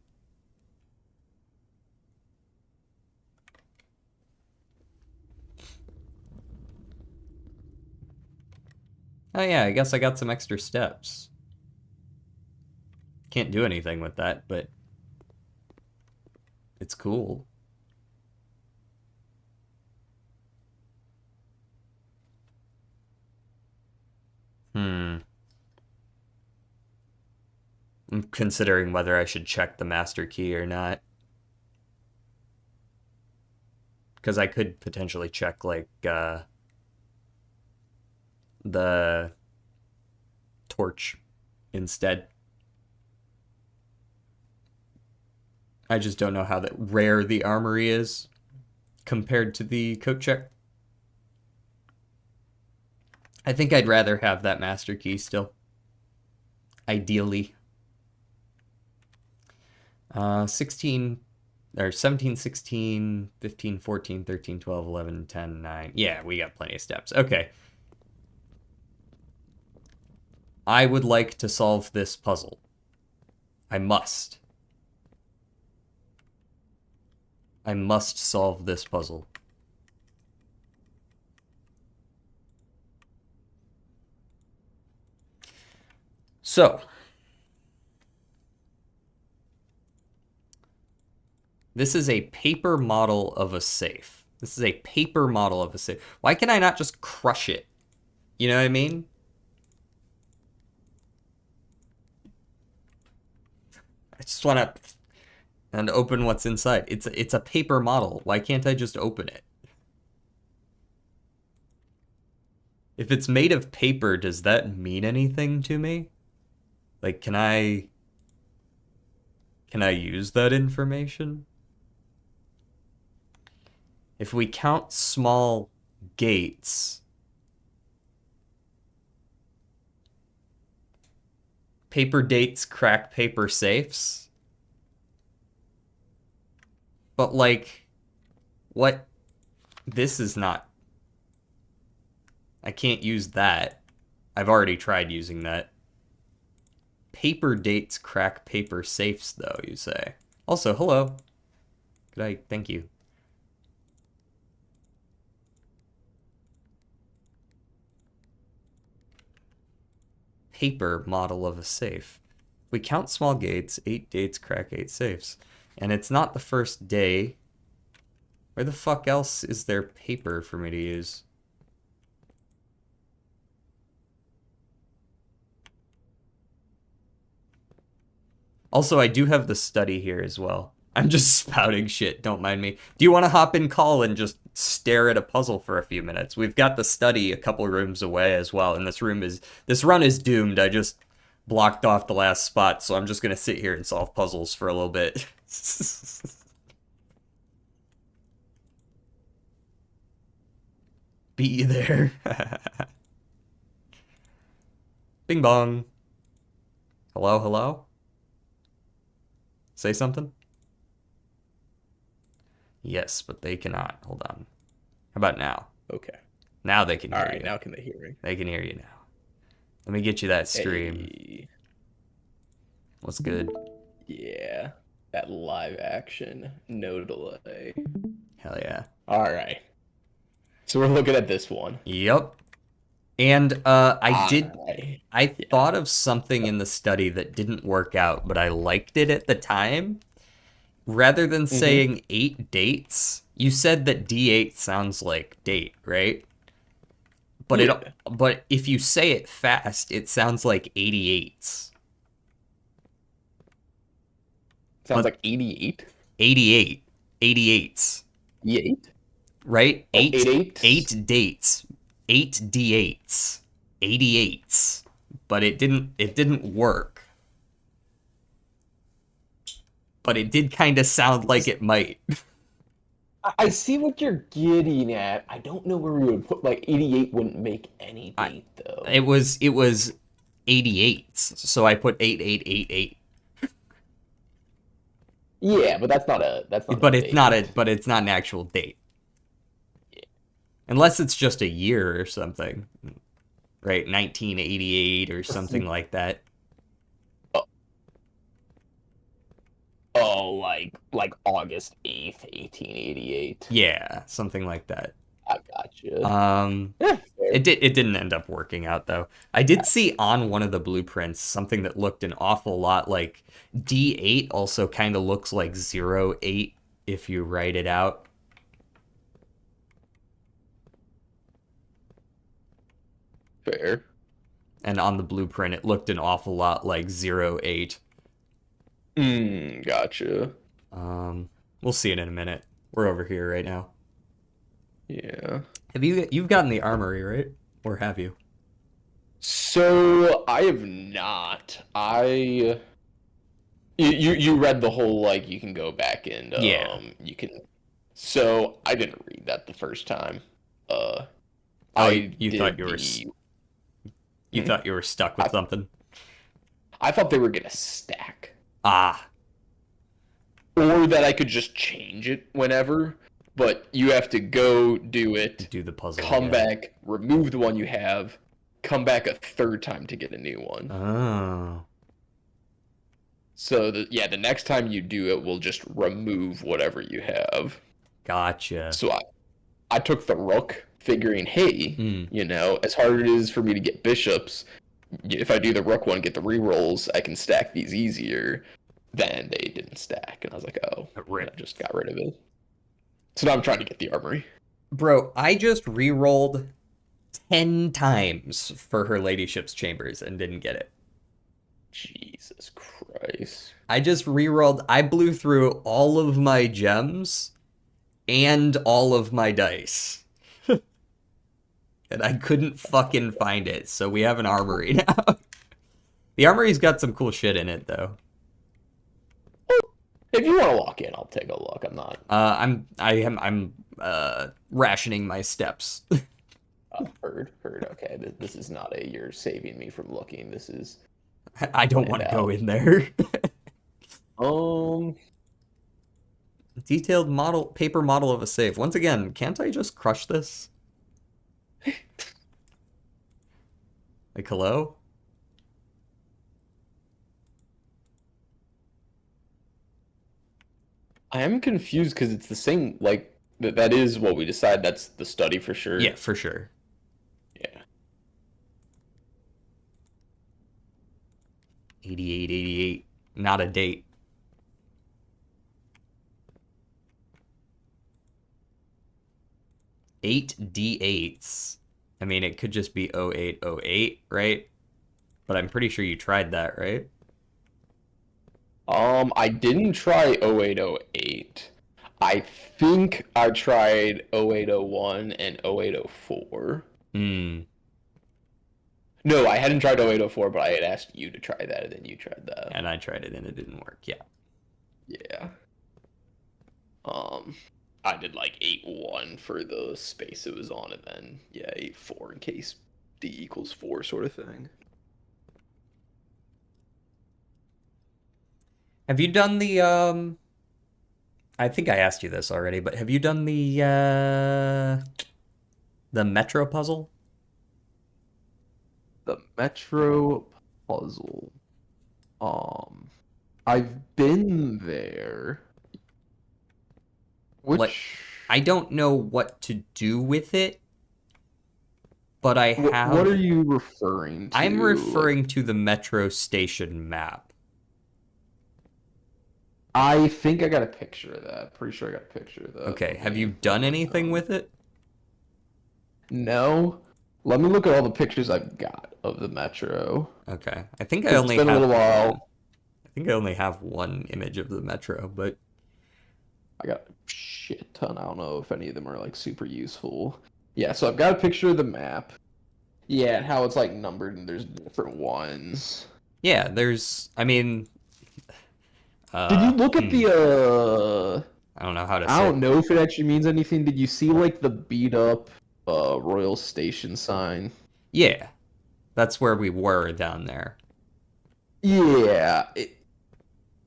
Oh yeah, I guess I got some extra steps. Can't do anything with that, but it's cool. I'm considering whether I should check the master key or not. Because I could potentially check, like, the torch instead. I just don't know how that rare the armory is compared to the coat check. I think I'd rather have that master key still. Ideally. 16 or 17, 16, 15, 14, 13, 12, 11, 10, 9. Yeah, we got plenty of steps. Okay. I would like to solve this puzzle. I must. I must solve this puzzle. So, this is a paper model of a safe. This is a paper model of a safe. Why can I not just crush it? You know what I mean? I just want to and open what's inside. It's a paper model. Why can't I just open it? If it's made of paper, does that mean anything to me? Like, can I use that information? If we count small gates. Paper dates crack paper safes. But, like, what? This is not... I can't use that. I've already tried using that. Paper dates crack paper safes, though, you say. Also, hello. Could I... Thank you. Paper model of a safe. If we count small gates, 8 dates crack 8 safes. And it's not the first day. Where the fuck else is there paper for me to use? Also, I do have the study here as well. I'm just spouting shit, don't mind me. Do you want to hop in call and just stare at a puzzle for a few minutes? We've got the study a couple rooms away as well, and this run is doomed. I just blocked off the last spot, so I'm just gonna sit here and solve puzzles for a little bit. Be there. Bing bong. Hello, hello? Say something? Yes, but they cannot. Hold on. How about now? Okay. Now they can hear All right. you. Now can they hear me? They can hear you now. Let me get you that stream. Hey, What's good? yeah. That live action. No delay. Hell yeah. All right. So we're looking at this one. Yep. And Alright. I thought of something in the study that didn't work out, but I liked it at the time. Rather than saying 8 dates, you said that D8 sounds like date, right? But Yeah. but if you say it fast, it sounds like 88s. Sounds But- like 88. 88. 88s. 88? Right? Oh, 8 88? 8 dates. 8 D8s. 88s. But it didn't work. But it did kind of sound like it might. I see what you're getting at. I don't know where we would put, like, 88 wouldn't make any date, though. It was 88s. So I put 8888. Yeah, but that's not But a it's date. not an actual date. Unless it's just a year or something. Right? 1988 or something like that. Oh, like August 8th, 1888. Yeah, something like that. I gotcha. It Fair. didn't end up working out though. I did see on one of the blueprints something that looked an awful lot like D8 also kind of looks like 08 if you write it out. Fair. And on the blueprint it looked an awful lot like 08. Gotcha. We'll see it in a minute. We're over here right now. Yeah. You've gotten the armory, right? Or have you? So I have not. You read the whole like you can go back and Yeah. you can. So I didn't read that the first time. Oh, I you did thought you were the- you thought you were stuck with something. I thought they were gonna stack, Ah, or that I could just change it whenever. But you have to go do it, do the puzzle. come again. back, remove the one you have, come back a third time to get a new one. Oh. So the next time you do it, we'll just remove whatever you have. Gotcha. So I took the rook, figuring, hey, Hmm. you know, as hard as it is for me to get bishops, if I do the rook one, get the rerolls, I can stack these easier. Then they didn't stack, and I was like, oh, Rip. I just got rid of it. So now I'm trying to get the armory. Bro, I just re-rolled 10 times for her ladyship's chambers and didn't get it. Jesus Christ. I just re-rolled. I blew through all of my gems and all of my dice. And I couldn't fucking find it, so we have an armory now. The armory's got some cool shit in it, though. If you want to walk in, I'll take a look. I'm not I'm rationing my steps. heard. Okay, this is not a you're saving me from looking. This is I don't want to go in there. um. Detailed model, paper model of a safe. Once again, can't I just crush this? Like, hello? I am confused because it's the same. Like that is what we decide. That's the study for sure. Yeah, for sure. Yeah. 8888. Not a date. 8d8s. I mean, it could just be 0808, right? But I'm pretty sure you tried that, right? I didn't try 0808. I think I tried 0801 and 0804. Hmm. No, I hadn't tried 0804, but I had asked you to try that, and then you tried that. And I tried it and it didn't work. Yeah. Yeah. I did like 8-1 for the space it was on, and then yeah, 8-4 in case D equals 4 sort of thing. Have you done the I think I asked you this already, but have you done the Metro puzzle? The Metro puzzle. I've been there. Which Like, I don't know what to do with it, but I have. What are you referring to? I'm referring to the Metro station map. I think I got a picture of that. Pretty sure I got a picture of that. Okay, have you done anything with it? No. Let me look at all the pictures I've got of the Metro. Okay, I think I It's only been a have. little while. I think I only have one image of the Metro, but I got a shit ton. I don't know if any of them are like super useful. Yeah, so I've got a picture of the map. Yeah, and how it's like numbered and there's different ones. yeah, there's. I mean, Did you look at the I don't know how to I say. don't know if it actually means anything. Did you see like the beat up Royal Station sign? Yeah, that's where we were down there. Yeah.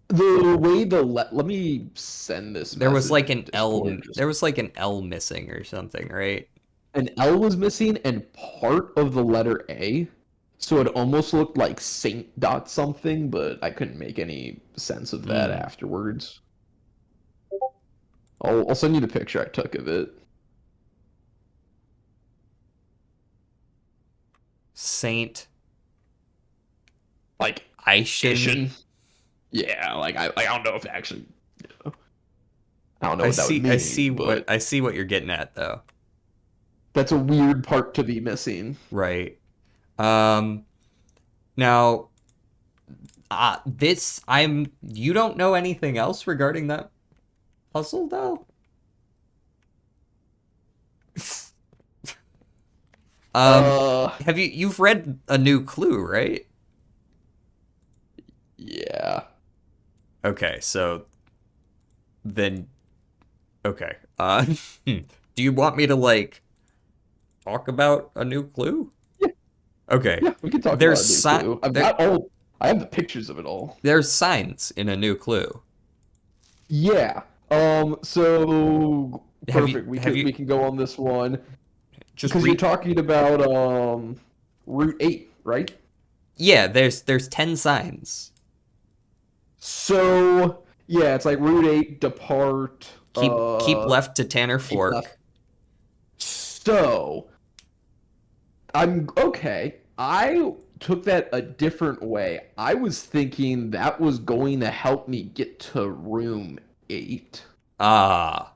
The way let me send this There was message like in an L. Discord, just- There was like an L missing or something, right? An L was missing and part of the letter A. So it almost looked like Saint dot something, but I couldn't make any sense of that afterwards. I'll send you the picture I took of it. Saint Like Aishin. Yeah, like I don't know if it actually. I don't know I what that see. would mean. I see what you're getting at, though. That's a weird part to be missing. Right. Now, this I'm. You don't know anything else regarding that puzzle, though. Have you've read A New Clue, right? Yeah. Okay, so then okay. Do you want me to like talk about A New Clue? Yeah. Okay. Yeah, we can talk There's about it too. I have the pictures of it all. There's signs in A New Clue. Yeah. So Have you- perfect. We have you- can go on this one. Just Because you're read. talking about Route 8, right? Yeah, there's 10 signs. So yeah, it's like Route 8, depart. Keep left to Tanner keep Fork. left. So I'm okay. I took that a different way. I was thinking that was going to help me get to room 8. Are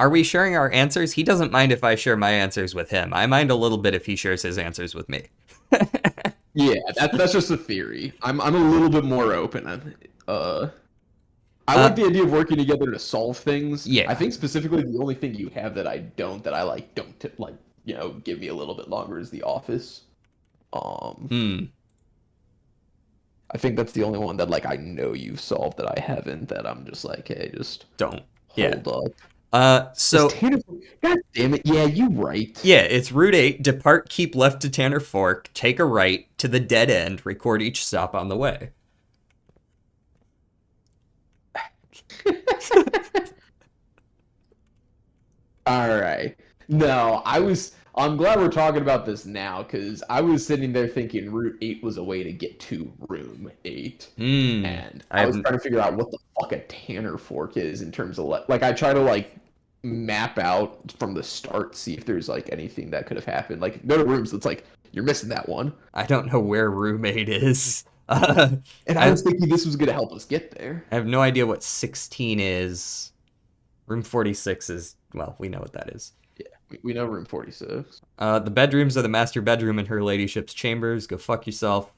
we sharing our answers? He doesn't mind if I share my answers with him. I mind a little bit if he shares his answers with me. Yeah, that's just a theory. I'm a little bit more open. I like the idea of working together to solve things. Yeah. I think specifically the only thing you have that I don't give me a little bit longer is The Office. I I think that's the only one that like I know you've solved that I haven't. That I'm just like, hey, just Don't. Yeah. hold up. So God damn it! Yeah, you right. yeah, it's Route 8. Depart, keep left to Tanner Fork. Take a right to the dead end. Record each stop on the way. All right. No, I'm glad we're talking about this now because I was sitting there thinking Route 8 was a way to get to Room 8. And I was trying to figure out what the fuck a Tanner Fork is in terms of like I try to like map out from the start, see if there's like anything that could have happened. Like go to rooms that's like you're missing that one. I don't know where roommate is. And I was thinking this was gonna help us get there. I have no idea what 16 is. Room 46 is, well, we know what that is. Yeah, we know room 46. The bedrooms are the master bedroom and her ladyship's chambers. Go fuck yourself.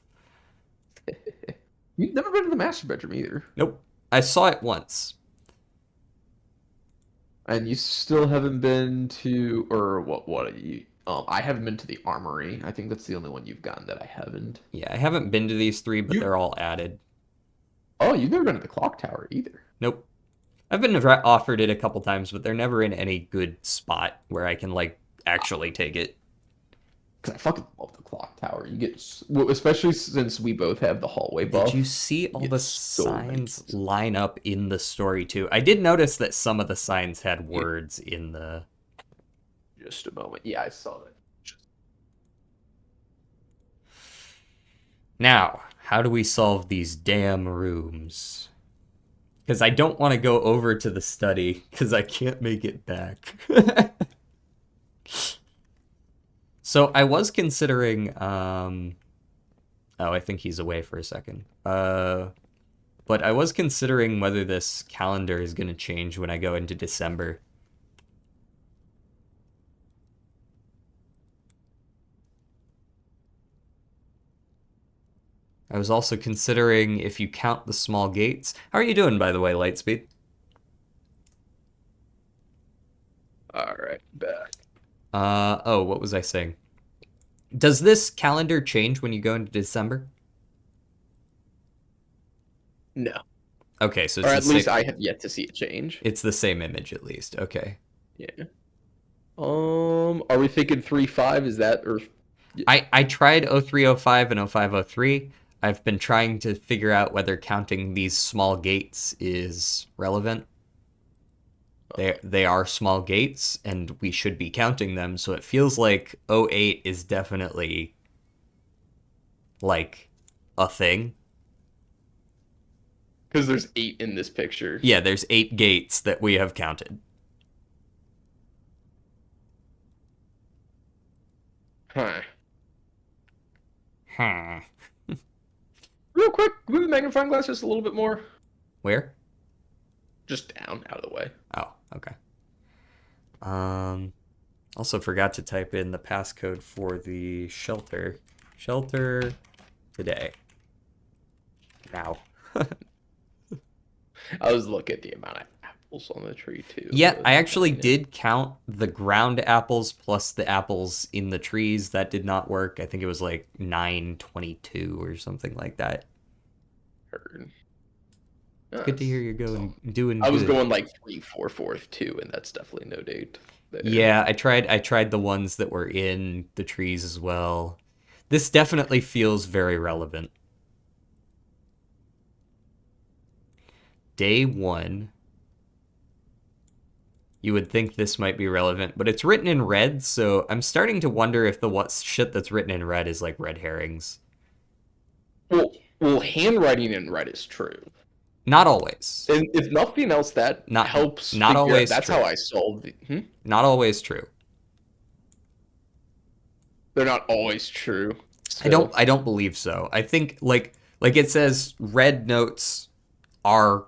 You've never been to the master bedroom either. Nope. I saw it once. And you still haven't been to, or what are you? I haven't been to the armory. I think that's the only one you've gotten that I haven't. Yeah, I haven't been to these three, but they're all added. Oh, you've never been to the clock tower either. Nope. I've been offered it a couple times, but they're never in any good spot where I can, like, actually take it. Because I fucking love the clock tower. You get, especially since we both have the hallway buff. Did you see all the signs line up in the story, too? I did notice that some of the signs had words in the... Just a moment. Yeah, I saw that. Now, how do we solve these damn rooms? Because I don't want to go over to the study, because I can't make it back. So I was considering, oh, I think he's away for a second. But I was considering whether this calendar is going to change when I go into December. I was also considering if you count the small gates. How are you doing, by the way, Lightspeed? All right, back. Oh, what was I saying? Does this calendar change when you go into December? No. Okay, so it's or at least I have yet to see it change. It's the same image, at least. Okay. Yeah. Are we thinking 3.5? Is that or? I tried 0305 and 0503. I've been trying to figure out whether counting these small gates is relevant. They are small gates, and we should be counting them, so it feels like 08 is definitely, like, a thing. Because there's 8 in this picture. Yeah, there's 8 gates that we have counted. Huh. Huh. Real quick, move the magnifying glass just a little bit more. Where? Just down, out of the way. Oh, okay. Also forgot to type in the passcode for the shelter. Shelter today. Now. I was looking at the amount of apples on the tree too. Yeah, I actually did count the ground apples plus the apples in the trees. That did not work. I think it was like 922 or something like that. Heard. Good to hear you're doing good. I was going like 344 and that's definitely no date there. Yeah, I tried the ones that were in the trees as well. This definitely feels very relevant. Day 1. You would think this might be relevant, but it's written in red, so I'm starting to wonder if the shit that's written in red is like red herrings. Well, handwriting in red is true. Not always. And if nothing else, that helps. Not always. That's true. how I solved it. Not always true. They're not always true. So. I don't believe so. I think like it says red memos are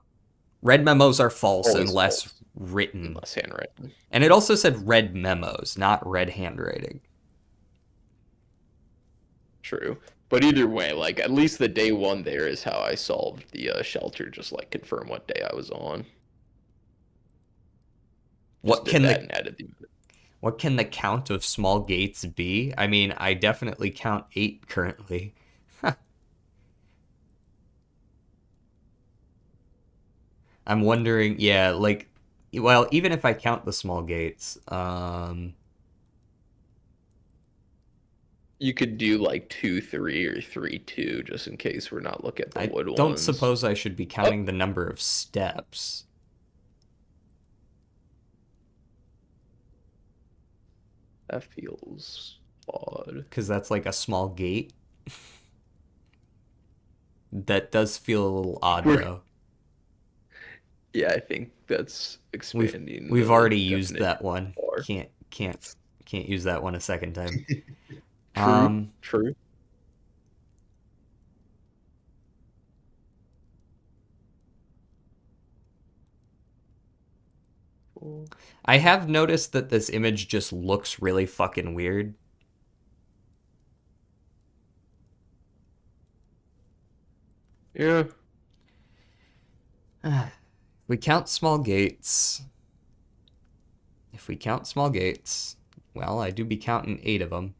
false Always unless false. Written. Unless handwritten. And it also said red memos, not red handwriting. True. But either way, like, at least the day 1 there is how I solved the shelter, just, like, confirm what day I was on. What can the count of small gates be? I mean, I definitely count 8 currently. I'm wondering, yeah, like, well, even if I count the small gates, You could do like 2-3 or 3-2 just in case we're not looking at the I wood don't ones. suppose I should be Oh, counting the number of steps. that feels odd. Because that's like a small gate. That does feel a little odd, We're, though. yeah, I think that's We've expanding we've the already used definition that one. far. Can't use that one a second time. True, true. I have noticed that this image just looks really fucking weird. Yeah. We count small gates. If we count small gates, well, I do be counting 8 of them.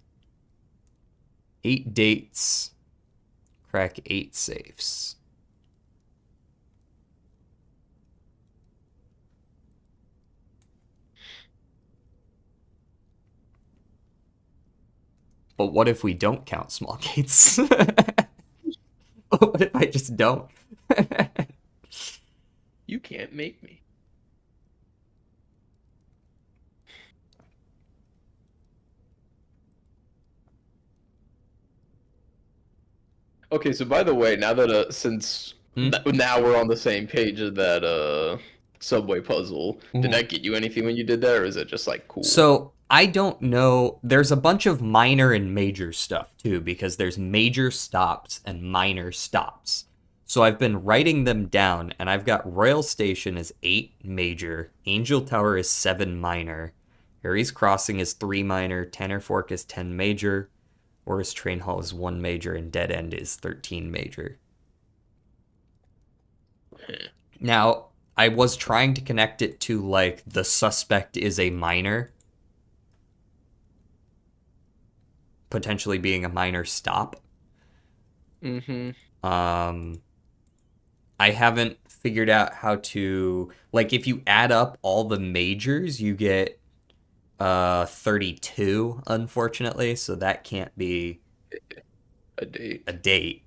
8 dates. Crack 8 safes. But what if we don't count small gates? What if I just don't? You can't make me. Okay, so by the way, now that since now we're on the same page of that subway puzzle, did that get you anything when you did that, or is it just like cool? So I don't know. There's a bunch of minor and major stuff too, because there's major stops and minor stops. So I've been writing them down, and I've got Royal Station is 8 major, Angel Tower is 7 minor, Harry's Crossing is 3 minor, Tanner Fork is 10 major, Orris Train Hall is 1 major, and Dead End is 13 major. Now, I was trying to connect it to, like, the suspect is a minor, potentially being a minor stop. Mm-hmm. I haven't figured out how to, like, if you add up all the majors, you get 32, unfortunately, so that can't be a date. A date.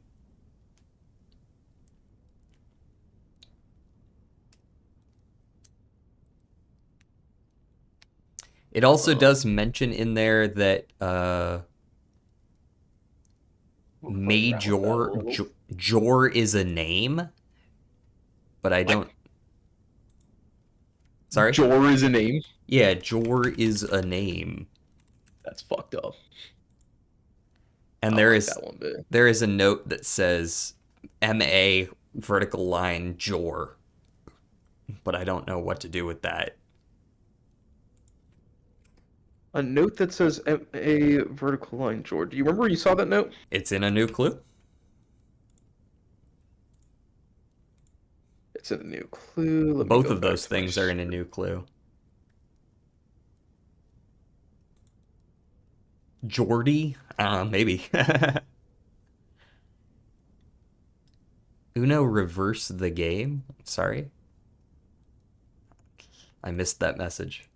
It also does mention in there that Major Jor is a name, but I don't. Sorry? Jor is a name? Yeah, Jor is a name. That's fucked up. And there is a note that says MA vertical line Jor, but I don't know what to do with that. A note that says MA vertical line Jor. Do you remember you saw that note? It's in a new clue. It's in a new clue. Both of those things are in a new clue. Jordy? Maybe. Uno reverse the game? Sorry. I missed that message.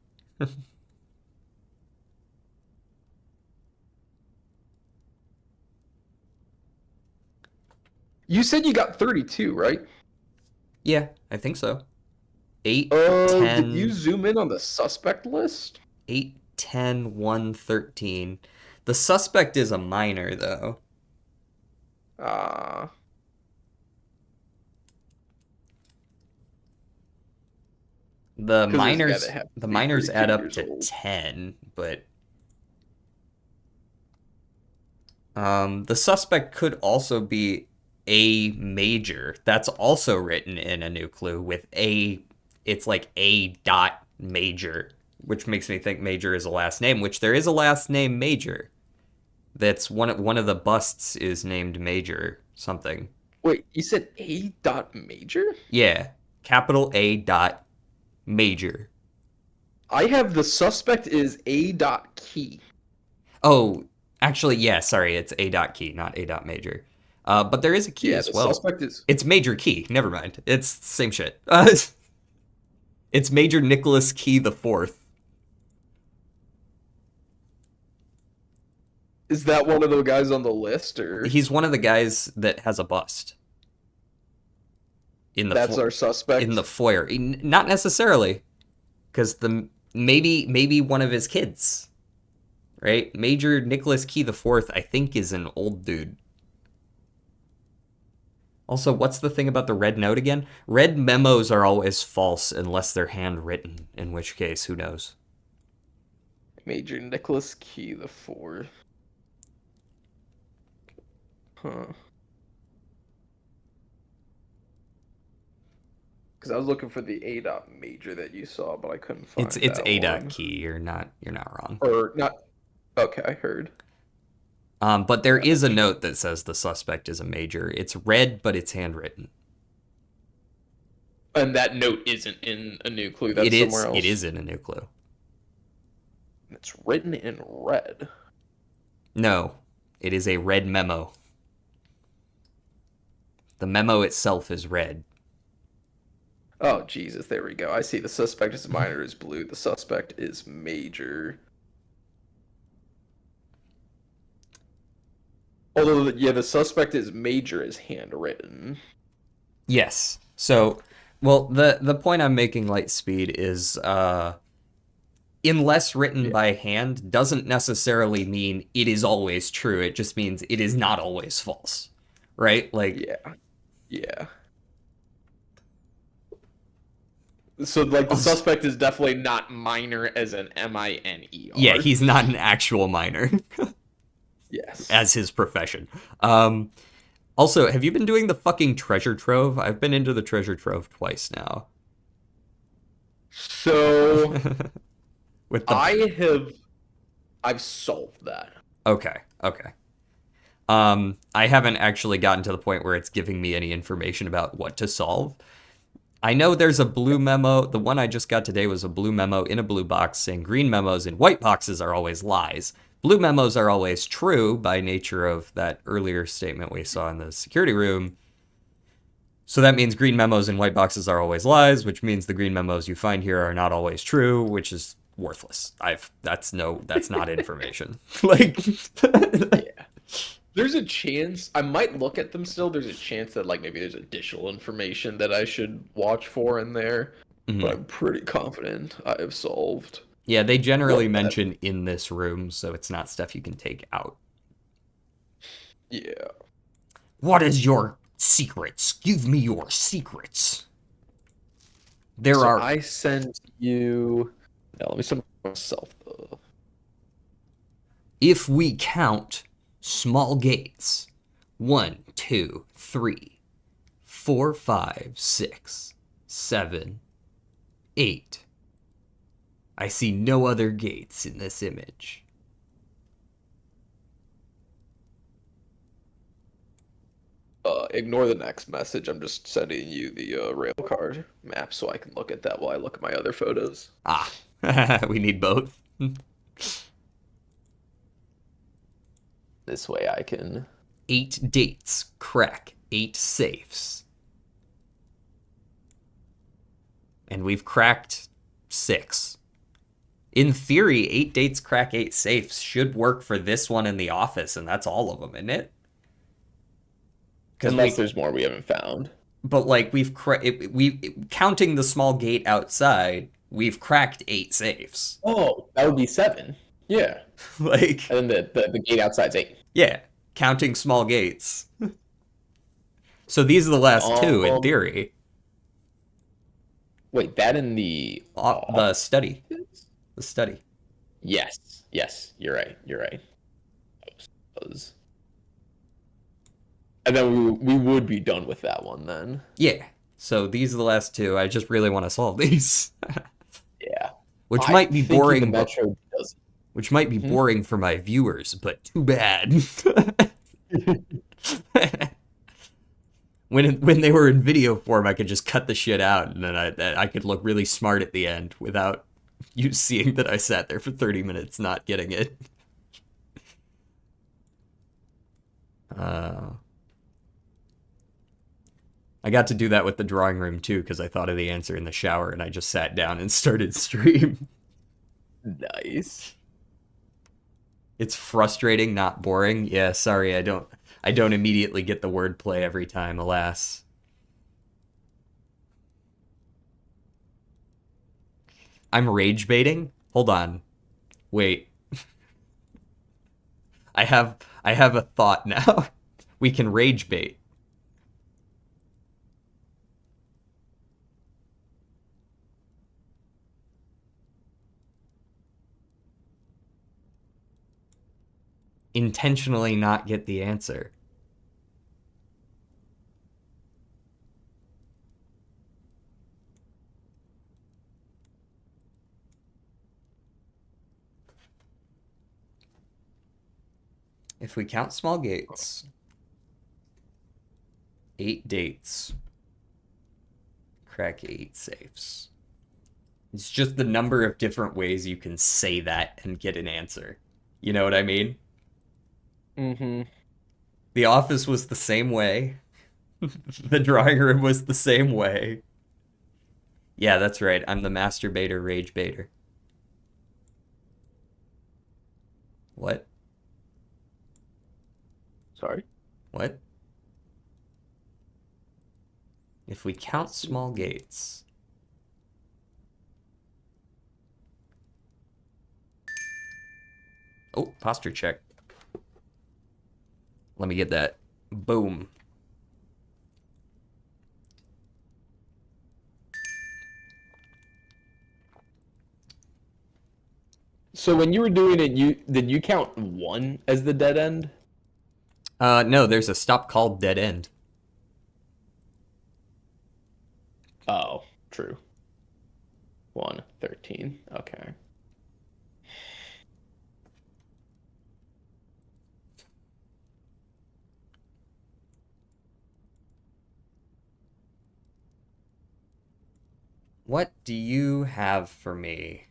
You said you got 32, right? Yeah, I think so. 8, 10... Did you zoom in on the suspect list? 8, 10, 1, 13. The suspect is a minor, though. The minors add up to 10, but the suspect could also be a major. That's also written in a new clue with a. It's like a dot major, which makes me think major is a last name. Which there is a last name major. That's one of the busts is named Major something. Wait, you said A dot major? Yeah, capital A dot major. I have the suspect is A dot key. Oh, actually, yeah. Sorry, it's A dot key, not A dot major. But there is a key as well. Suspect is. It's major key. Never mind. It's the same shit. It's Major Nicholas Key the Fourth. Is that one of the guys on the list, or He's one of the guys that has a bust. That's our suspect? In the foyer. Not necessarily, because maybe one of his kids, right? Major Nicholas Key the Fourth, I think, is an old dude. Also, what's the thing about the red note again? Red memos are always false unless they're handwritten, in which case, who knows? Major Nicholas Key the Fourth. Huh. Because I was looking for the A. Major that you saw, but I couldn't find It's that A. one. Key. You're not wrong. Or not. Okay, I heard. But there is a note that says the suspect is a major. It's red, but it's handwritten. And that note isn't in a new clue. That's somewhere else. It is in a new clue. It's written in red. No, it is a red memo. The memo itself is red. Oh, Jesus, there we go. I see. The suspect is minor is blue. The suspect is major. Although, yeah, the suspect is major is handwritten. Yes. So, well, the point I'm making, Lightspeed, is unless written by hand doesn't necessarily mean it is always true. It just means it is not always false. Right? Like, yeah. So, like, the suspect is definitely not minor as an M-I-N-E-R. Yeah, he's not an actual minor. Yes. As his profession. Also, have you been doing the fucking treasure trove? I've been into the treasure trove twice now. So, I've solved that. Okay. I haven't actually gotten to the point where it's giving me any information about what to solve. I know there's a blue memo. The one I just got today was a blue memo in a blue box saying green memos in white boxes are always lies. Blue memos are always true by nature of that earlier statement we saw in the security room. So that means green memos in white boxes are always lies, which means the green memos you find here are not always true, which is worthless. That's not information. Like, yeah. There's a chance I might look at them still. There's a chance that like maybe there's additional information that I should watch for in there. Mm-hmm. But I'm pretty confident I have solved. Yeah, they generally mention in this room, so it's not stuff you can take out. Yeah. What is your secrets? Give me your secrets. I sent you. Now let me send myself though. If we count small gates, 1, 2, 3, 4, 5, 6, 7, 8. I see no other gates in this image. Ignore the next message. I'm just sending you the rail card map so I can look at that while I look at my other photos. Ah, we need both. This way I can... 8 dates, crack 8 safes. And we've cracked 6. In theory, 8 dates, crack 8 safes should work for this one in the office, and that's all of them, isn't it? Unless there's more we haven't found. But, like, we've counting the small gate outside, we've cracked 8 safes. Oh, that would be 7. Yeah. Like... And then the gate outside's 8. Yeah, counting small gates. So these are the last 2, in theory. Wait, that in the... the study. The study. Yes, you're right. And then we would be done with that one then. Yeah. So these are the last 2. I just really want to solve these. Yeah. Which might be boring. Which might be boring for my viewers, but too bad. When they were in video form, I could just cut the shit out, and then I could look really smart at the end without you seeing that I sat there for 30 minutes not getting it. I got to do that with the drawing room too because I thought of the answer in the shower and I just sat down and started stream. Nice. It's frustrating, not boring. Yeah, sorry, I don't immediately get the wordplay every time, alas. I'm rage baiting? Hold on. Wait. I have a thought now. We can rage bait. Intentionally not get the answer. If we count small gates, 8 dates, crack 8 safes. It's just the number of different ways you can say that and get an answer. You know what I mean? Mm-hmm. The office was the same way. The drawing room was the same way. Yeah, that's right. I'm the masturbator rage baiter. What? Sorry. What? If we count small gates. Oh, posture check. Let me get that. Boom. So when you were doing it, did you count 1 as the dead end? No, there's a stop called dead end. Oh, true. 1, 13. Okay. What do you have for me?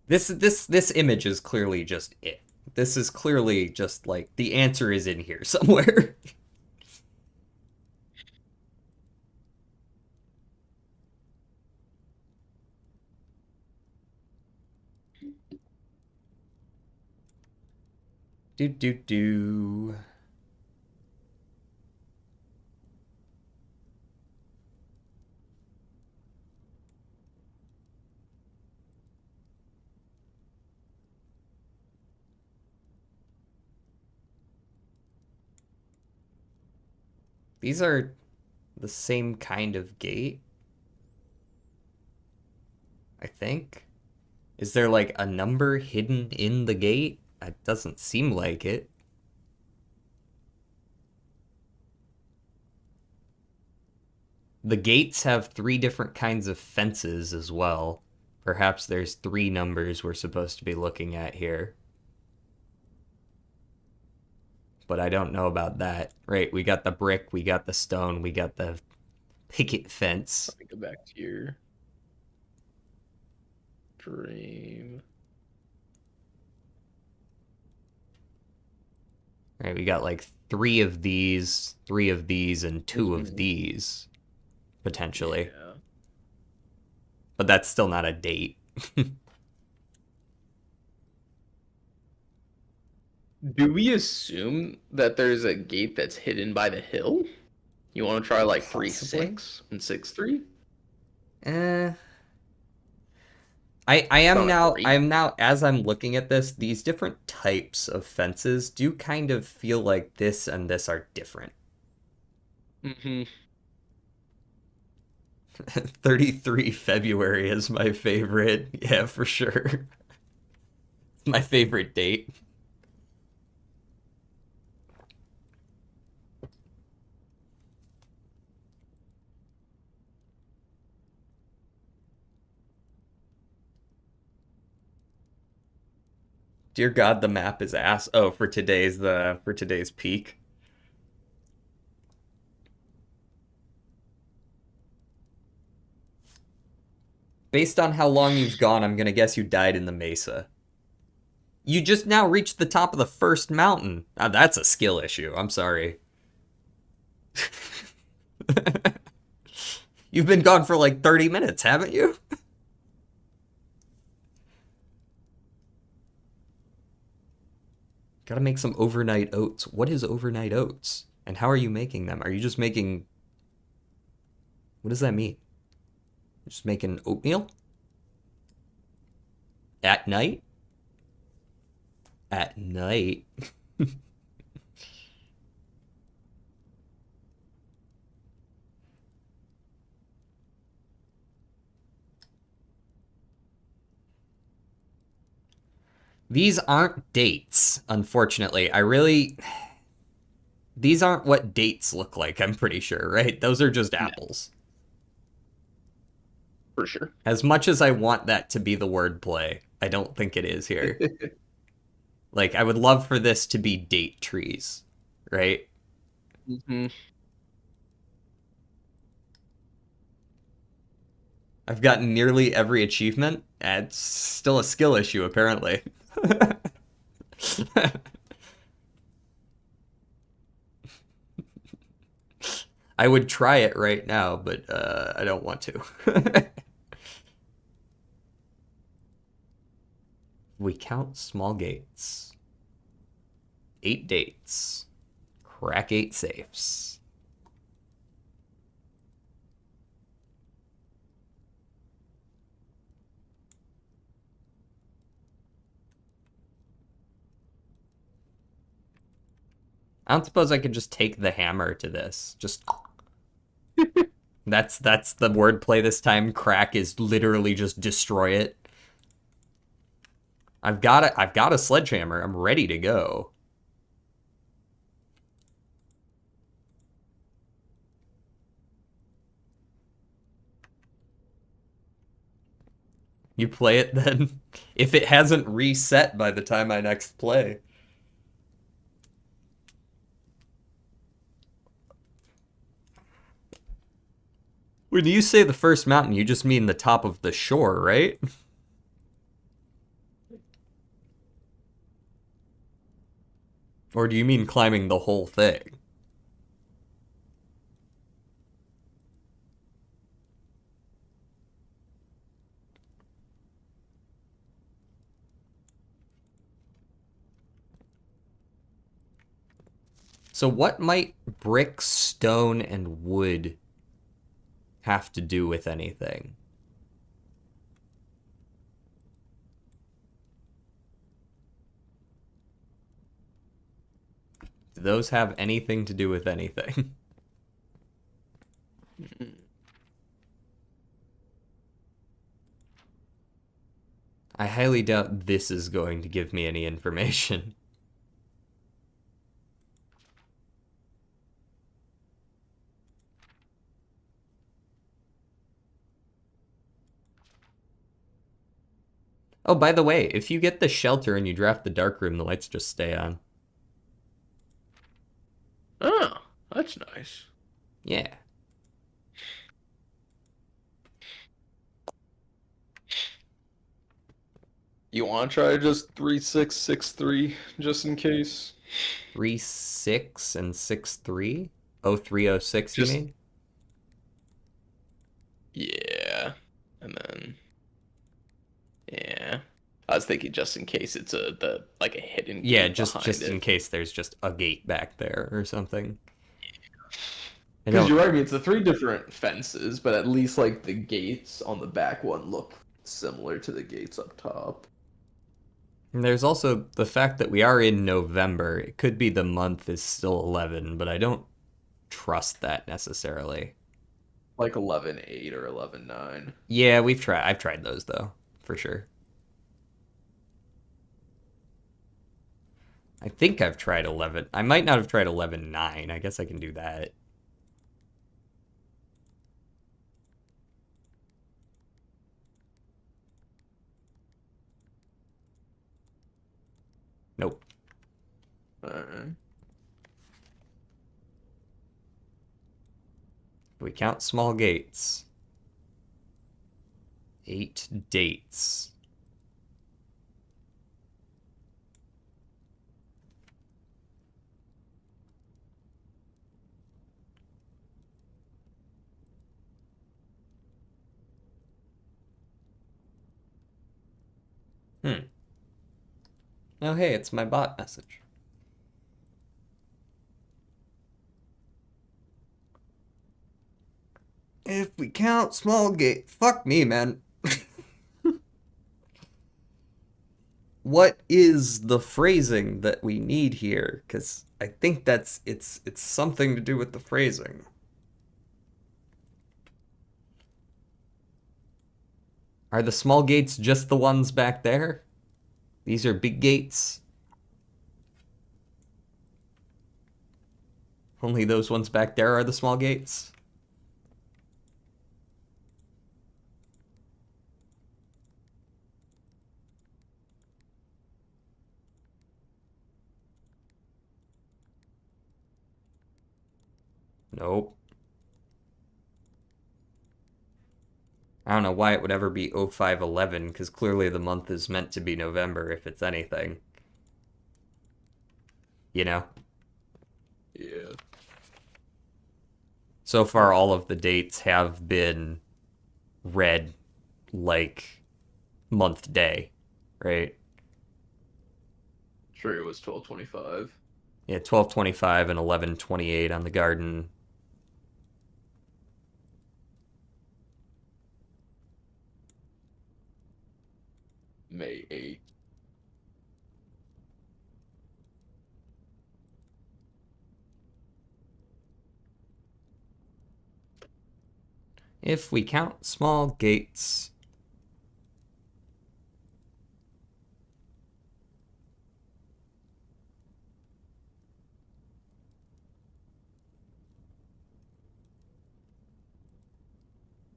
This image is clearly just it. This is clearly just like the answer is in here somewhere. Do. These are the same kind of gate, I think. Is there like a number hidden in the gate? It doesn't seem like it. The gates have 3 different kinds of fences as well. Perhaps there's 3 numbers we're supposed to be looking at here. But I don't know about that. Right, we got the brick, we got the stone, we got the picket fence. Let me go back to your dream. Right, we got like 3 of these, and 2 of these, potentially. Yeah. But that's still not a date. Do we assume that there's a gate that's hidden by the hill? You want to try like 3-6 and 6-3? I am Sound now great. as I'm looking at this, these different types of fences do kind of feel like this and this are different. Mm-hmm. 33 February is my favorite. Yeah, for sure. My favorite date. Dear God, the map is ass. Oh, for today's peak. Based on how long you've gone, I'm gonna guess you died in the mesa. You just now reached the top of the first mountain. That's a skill issue. I'm sorry. You've been gone for like 30 minutes, haven't you? Gotta make some overnight oats. What is overnight oats? And how are you making them? Are you just making... What does that mean? Just making oatmeal? At night? At night? These aren't dates, unfortunately. These aren't what dates look like, I'm pretty sure, right? Those are just apples. For sure. As much as I want that to be the wordplay, I don't think it is here. Like, I would love for this to be date trees, right? Mm-hmm. I've gotten nearly every achievement. It's still a skill issue, apparently. I would try it right now, but I don't want to. We count small gates. 8 dates. Crack 8 safes. I don't suppose I could just take the hammer to this. Just that's the wordplay this time. Crack is literally just destroy it. I've got a sledgehammer. I'm ready to go. You play it then? If it hasn't reset by the time I next play. When you say the first mountain, you just mean the top of the shore, right? Or do you mean climbing the whole thing? So what might brick, stone, and wood have to do with anything? Do those have anything to do with anything? I highly doubt this is going to give me any information. Oh, by the way, if you get the shelter and you draft the dark room, the lights just stay on. Oh, that's nice. Yeah. You want to try just 3-6-6-3 just in case? 3-6 and 6-3? 0306, you Just mean? yeah, and then yeah. I was thinking just in case it's like a hidden Yeah, gate just behind in it. case there's just a gate back there or something. Because you're right, I mean, it's the 3 different fences, but at least like the gates on the back one look similar to the gates up top. And there's also the fact that we are in November. It could be the month is still 11, but I don't trust that necessarily. Like 11-8 or 11-9. Yeah, I've tried those though, for sure. I think I've tried 11. I might not have tried 11-9. I guess I can do that. Nope. Alright. We count small gates. 8 dates. Oh, hey, it's my bot message. If we count small gate... Fuck me, man. What is the phrasing that we need here? Because I think that's... It's something to do with the phrasing. Are the small gates just the ones back there? These are big gates. Only those ones back there are the small gates? Nope. I don't know why it would ever be 0511, because clearly the month is meant to be November, if it's anything. You know? Yeah. So far, all of the dates have been read like month day, right? Sure, it was 12/25. Yeah, 12/25 and 11/28 on the garden. May 8th. If we count small gates.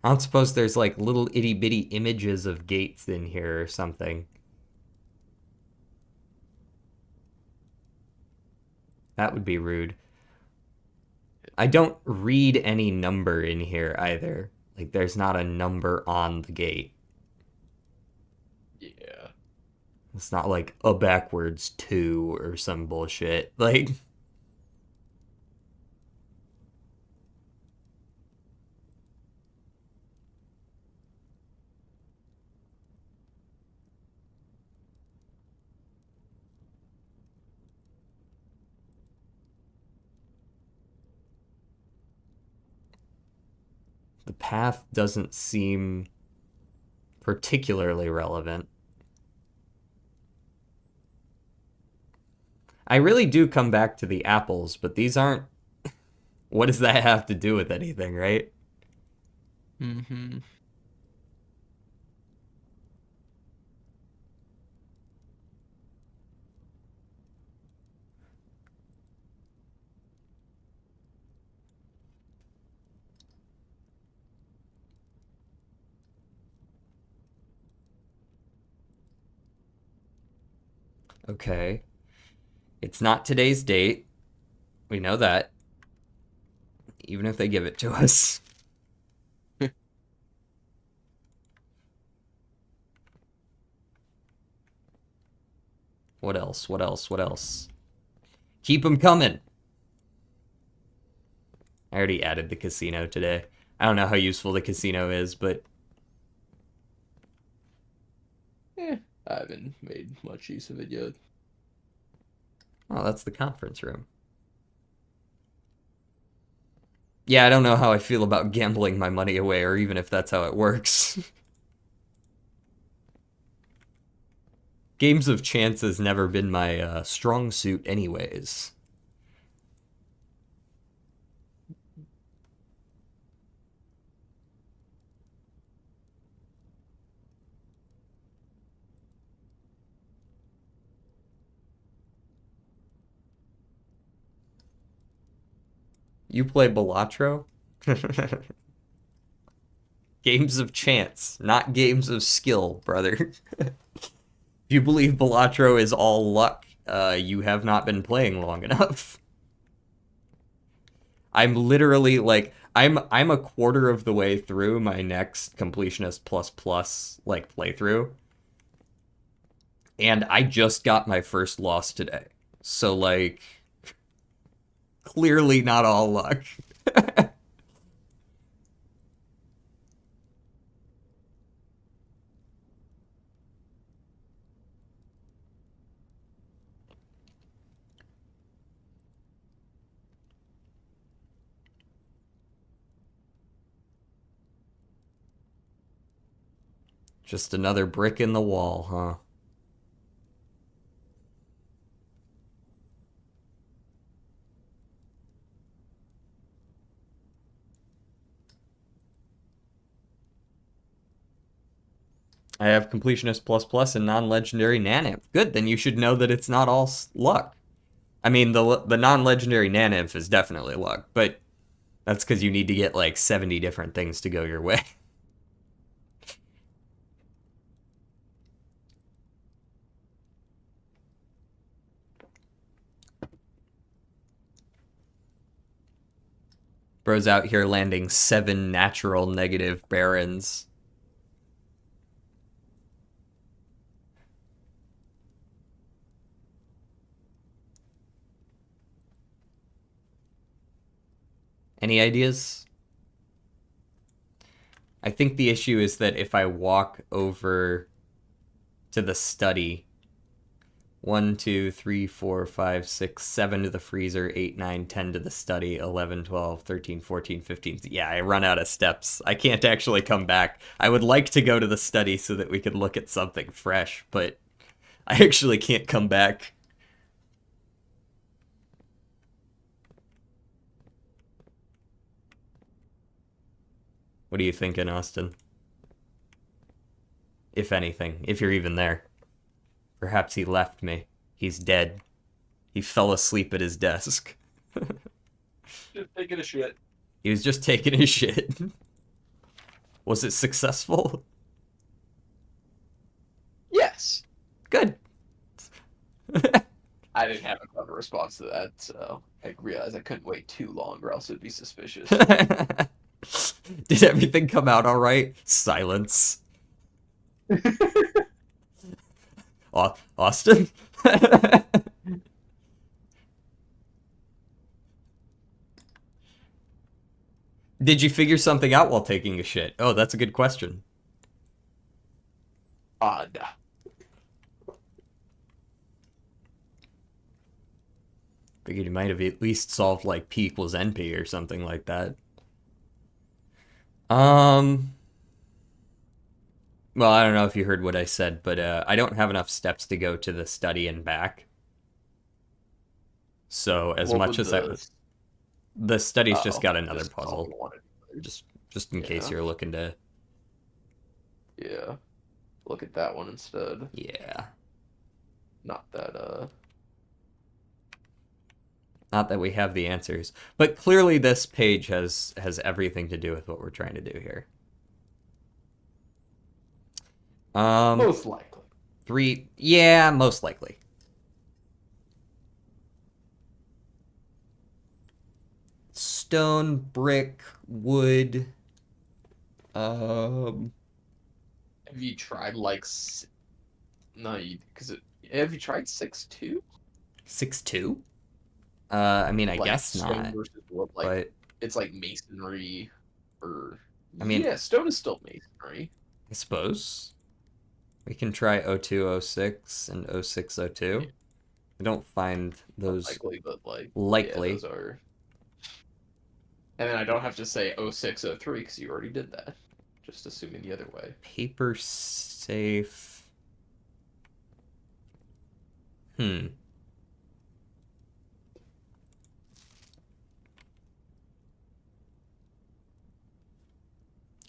I don't suppose there's like little itty bitty images of gates in here or something. That would be rude. I don't read any number in here either. Like, there's not a number on the gate. Yeah. It's not like a backwards 2 or some bullshit. Like, the path doesn't seem particularly relevant. I really do come back to the apples, but these aren't... What does that have to do with anything, right? Mm-hmm. Okay. It's not today's date. We know that. Even if they give it to us. What else? What else? What else? Keep them coming. I already added the casino today. I don't know how useful the casino is, but... I haven't made much use of it yet. Oh, that's the conference room. Yeah, I don't know how I feel about gambling my money away, or even if that's how it works. Games of chance has never been my strong suit anyways. You play Balatro? Games of chance, not games of skill, brother. If you believe Balatro is all luck, you have not been playing long enough. I'm literally like I'm a quarter of the way through my next completionist plus like playthrough. And I just got my first loss today. So like clearly not all luck. Just another brick in the wall, huh? I have completionist plus plus and non-legendary Naniv. Good, then you should know that it's not all luck. I mean, the non-legendary Naniv is definitely luck, but that's because you need to get like 70 different things to go your way. Bro's out here landing 7 natural negative barons. Any ideas? I think the issue is that if I walk over to the study, 1, 2, 3, 4, 5, 6, 7 to the freezer, 8, 9, 10 to the study, 11, 12, 13, 14, 15. Yeah, I run out of steps. I can't actually come back. I would like to go to the study so that we could look at something fresh, but I actually can't come back. What are you thinking, Austin? If anything, if you're even there. Perhaps he left me. He's dead. He fell asleep at his desk. Just taking a shit. He was just taking his shit. Was it successful? Yes. Good. I didn't have a clever response to that, so I realized I couldn't wait too long or else it'd be suspicious. Did everything come out all right? Silence. Austin? Did you figure something out while taking a shit? Oh, that's a good question. Odd. Figured you might have at least solved like P equals NP or something like that. Well, I don't know if you heard what I said, but I don't have enough steps to go to the study and back. So as much as the study's just got another puzzle. Just in case you're looking to. Yeah. Look at that one instead. Yeah. Not that Not that we have the answers, but clearly this page has everything to do with what we're trying to do here. Most likely. 3, yeah, most likely. Stone, brick, wood. Have you tried like no, have you tried 6-2? 6-2? I mean, I like guess stone not. versus wood, like, but it's like masonry, or I mean, yeah, stone is still masonry. I suppose we can try 0206 and 0602. I don't find those likely, but like likely. Yeah, those are. And then I don't have to say 0603 because you already did that. Just assuming the other way. Paper safe.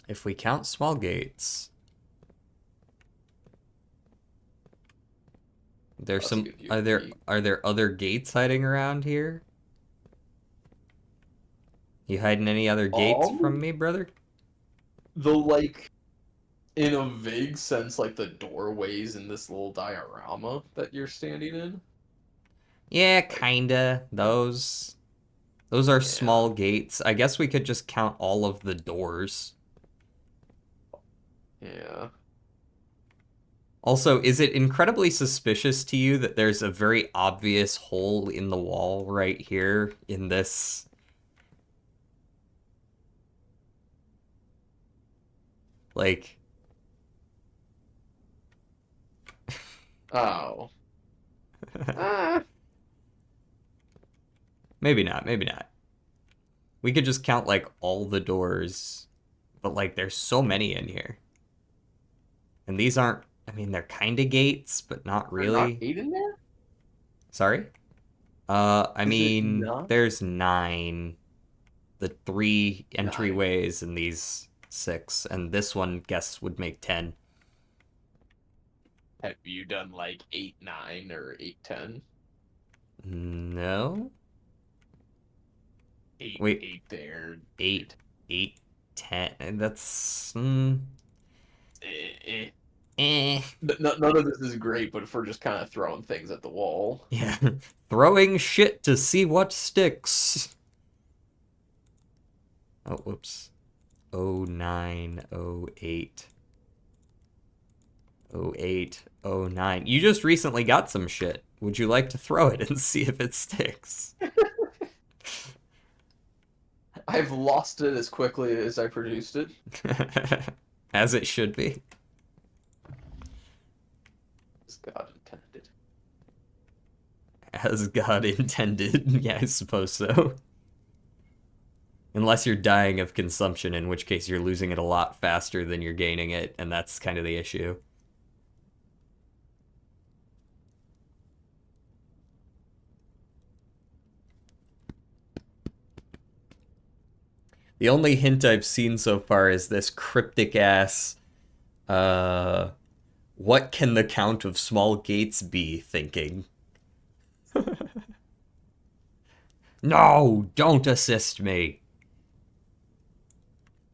If we count small gates, there's some. Are there other gates hiding around here? You hiding any other gates from me, brother? Like, in a vague sense, like the doorways in this little diorama that you're standing in. Yeah, kinda. Those are small gates. I guess we could just count all of the doors. Yeah. Also, is it incredibly suspicious to you that there's a very obvious hole in the wall right here in this? Like... Oh. Maybe not, maybe not. We could just count, like, all the doors. But, like, there's so many in here. And these aren't, I mean, they're kind of gates, but not There's not really. 8 in there? Sorry? I Is it mean, not? there's 9. The 3 9. entryways and these 6. And this one, guess, would make 10. Have you done like 8, 9, or 8, 10? No? 8, Wait, 8 there. 8, 8, 10. That's. Eh, eh. Eh. None of this is great, but if we're just kind of throwing things at the wall. Yeah. Throwing shit to see what sticks. Oh, whoops. 09, 08. 08, 09. You just recently got some shit. Would you like to throw it and see if it sticks? I've lost it as quickly as I produced it. As it should be. As God intended. As God intended. Yeah, I suppose so. Unless you're dying of consumption, in which case you're losing it a lot faster than you're gaining it, and that's kind of the issue. The only hint I've seen so far is this cryptic ass, what can the count of small gates be thinking? No, don't assist me.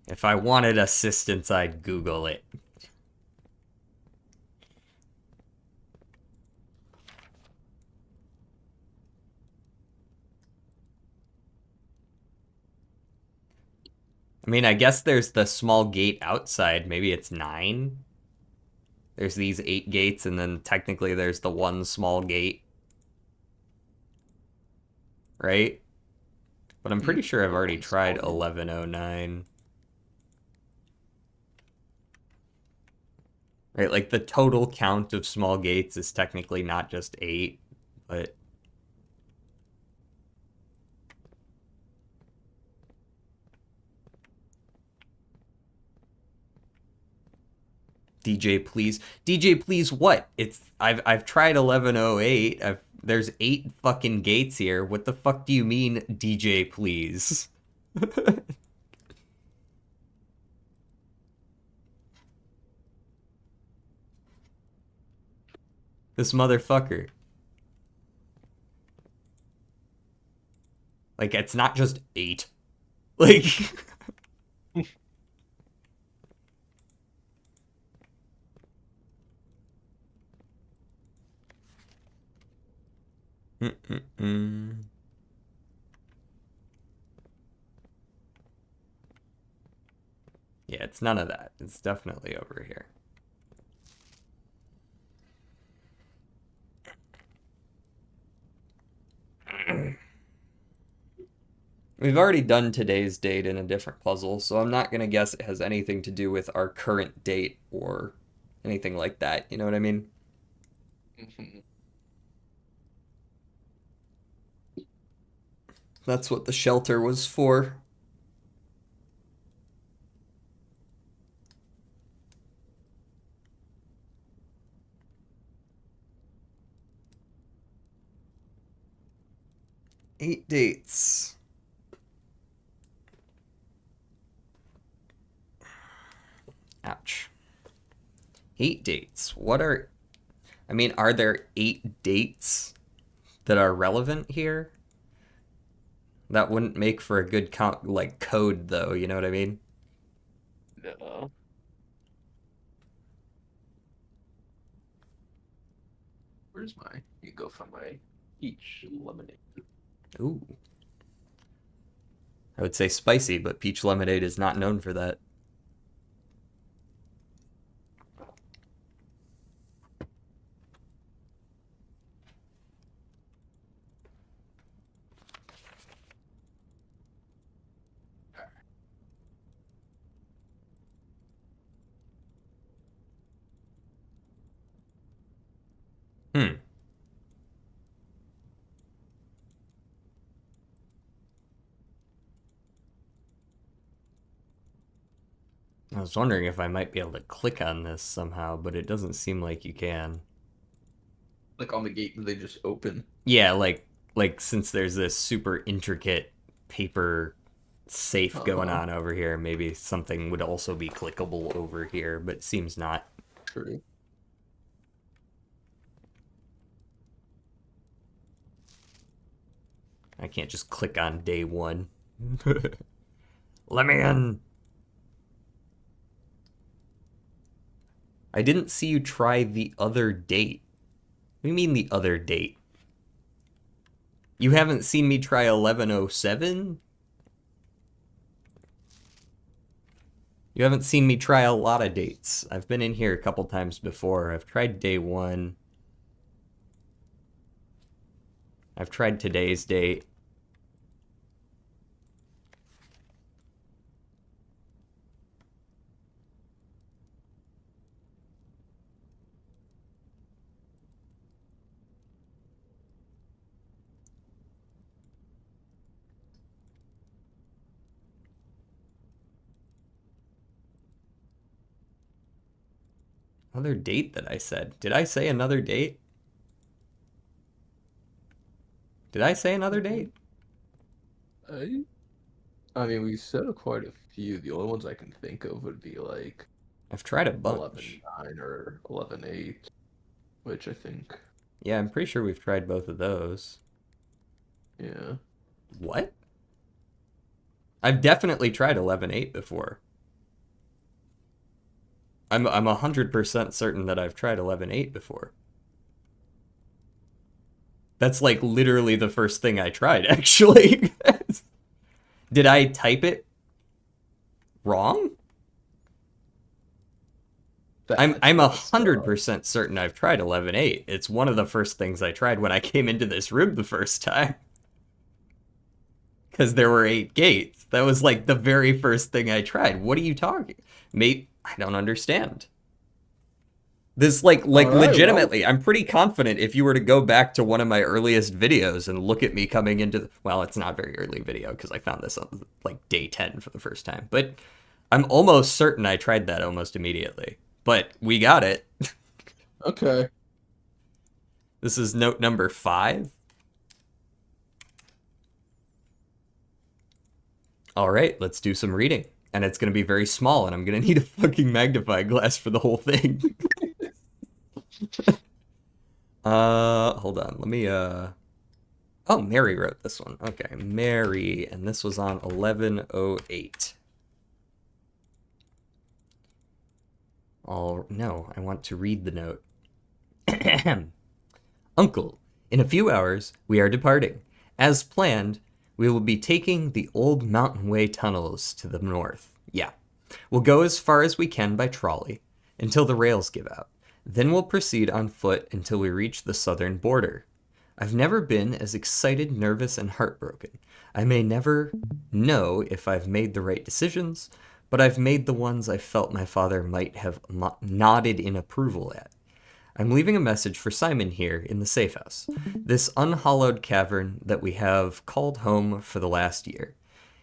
If I wanted assistance, I'd Google it. I mean, I guess there's the small gate outside. Maybe it's 9. There's these 8 gates, and then technically there's the one small gate. Right? But I'm pretty sure I've already tried 1109. Right, like the total count of small gates is technically not just 8, but... DJ, please. DJ, please what? I've tried 1108. There's 8 fucking gates here. What the fuck do you mean, DJ, please? This motherfucker. Like, it's not just 8. Like... Yeah, it's none of that. It's definitely over here. We've already done today's date in a different puzzle, so I'm not going to guess it has anything to do with our current date or anything like that. You know what I mean? That's what the shelter was for. Eight dates. Ouch. 8 dates. What are... I mean, are there 8 dates that are relevant here? That wouldn't make for a good like code, though. You know what I mean? No. Where's my... You go for my peach lemonade. Ooh. I would say spicy, but peach lemonade is not known for that. Hmm. I was wondering if I might be able to click on this somehow, but it doesn't seem like you can. Like on the gate, they just open. Yeah, like since there's this super intricate paper safe going on over here, maybe something would also be clickable over here, but it seems not. True. I can't just click on day one. Let me in. I didn't see you try the other date. What do you mean the other date? You haven't seen me try 1107? You haven't seen me try a lot of dates. I've been in here a couple times before. I've tried day one. I've tried today's date. Another date that I said. Did I say another date? Did I say another date? I mean, we said quite a few. The only ones I can think of would be like I've tried a bunch. 11-9 or 11-8, which I think. Yeah, I'm pretty sure we've tried both of those. Yeah. What? I've definitely tried 11-8 before. I'm 100% certain that I've tried 11-8 before. That's like literally the first thing I tried, actually. Did I type it wrong? I'm 100% certain I've tried 11-8. It's one of the first things I tried when I came into this room the first time. Because there were 8 gates. That was like the very first thing I tried. What are you talking? Mate, I don't understand. This like right, legitimately, well, I'm pretty confident if you were to go back to one of my earliest videos and look at me coming into the, well, it's not a very early video because I found this on like day 10 for the first time, but I'm almost certain I tried that almost immediately. But we got it. Okay. This is note number 5. All right, let's do some reading. And it's going to be very small, and I'm going to need a fucking magnifying glass for the whole thing. Hold on. Let me, Oh, Mary wrote this one. Okay, Mary, and this was on 1108. Oh, no, I want to read the note. Uncle, in a few hours, we are departing. As planned, we will be taking the old Mountain Way tunnels to the north. Yeah. We'll go as far as we can by trolley, until the rails give out. Then we'll proceed on foot until we reach the southern border. I've never been as excited, nervous, and heartbroken. I may never know if I've made the right decisions, but I've made the ones I felt my father might have nodded in approval at. I'm leaving a message for Simon here in the safe house, this unhallowed cavern that we have called home for the last year.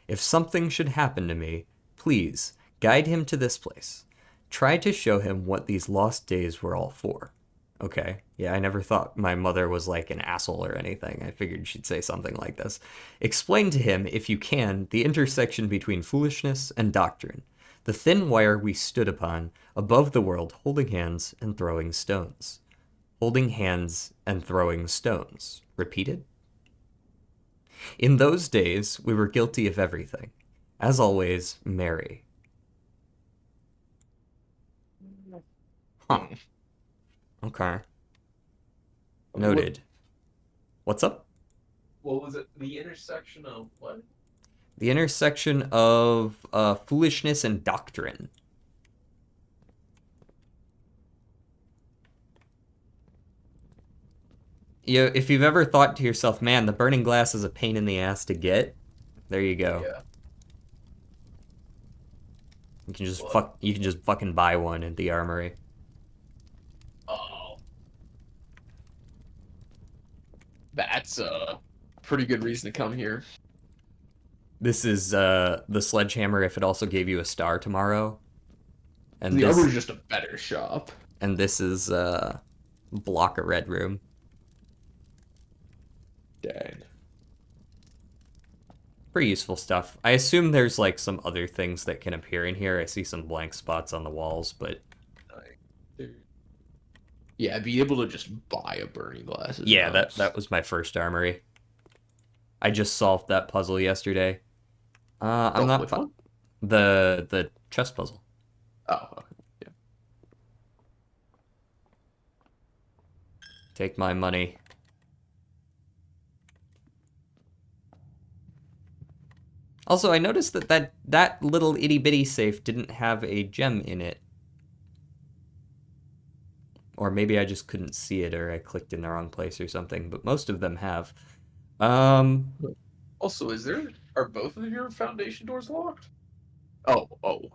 If something should happen to me, please guide him to this place. Try to show him what these lost days were all for. Okay, yeah, I never thought my mother was like an asshole or anything. I figured she'd say something like this. Explain to him, if you can, the intersection between foolishness and doctrine. The thin wire we stood upon, above the world, holding hands and throwing stones. Holding hands and throwing stones. Repeated? In those days, we were guilty of everything. As always, Mary. Huh. Okay. Noted. What's up? What was it? The intersection of what? The intersection of foolishness and doctrine. If you've ever thought to yourself, man, the burning glass is a pain in the ass to get, there you go. Yeah. You can just you can just fucking buy one at the armory. Oh. That's a pretty good reason to come here. This is the sledgehammer if it also gave you a star tomorrow. And The this Arbor's just a better shop. and this is block a red room. Dang. Pretty useful stuff. I assume there's like some other things that can appear in here. I see some blank spots on the walls, but Yeah, be able to just buy a burning glass. yeah, nuts. that was my first armory. I just solved that puzzle yesterday. I'm not which one? the chess puzzle. Oh, okay. Yeah. Take my money. Also, I noticed that little itty bitty safe didn't have a gem in it. Or maybe I just couldn't see it, or I clicked in the wrong place or something, but most of them have. Also, are both of your foundation doors locked? Oh,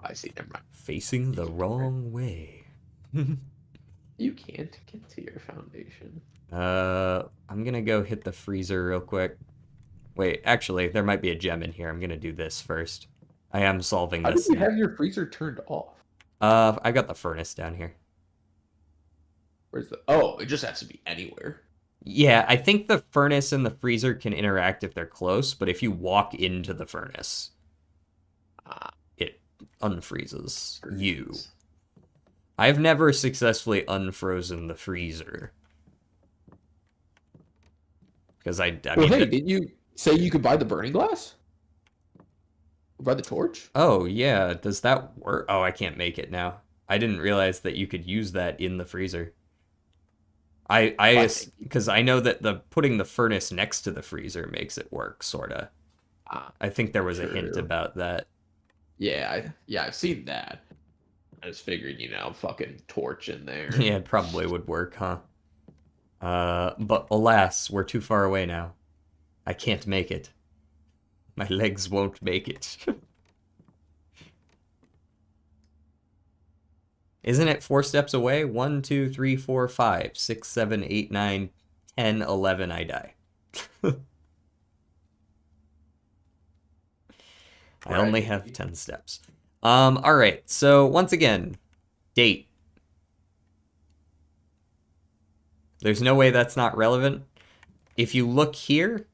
I see. Never mind. Facing the wrong way. You can't get to your foundation. I'm gonna go hit the freezer real quick. Wait, actually, there might be a gem in here. I'm gonna do this first. I am solving How this. did you have your freezer turned off? I got the furnace down here. Where's the? Oh, it just has to be anywhere. Yeah, I think the furnace and the freezer can interact if they're close, but if you walk into the furnace, it unfreezes you. I've never successfully unfrozen the freezer. Because I mean, hey, didn't you say you could buy the burning glass? Or buy the torch? Oh, yeah, does that work? Oh, I can't make it now. I didn't realize that you could use that in the freezer. Because I know that putting the furnace next to the freezer makes it work, sorta. I think there was a hint about that. Yeah, I've seen that. I just figured, fucking torch in there. Yeah, it probably would work, huh? But alas, we're too far away now. I can't make it. My legs won't make it. Isn't it 4 steps away? 1, 2, 3, 4, 5, 6, 7, 8, 9, 10, 11, I die. I only have 10 steps. Alright, so once again, date. There's no way that's not relevant. If you look here,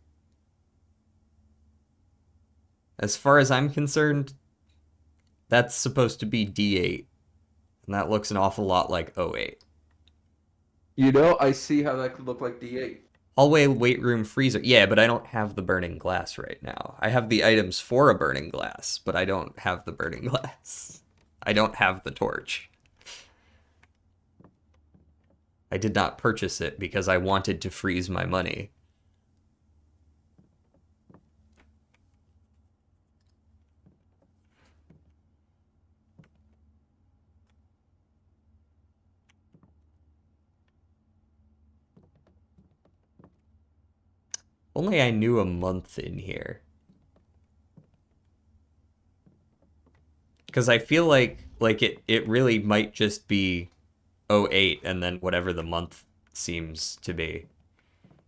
as far as I'm concerned, that's supposed to be D8. And that looks an awful lot like 08. I see how that could look like D8. Hallway, weight room, freezer. Yeah, but I don't have the burning glass right now. I have the items for a burning glass, but I don't have the burning glass. I don't have the torch. I did not purchase it because I wanted to freeze my money. Only I knew a month in here. Because I feel like it really might just be 08 and then whatever the month seems to be.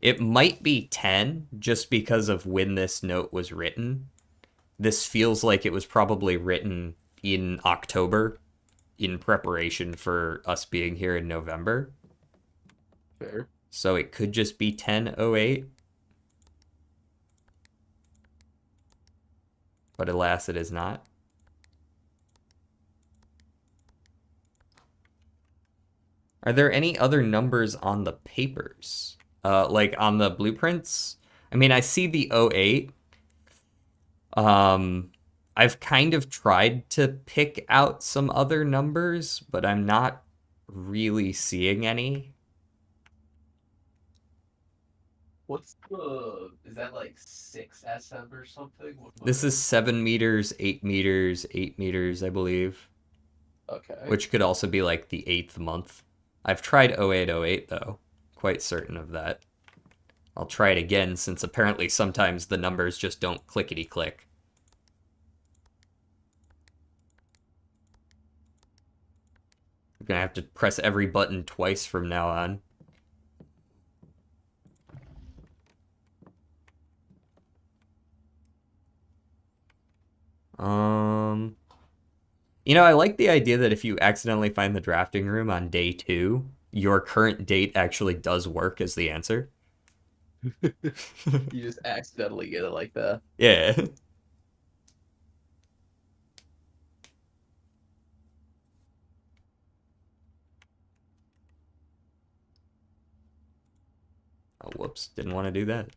It might be 10 just because of when this note was written. This feels like it was probably written in October in preparation for us being here in November. Fair. So it could just be 10/08. But alas, it is not. Are there any other numbers on the papers? Like on the blueprints? I mean, I see the 08. I've kind of tried to pick out some other numbers, but I'm not really seeing any. Is that like 6 SM or something? This is 7 meters, 8 meters, 8 meters, I believe. Okay. Which could also be like the 8th month. I've tried 0808 though. Quite certain of that. I'll try it again since apparently sometimes the numbers just don't clickety-click. I'm gonna have to press every button twice from now on. You know, I like the idea that if you accidentally find the drafting room on day 2, your current date actually does work as the answer. You just accidentally get it like that. Yeah. Oh, whoops. Didn't want to do that.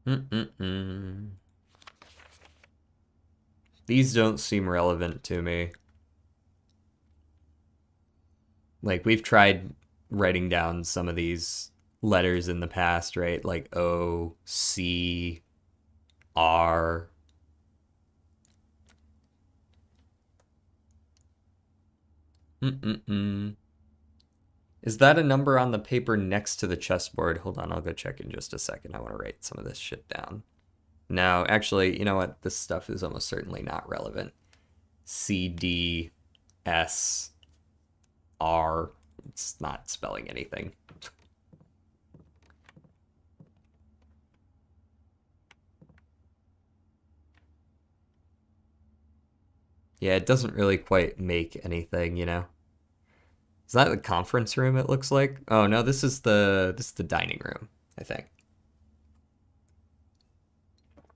Mm-mm-mm. These don't seem relevant to me. Like, we've tried writing down some of these letters in the past, right? Like O, C, R. Mm-mm-mm. Is that a number on the paper next to the chessboard? Hold on, I'll go check in just a second. I want to write some of this shit down. No, actually, you know what? This stuff is almost certainly not relevant. C, D, S, R. It's not spelling anything. Yeah, it doesn't really quite make anything, you know? Is that the conference room it looks like? Oh no, this is the dining room, I think.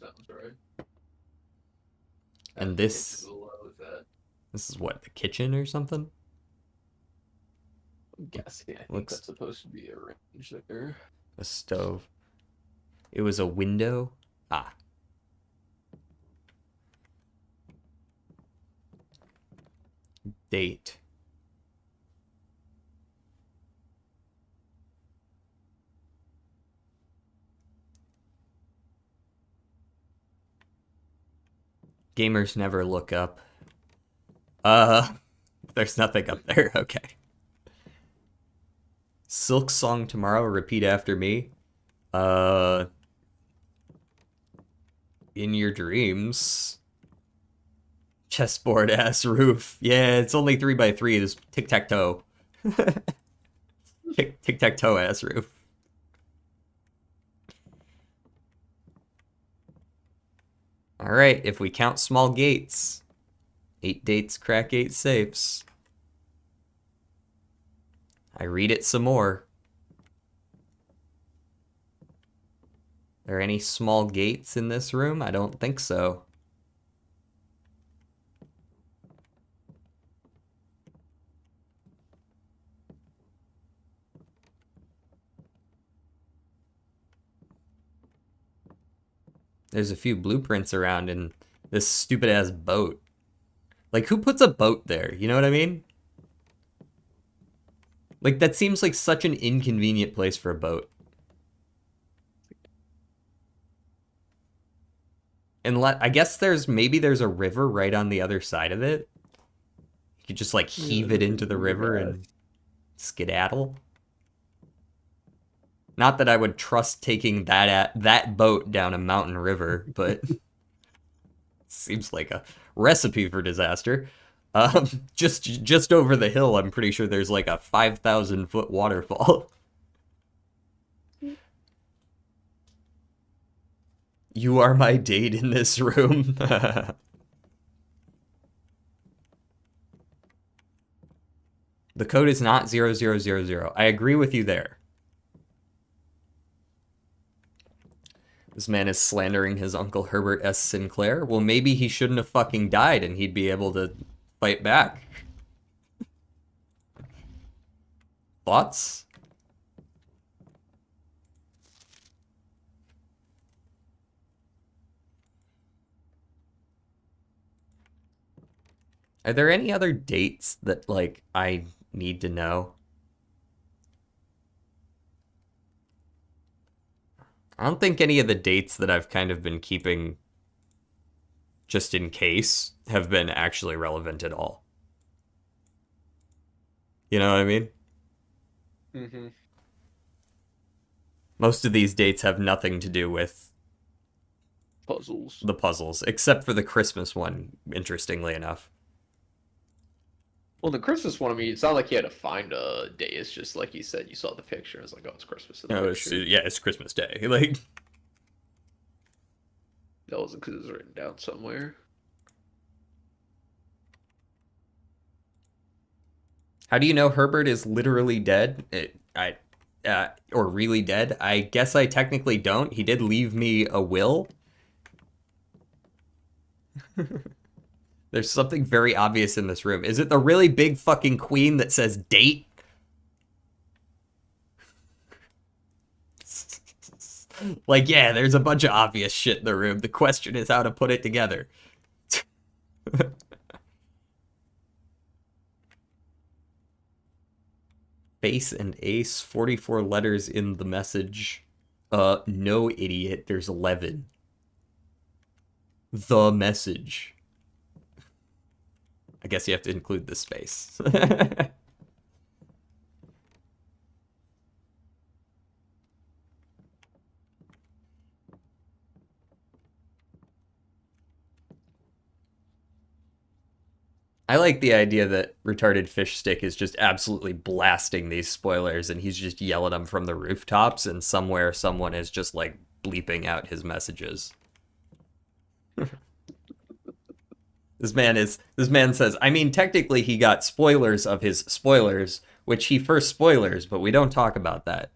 Sounds right. And this is what, the kitchen or something? I'm guessing. I think Looks that's supposed to be arranged there. a stove. It was a window. Ah. Date. Gamers never look up. There's nothing up there. Okay. Silk song tomorrow, repeat after me. In your dreams. Chessboard ass roof. Yeah, it's only 3x3. This tic-tac-toe. Tic-tac-toe ass roof. All right, if we count small gates, 8 dates crack 8 safes. I read it some more. Are there any small gates in this room? I don't think so. There's a few blueprints around and this stupid ass boat. Like, who puts a boat there? You know what I mean? Like, that seems like such an inconvenient place for a boat. And I guess maybe there's a river right on the other side of it. You could just like heave it into the river and skedaddle. Not that I would trust taking that boat down a mountain river, but seems like a recipe for disaster. Just over the hill, I'm pretty sure there's like a 5,000-foot waterfall. You are my date in this room. The code is not 0000. I agree with you there. This man is slandering his Uncle Herbert S. Sinclair. Well, maybe he shouldn't have fucking died and he'd be able to fight back. Thoughts? Are there any other dates that, like, I need to know? I don't think any of the dates that I've kind of been keeping just in case have been actually relevant at all. You know what I mean? Mm-hmm. Most of these dates have nothing to do with Puzzles. the puzzles, except for the Christmas one, interestingly enough. Well, the Christmas one, I mean, it's not like you had to find a day. It's just like you said, you saw the picture. It's like, oh, it's Christmas in the No, picture. yeah, it's Christmas Day. Like, That wasn't because it was written down somewhere. how do you know Herbert is literally dead? Or really dead? I guess I technically don't. He did leave me a will. There's something very obvious in this room. Is it the really big fucking queen that says date? Like, yeah, there's a bunch of obvious shit in the room. The question is how to put it together. Face and ace, 44 letters in the message. No, idiot, there's 11. The message. I guess you have to include the space. I like the idea that Retarded Fish Stick is just absolutely blasting these spoilers and he's just yelling them from the rooftops and somewhere someone is just like bleeping out his messages. This man says, I mean, technically he got spoilers of his spoilers, which he first spoilers, but we don't talk about that.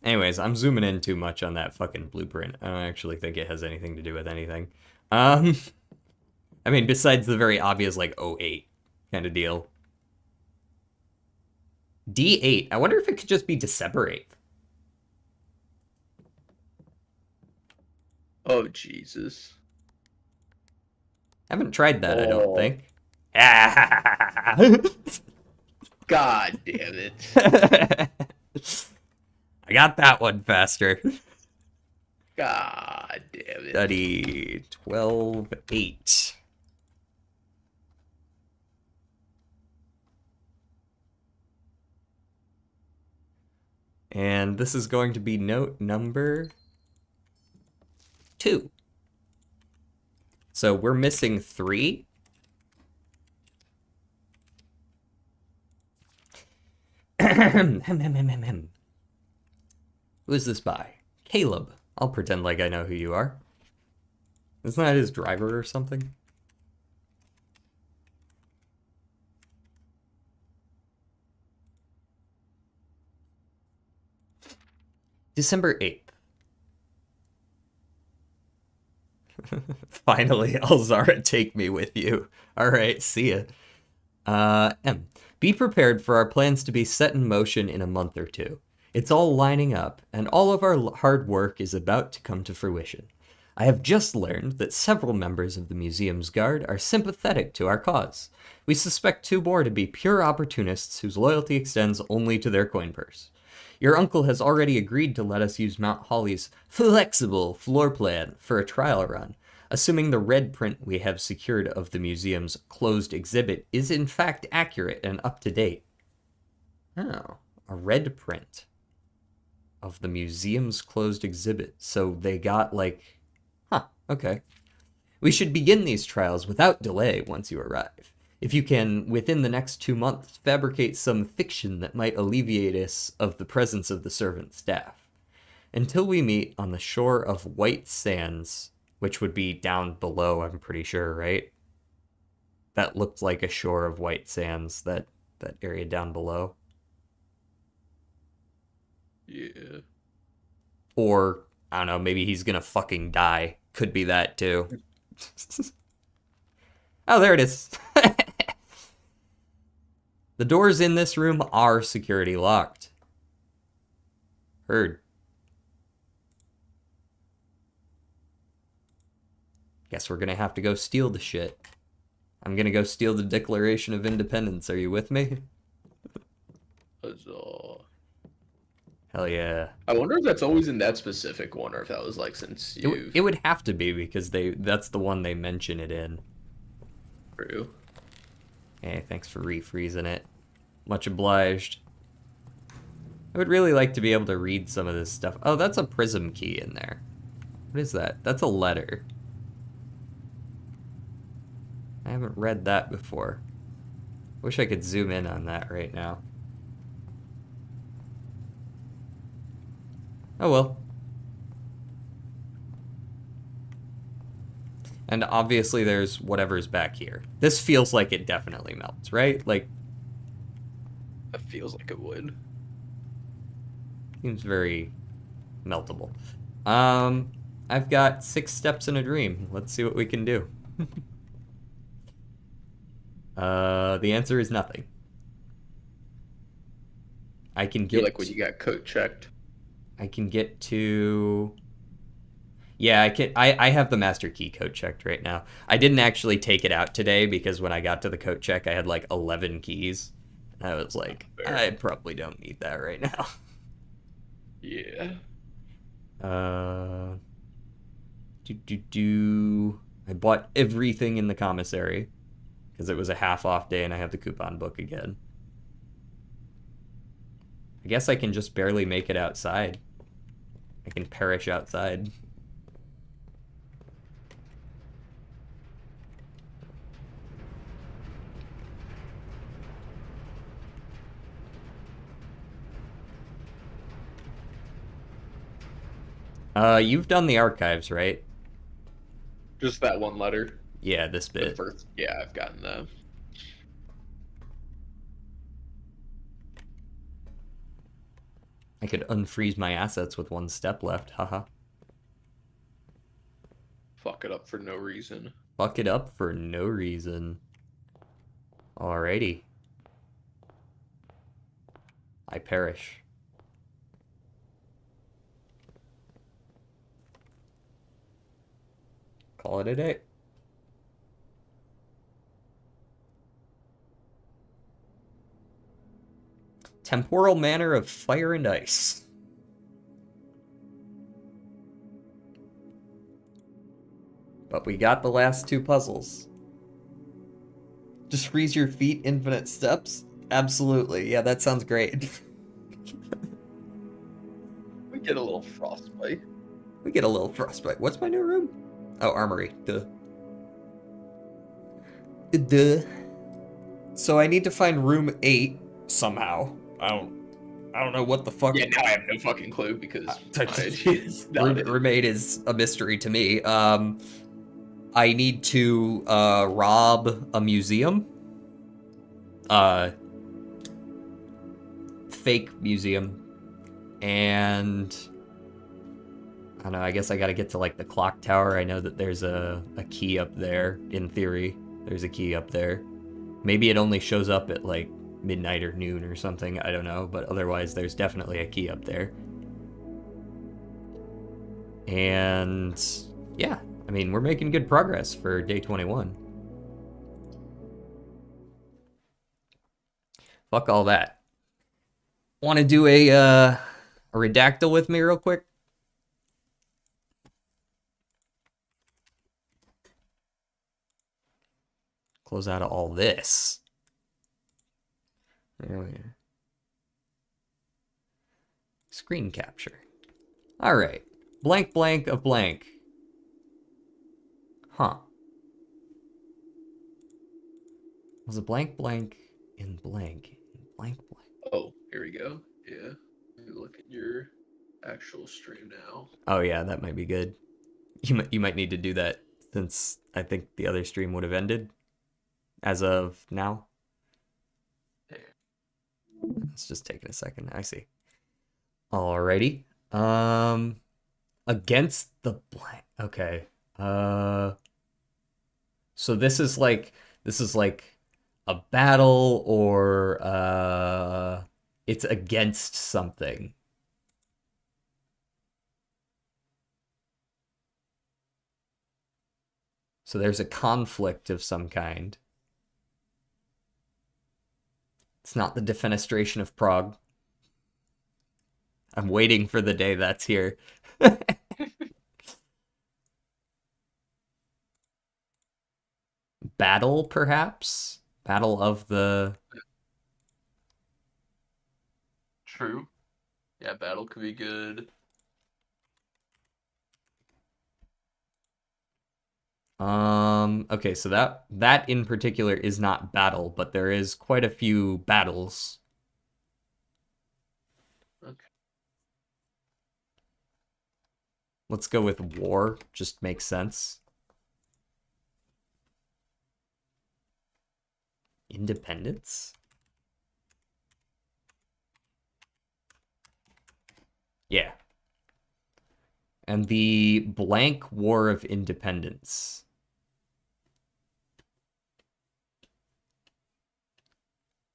Anyways, I'm zooming in too much on that fucking blueprint. I don't actually think it has anything to do with anything. I mean, besides the very obvious, like, 08 kind of deal. D8. I wonder if it could just be December 8th. Oh, Jesus. I haven't tried that, I don't think. God damn it. I got that one faster. God damn it. Study 12-8. And this is going to be note number 2. So we're missing 3. Who is this by? Caleb. I'll pretend like I know who you are. Isn't that his driver or something? December 8th. Finally, Alzara, take me with you. Alright, see ya. M. Be prepared for our plans to be set in motion in a month or two. It's all lining up, and all of our hard work is about to come to fruition. I have just learned that several members of the museum's guard are sympathetic to our cause. We suspect 2 more to be pure opportunists whose loyalty extends only to their coin purse. Your uncle has already agreed to let us use Mount Holly's flexible floor plan for a trial run, assuming the red print we have secured of the museum's closed exhibit is in fact accurate and up to date. Oh, a red print of the museum's closed exhibit. So they got like, okay. We should begin these trials without delay once you arrive. If you can, within the next 2 months, fabricate some fiction that might alleviate us of the presence of the servant staff. Until we meet on the shore of White Sands, which would be down below, I'm pretty sure, right? That looked like a shore of White Sands, that area down below. Yeah. Or, I don't know, maybe he's gonna fucking die. Could be that, too. Oh, there it is. The doors in this room are security locked. Heard. Guess we're gonna have to go steal the shit. I'm gonna go steal the Declaration of Independence. Are you with me? Huzzah. Hell yeah. I wonder if that's always in that specific one, or if that was like since you. It would have to be because that's the one they mention it in. True. Hey, thanks for refreezing it. Much obliged. I would really like to be able to read some of this stuff. Oh, that's a prism key in there. What is that? That's a letter. I haven't read that before. Wish I could zoom in on that right now. Oh well. And obviously there's whatever's back here. This feels like it definitely melts, right? Like, It feels like it would. seems very meltable. I've got 6 steps in a dream. Let's see what we can do. The answer is nothing. I can You're get like when you got coat checked. I can get to Yeah, I have the master key code checked right now. I didn't actually take it out today because when I got to the code check I had like 11 keys. I was like, I probably don't need that right now. Yeah. I bought everything in the commissary because it was a half off day and I have the coupon book again. I guess I can just barely make it outside. I can perish outside. You've done the archives, right? Just that one letter. Yeah, this The bit. first, yeah, I've gotten that. I could unfreeze my assets with 1 step left, haha. Fuck it up for no reason. Fuck it up for no reason. Alrighty. I perish. Call it a day. Temporal manner of fire and ice. But we got the last 2 puzzles. Just freeze your feet, infinite steps? Absolutely. Yeah, that sounds great. We get a little frostbite. We get a little frostbite. What's my new room? Oh, armory. Duh. Duh. So I need to find room 8 somehow. I don't know what the fuck. Yeah, now I have no fucking clue because room 8 is a mystery to me. I need to rob a museum. Fake museum. And I don't know, I guess I gotta get to like the clock tower. I know that there's a key up there, in theory. There's a key up there. Maybe it only shows up at like midnight or noon or something, I don't know, but otherwise there's definitely a key up there. And yeah, I mean, we're making good progress for day 21. Fuck all that. Want to do a redactyl with me real quick? Close out of all this. There we are. Screen capture. All right. Blank blank of blank. Huh. Was a blank blank in blank in blank blank? Oh, here we go. Yeah. Let me look at your actual stream now. Oh yeah, that might be good. You might need to do that since I think the other stream would have ended as of now. It's just taking a second. I see. Alrighty. Against the blank. Okay. So this is like a battle or it's against something. So there's a conflict of some kind. It's not the defenestration of Prague. I'm waiting for the day that's here. Battle, perhaps? Battle of the... True. Yeah, battle could be good. Okay, so that in particular is not battle, but there is quite a few battles. Okay. Let's go with war, just makes sense. Independence? Yeah. And the blank War of Independence.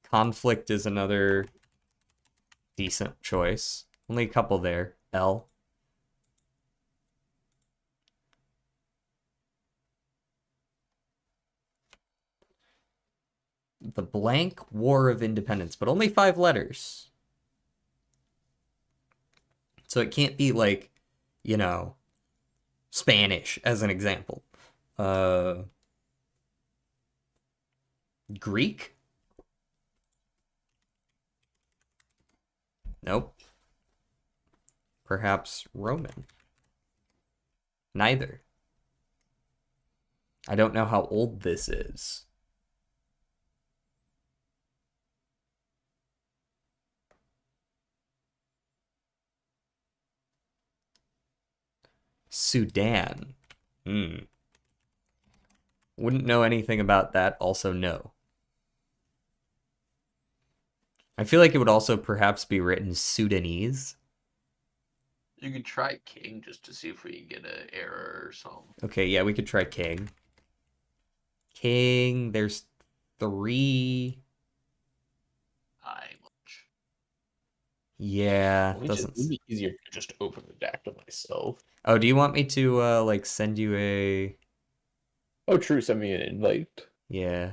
Conflict is another decent choice. Only a couple there. L. The blank War of Independence, but only 5 letters. So it can't be like, you know, Spanish as an example. Greek? Nope. Perhaps Roman? Neither. I don't know how old this is. Sudan. Hmm. Wouldn't know anything about that. Also, no. I feel like it would also perhaps be written Sudanese. You could try king just to see if we can get an error or something. Okay, yeah, we could try king. King, there's 3. Much. Yeah, It would be easier to just open the deck to myself. Oh, do you want me to like send you a? Oh, true. Send me an invite. Yeah.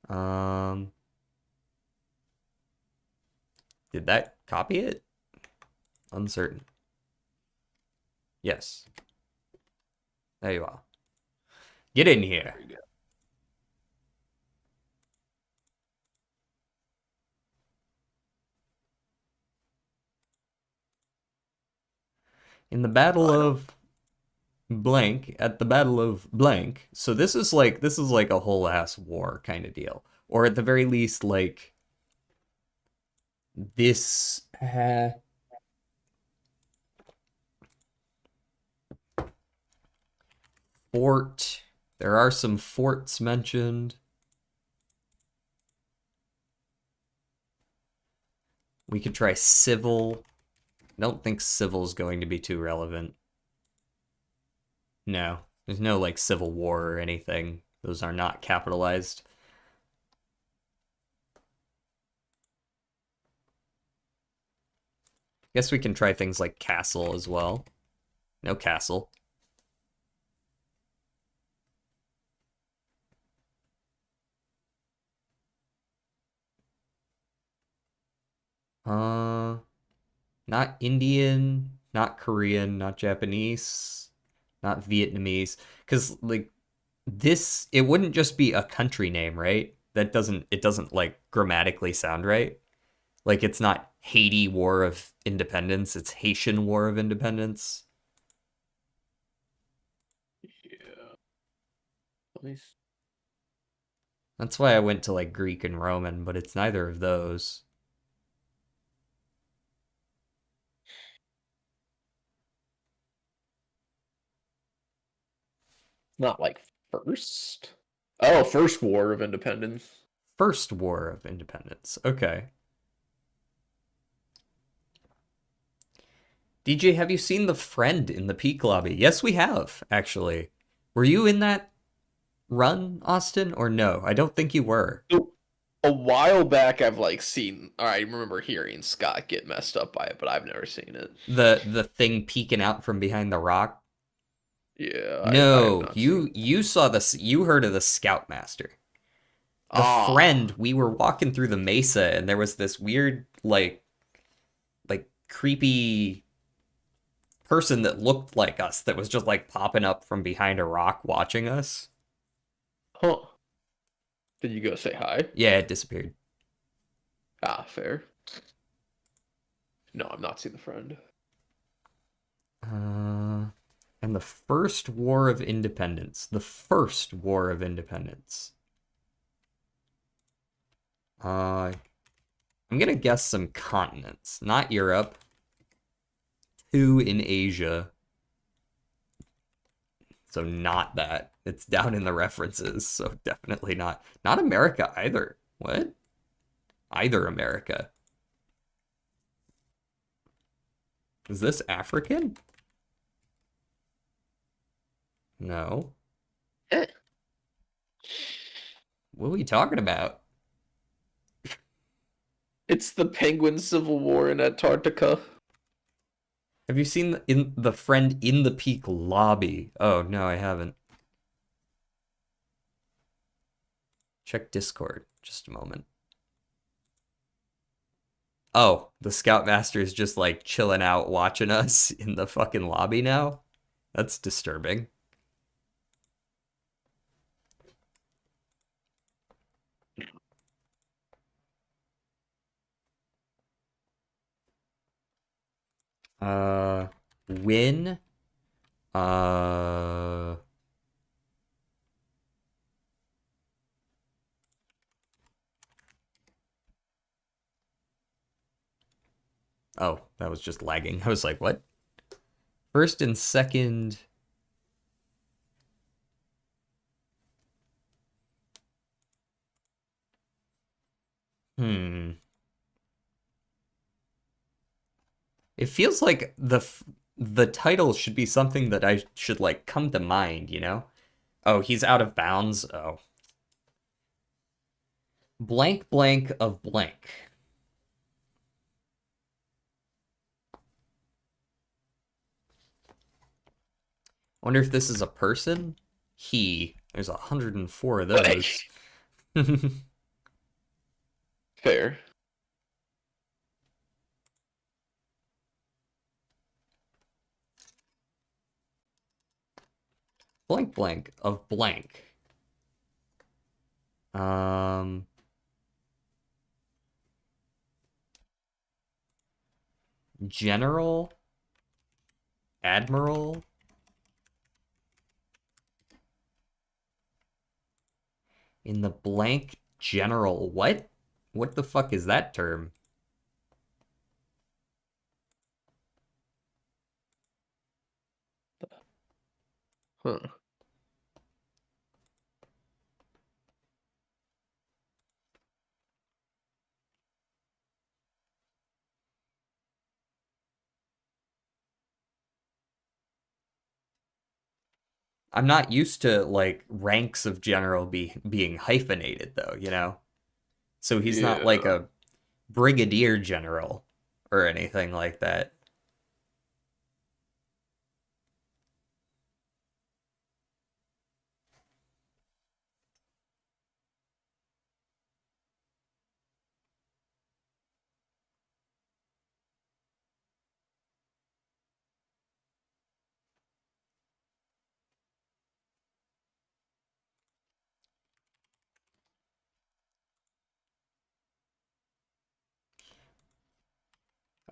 Um, did that copy it? Uncertain. Yes. There you are. Get in here. There you go. In the Battle of blank, at the Battle of blank. So this is like a whole ass war kind of deal, or at the very least, like this. Fort. There are some forts mentioned. We could try civil. I don't think civil is going to be too relevant. No, there's no like civil war or anything. Those are not capitalized. Guess we can try things like castle as well. No castle. Not Indian, not Korean, not Japanese, not Vietnamese. Because like this, it wouldn't just be a country name, right? It doesn't like grammatically sound right. Like it's not Haiti War of Independence, it's Haitian War of Independence. Yeah. At least. That's why I went to like Greek and Roman, but it's neither of those. Not like first. Oh, first War of Independence. First War of Independence. Okay. DJ, have you seen The Friend in the Peak Lobby? Yes, we have, actually. Were you in that run, Austin, or no? I don't think you were. A while back, I've like seen, or I remember hearing Scott get messed up by it, but I've never seen it. The thing peeking out from behind the rock. Yeah, I have No, not you seen. you saw this. You heard of the Scoutmaster. The Friend. We were walking through the mesa, and there was this weird, like creepy person that looked like us that was just like popping up from behind a rock watching us. Huh. Did you go say hi? Yeah, it disappeared. Ah, fair. No, I've not seen the friend. And the first War of Independence. The first War of Independence. I'm gonna guess some continents. Not Europe. 2 in Asia. So not that. It's down in the references, so definitely not. Not America either. What? Either America. Is this African? No. Eh. What are we talking about? It's the Penguin Civil War in Antarctica. Have you seen the friend in the peak lobby? Oh, no, I haven't. Check Discord. Just a moment. Oh, the Scoutmaster is just like chilling out watching us in the fucking lobby now? That's disturbing. Win. Oh, that was just lagging. I was like, what? First and second. It feels like the title should be something that I should like come to mind, you know? Oh, he's out of bounds. Oh. Blank blank of blank. Wonder if this is a person? He. There's 104 of those. Fair. Blank blank of blank. General. Admiral. In the blank general. What? What the fuck is that term? Huh. I'm not used to like ranks of general being hyphenated though, you know? So he's not Yeah. like a brigadier general or anything like that.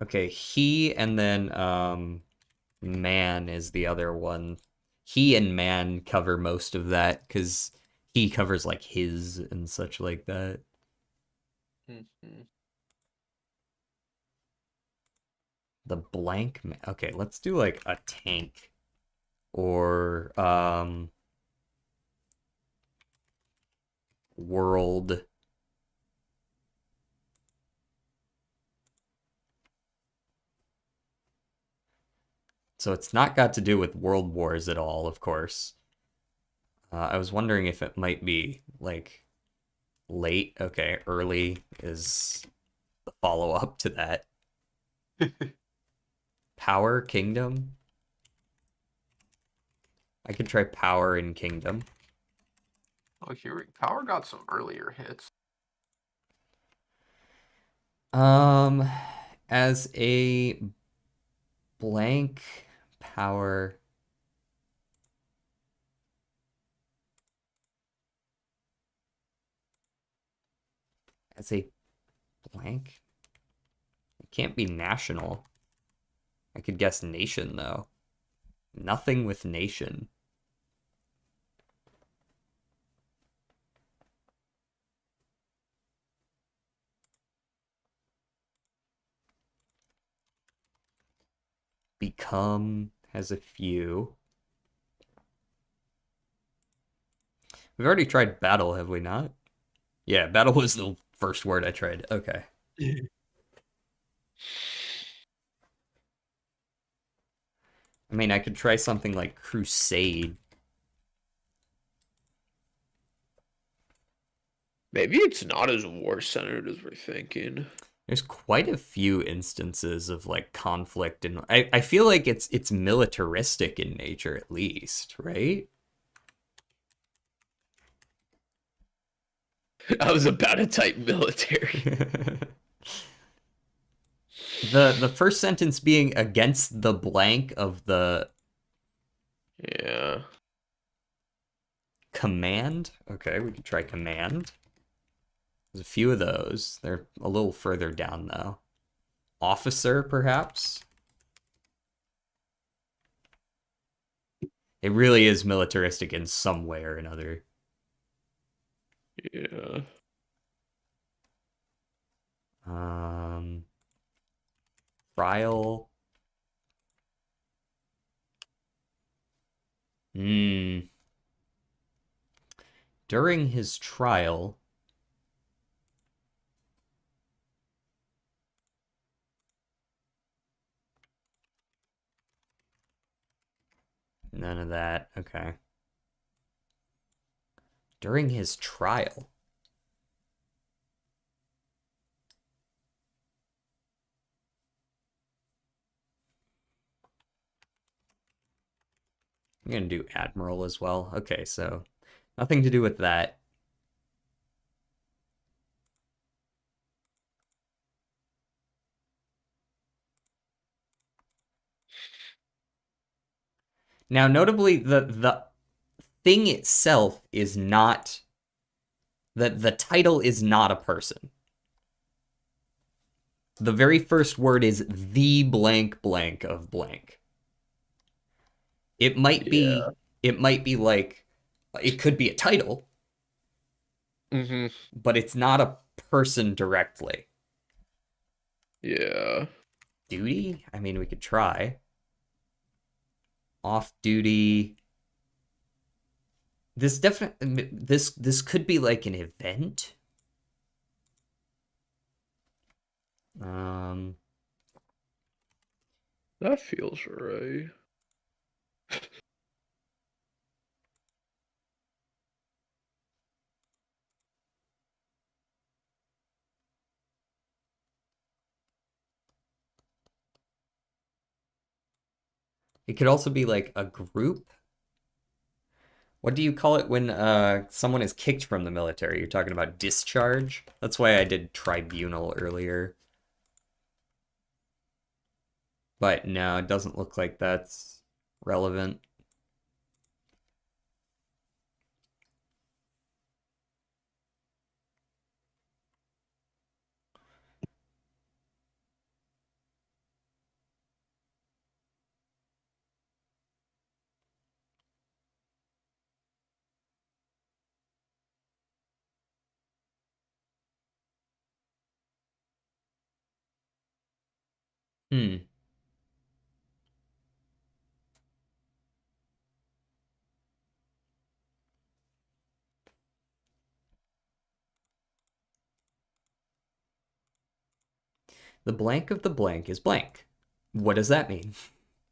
Okay, he and then man is the other one. He and man cover most of that because he covers like his and such like that. The blank okay, let's do like a tank or world. So it's not got to do with world wars at all, of course. I was wondering if it might be like late. Okay, early is the follow-up to that. Power Kingdom. I could try Power in Kingdom. Oh, here Power got some earlier hits. As a blank power. As a blank. It can't be national. I could guess nation though. Nothing with nation. Become has a few. We've already tried battle, have we not? Yeah, battle was the first word I tried. Okay. I mean, I could try something like crusade. Maybe it's not as war-centered as we're thinking. There's quite a few instances of like conflict, and I feel like it's militaristic in nature at least, right? I was about to type military. The first sentence being against the blank of the Yeah. command. Okay, we could try command. There's a few of those. They're a little further down though. Officer, perhaps. It really is militaristic in some way or another. Yeah. Trial. During his trial, none of that. Okay. During his trial. I'm going to do admiral as well. Okay, so nothing to do with that. Now, notably, the thing itself is not the title is not a person. The very first word is the blank blank of blank. It might be like it could be a title, but it's not a person directly. Yeah. Duty? I mean, we could try. Off duty. This definitely this could be like an event. That feels right. It could also be like a group. What do you call it when someone is kicked from the military? You're talking about discharge? That's why I did tribunal earlier. But no, it doesn't look like that's relevant. Hmm. The blank of the blank is blank. What does that mean?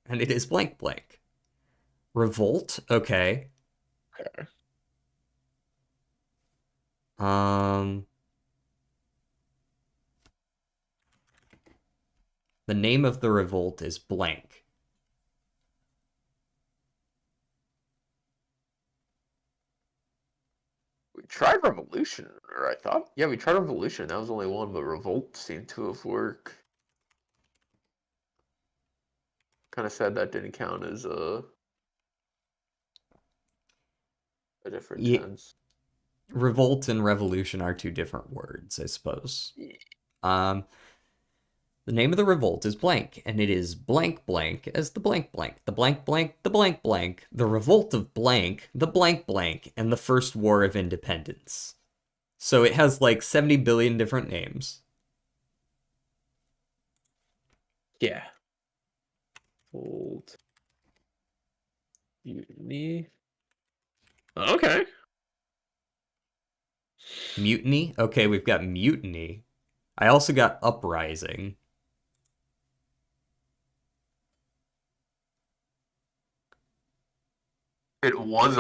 And it is blank blank. Revolt, okay. Okay. The name of the revolt is blank. We tried Revolution, or I thought. Yeah, we tried Revolution. That was only one, but Revolt seemed to have worked. Kind of sad that didn't count as a different tense. Revolt and revolution are two different words, I suppose. Yeah. The The name of the revolt is blank, and it is blank blank as the blank blank, the blank blank, the blank blank, the revolt of blank, the blank blank, and the first war of independence. So it has like 70 billion different names. Yeah. Old. Mutiny. Okay. Mutiny? Okay, we've got mutiny. I also got uprising. It was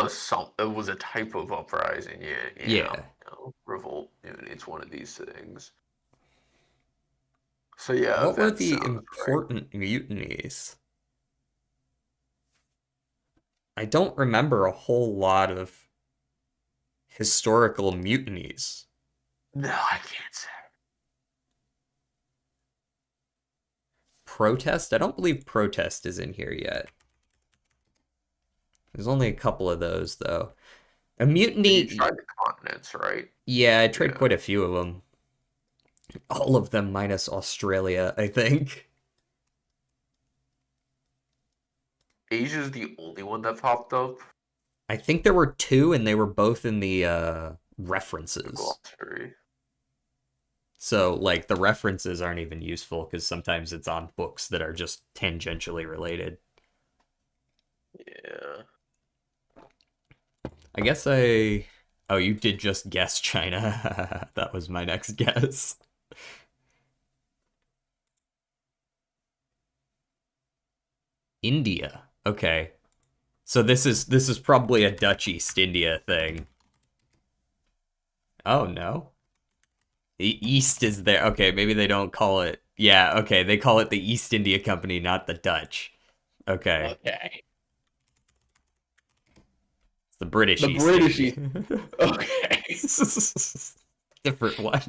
it was a type of uprising, yeah. Yeah. No, revolt, it's one of these things. So yeah, What were that the sounds right. important mutinies? I don't remember a whole lot of historical mutinies. No, I can't say. Protest? I don't believe protest is in here yet. There's only a couple of those, though. A And mutiny... you tried the continents, right? Yeah, I tried Yeah. quite a few of them. All of them minus Australia, I think. Asia's the only one that popped up. I think there were two, and they were both in the references. Glossary. So, like, the references aren't even useful, because sometimes it's on books that are just tangentially related. Yeah. I guess I... Oh, you did just guess China. That was my next guess. India. Okay. So this is probably a Dutch East India thing. Oh no. The East is there. Okay, maybe they don't call it. Yeah, okay, they call it the East India Company, not the Dutch. Okay. Okay. It's the British The East British India. Okay. Different one.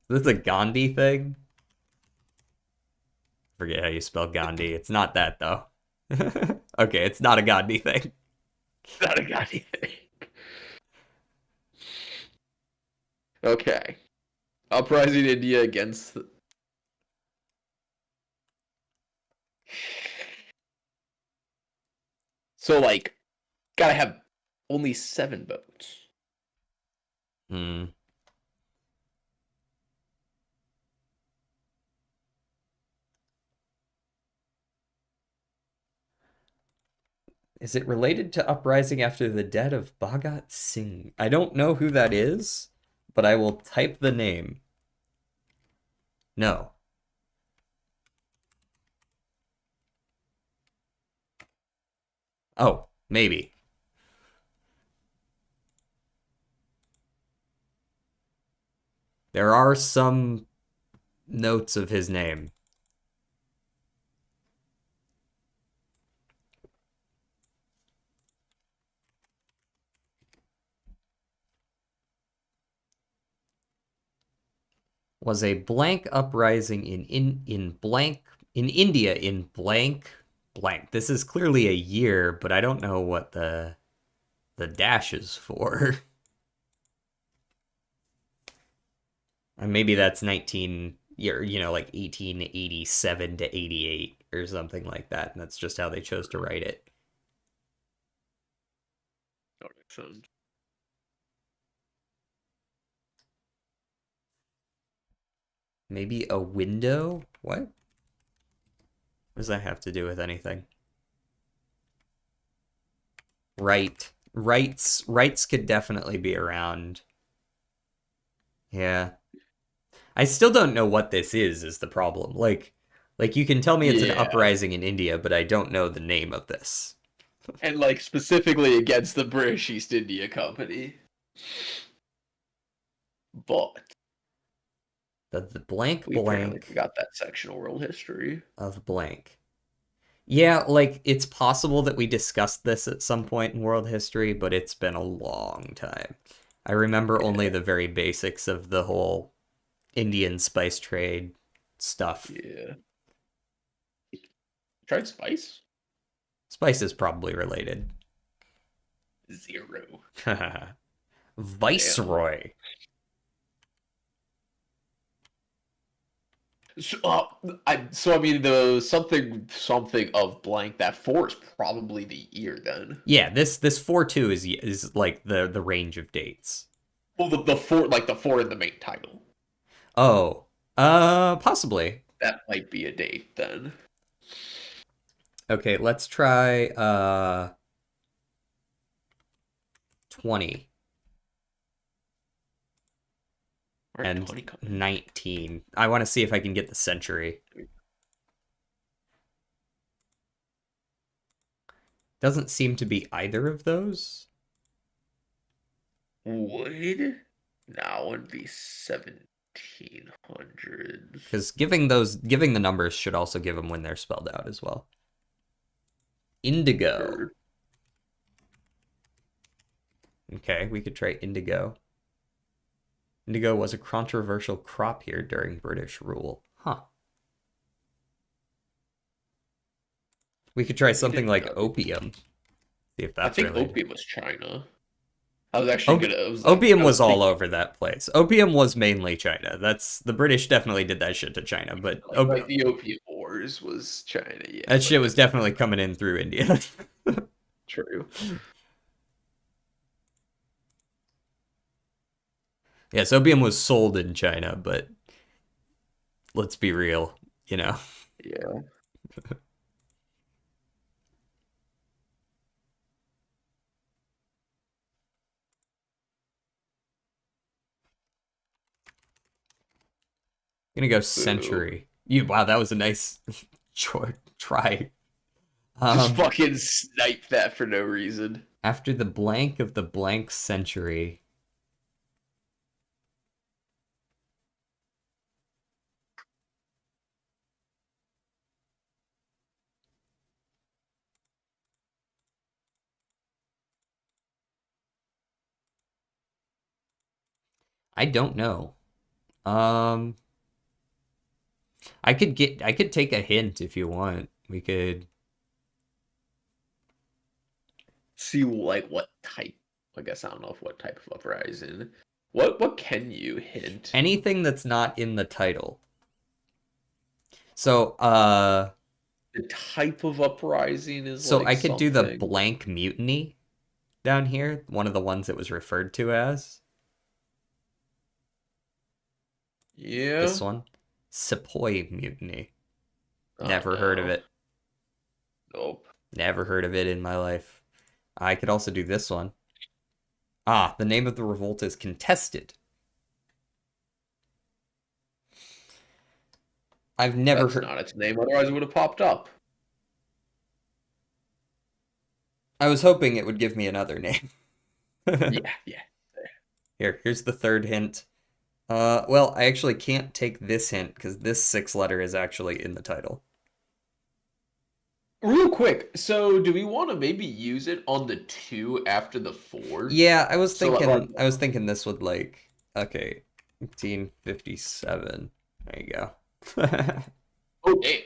This is a Gandhi thing. Forget how you spell Gandhi. It's not that though. Okay, it's not a Gandhi thing. Not a goddamn thing. Okay. Uprising India against. So, like, gotta have only 7 votes. Hmm. Is it related to uprising after the death of Bhagat Singh? I don't know who that is, but I will type the name. No. Oh, maybe. There are some notes of his name. Was a blank uprising in blank in India in blank blank. This is clearly a year, but I don't know what the dash is for. And maybe that's 19 year, like 1887 to 88 or something like that, and that's just how they chose to write it. That makes sense. Maybe a window? What? What does that have to do with anything? Right. Rights could definitely be around. Yeah. I still don't know what this is the problem. Like you can tell me it's an Yeah. uprising in India, but I don't know the name of this. And, like, specifically against the British East India Company. But The blank we apparently blank forgot that sectional world history. of blank. Yeah, like it's possible that we discussed this at some point in world history, but it's been a long time. I remember only the very basics of the whole Indian spice trade stuff. Yeah. Tried spice? Spice is probably related. 0. Viceroy. So I mean the something of blank. That 4 is probably the year then. Yeah, this 4-2 is like the range of dates. Well, the 4, like the 4 in the main title. Oh, possibly. That might be a date then. Okay, let's try 20 Where'd and 20 come in? 19. I want to see if I can get the century. Doesn't seem to be either of those. Would now would be 1700s. Because giving the numbers should also give them when they're spelled out as well. Indigo. Sure. Okay, we could try indigo. Indigo was a controversial crop here during British rule. Huh. We could try something like opium. See if that's I think really... opium was China. I was actually gonna. Opium was all over that place. Opium was mainly China. That's the British definitely did that shit to China, but like the Opium Wars was China. Yeah, that shit was definitely coming in through India. True. Yes, opium was sold in China, but let's be real, you know. Yeah. I'm gonna go century. Wow, that was a nice try. Just fucking snipe that for no reason. After the blank of the blank century. I don't know. I could take a hint if you want. We could see like what type. I guess I don't know if what type of uprising. What can you hint? Anything that's not in the title. So the type of uprising is so like I could something. do the blank mutiny down here, one of the ones it was referred to as. Yeah. This one. Sepoy mutiny. Never heard of it. Nope. Never heard of it in my life. I could also do this one. Ah, the name of the revolt is contested. I've never heard. That's not its name, otherwise it would have popped up. I was hoping it would give me another name. Yeah. Here's the third hint. Well, I actually can't take this hint because this 6 letter is actually in the title. Real quick, so do we want to maybe use it on the 2 after the 4? Yeah, I was thinking this would like, okay, 1857. There you go. Oh, damn.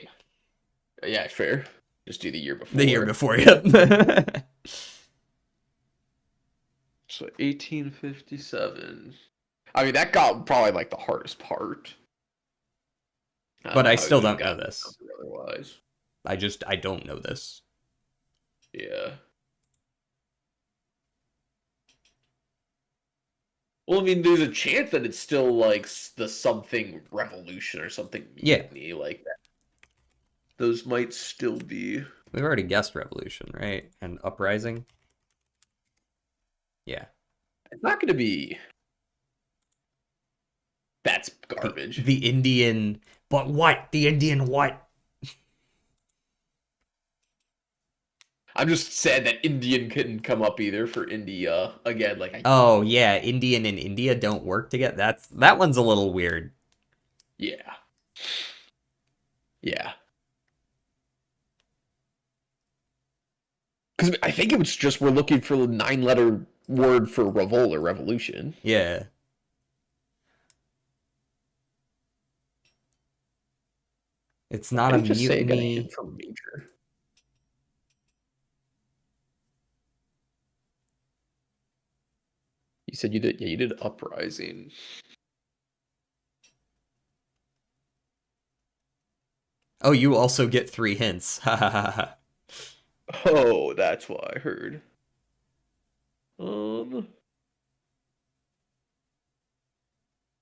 Yeah, fair. Just do the year before. The year before, yep. So 1857. I mean, that got probably like the hardest part. But I still don't know this. Otherwise. I don't know this. Yeah. Well, I mean, there's a chance that it's still like the something revolution or something mutiny like that. Those might still be. We've already guessed revolution, right? And uprising. Yeah. It's not going to be. That's garbage. The Indian. But what? The Indian what? I'm just sad that Indian couldn't come up either for India again. Like, oh yeah, Indian and India don't work together. That one's a little weird. Yeah. Because I think it was just we're looking for the 9-letter word for revolt or revolution. Yeah. It's not a mutiny. From nature. You said you did. Yeah, you did uprising. Oh, you also get 3 hints. Ha ha ha ha. Oh, that's what I heard. Um,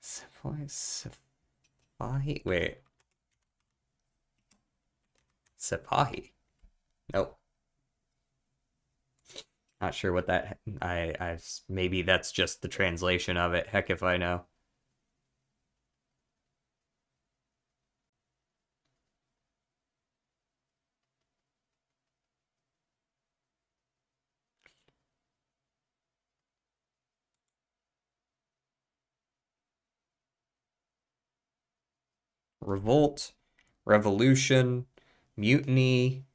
Sepoy, Sepahi? Wait. Sepahi? Nope. Not sure what that. Maybe that's just the translation of it. Heck if I know. Revolt, revolution, mutiny.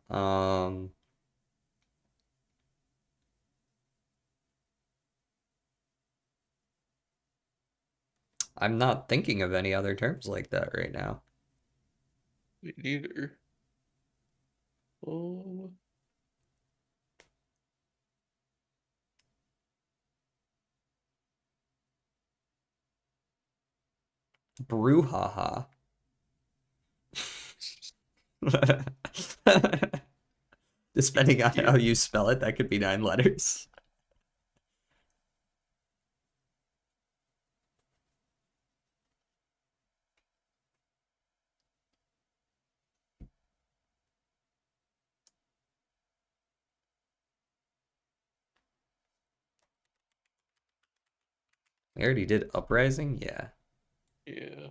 Um, I'm not thinking of any other terms like that right now. me neither. Um, Brouhaha. Depending on how you spell it, that could be 9 letters. We already did uprising? Yeah. yeah.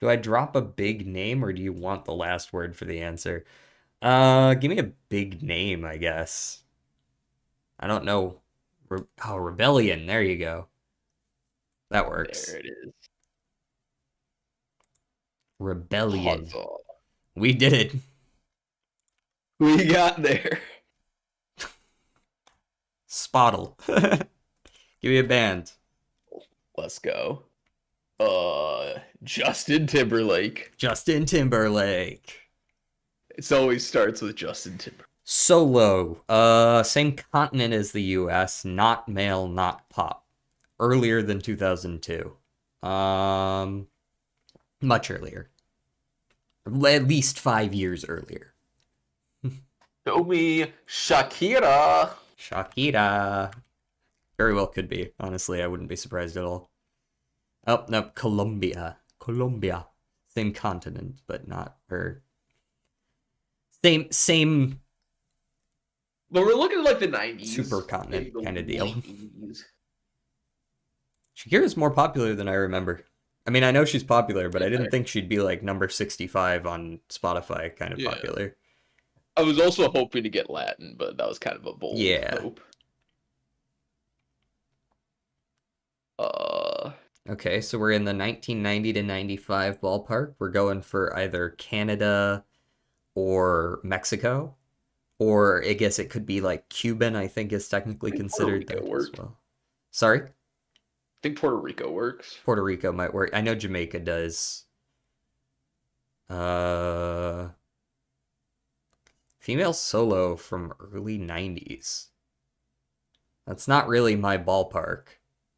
Do I drop a big name or do you want the last word for the answer? Give me a big name, I guess. I don't know. Oh, rebellion. There you go. That works. There it is. Rebellion. Huzzah. We did it. We got there. Spottle. Give me a band. Let's go. Justin Timberlake. Justin Timberlake. It always starts with Justin Timberlake. Solo. Same continent as the US. Not male, not pop. Earlier than 2002. Much earlier. At least 5 years earlier. Show me Shakira. Shakira. Very well could be. Honestly, I wouldn't be surprised at all. Oh, no, Colombia. Colombia. Same continent, but not her. Same But we're looking at like the 90s. supercontinent kind of deal. 80s. Shakira's more popular than I remember. I mean, I know she's popular, but I didn't Yeah. think she'd be like number 65 on Spotify kind of Yeah. popular. I was also hoping to get Latin, but that was kind of a bold hope. Okay, so we're in the 1990 to 95 ballpark. We're going for either Canada or Mexico, or I guess it could be like Cuban, I think is technically considered that as well. Sorry? I think Puerto Rico works. Puerto Rico might work. I know Jamaica does. Female solo from early 90s. That's not really my ballpark.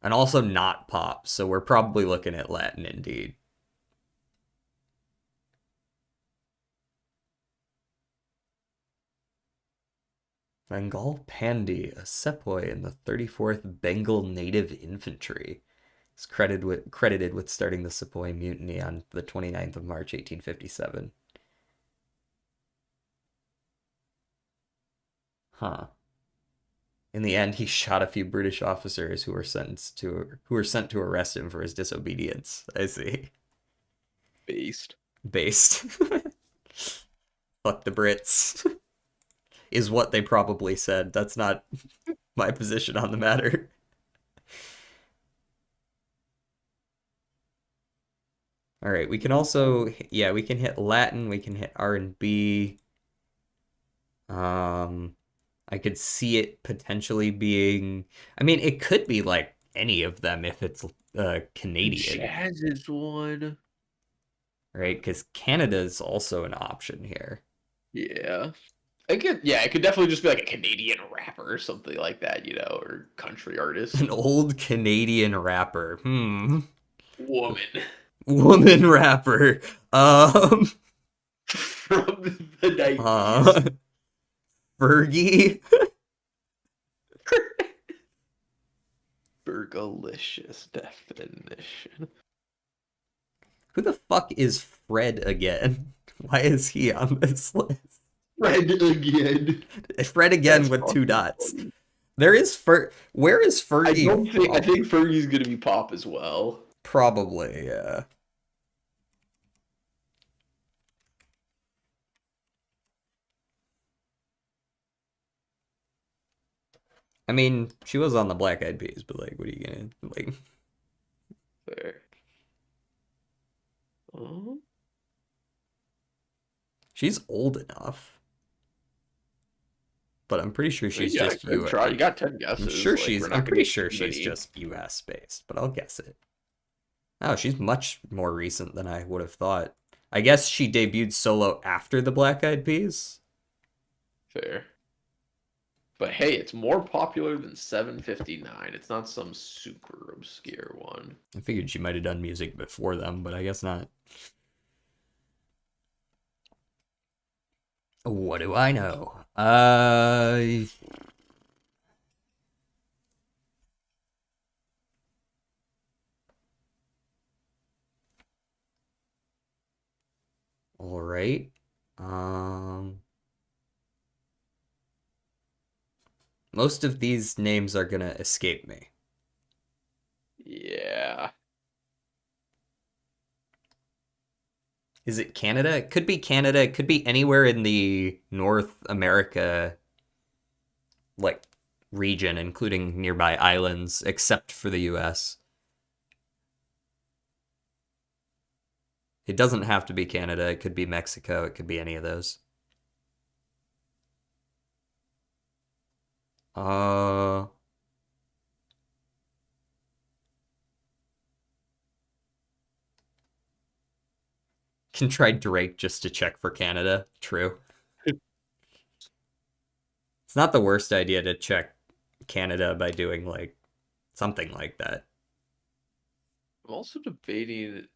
And also not pop, so we're probably looking at Latin indeed. Bengal Pandey, a sepoy in the 34th Bengal Native Infantry. Is credited with starting the Sepoy Mutiny on the 29th of March, 1857. Huh. In the end, he shot a few British officers who were sent to arrest him for his disobedience. I see. Based. Fuck the Brits. Is what they probably said. That's not my position on the matter. All right, we can also, yeah, we can hit Latin, we can hit R&B. I could see it potentially being. I mean, it could be like any of them if it's Canadian, Jazz is one. right? Because Canada is also an option here. Yeah. It could definitely just be like a Canadian rapper or something like that, or country artist. An old Canadian rapper. Woman. Woman rapper. From the 90s. Fergie. Burgalicious definition. Who the fuck is Fred again? Why is he on this list? Fred again. Fred again That's with 2 fucking dots. funny. There is Where is Fergie? I think Fergie's gonna be pop as well. Probably, yeah. I mean, she was on the Black Eyed Peas, but like, what are you gonna like? There. Oh. She's old enough, but I'm pretty sure she's just U.S. Try. You got 10 guesses. I'm sure like, we're not I'm gonna pretty get sure too she's many. just U.S. based, but I'll guess it. Oh, she's much more recent than I would have thought. I guess she debuted solo after the Black Eyed Peas. Fair. But hey, it's more popular than 759. It's not some super obscure one. I figured she might have done music before them, but I guess not. What do I know? All right. Most of these names are gonna escape me. Yeah. Is it Canada? It could be Canada. It could be anywhere in the North America, like, region, including nearby islands, except for the US. It doesn't have to be Canada. It could be Mexico. It could be any of those. Uh, can try Drake just to check for Canada. True. It's not the worst idea to check Canada by doing like something like that. I'm also debating,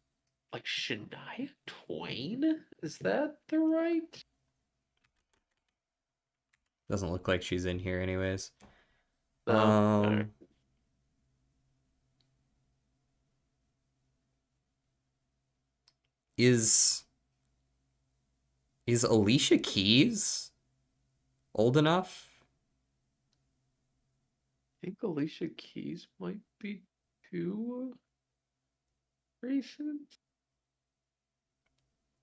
like, Shania Twain? Is that the right? Doesn't look like she's in here anyways. No. Alright. Is Alicia Keys old enough? I think Alicia Keys might be too recent.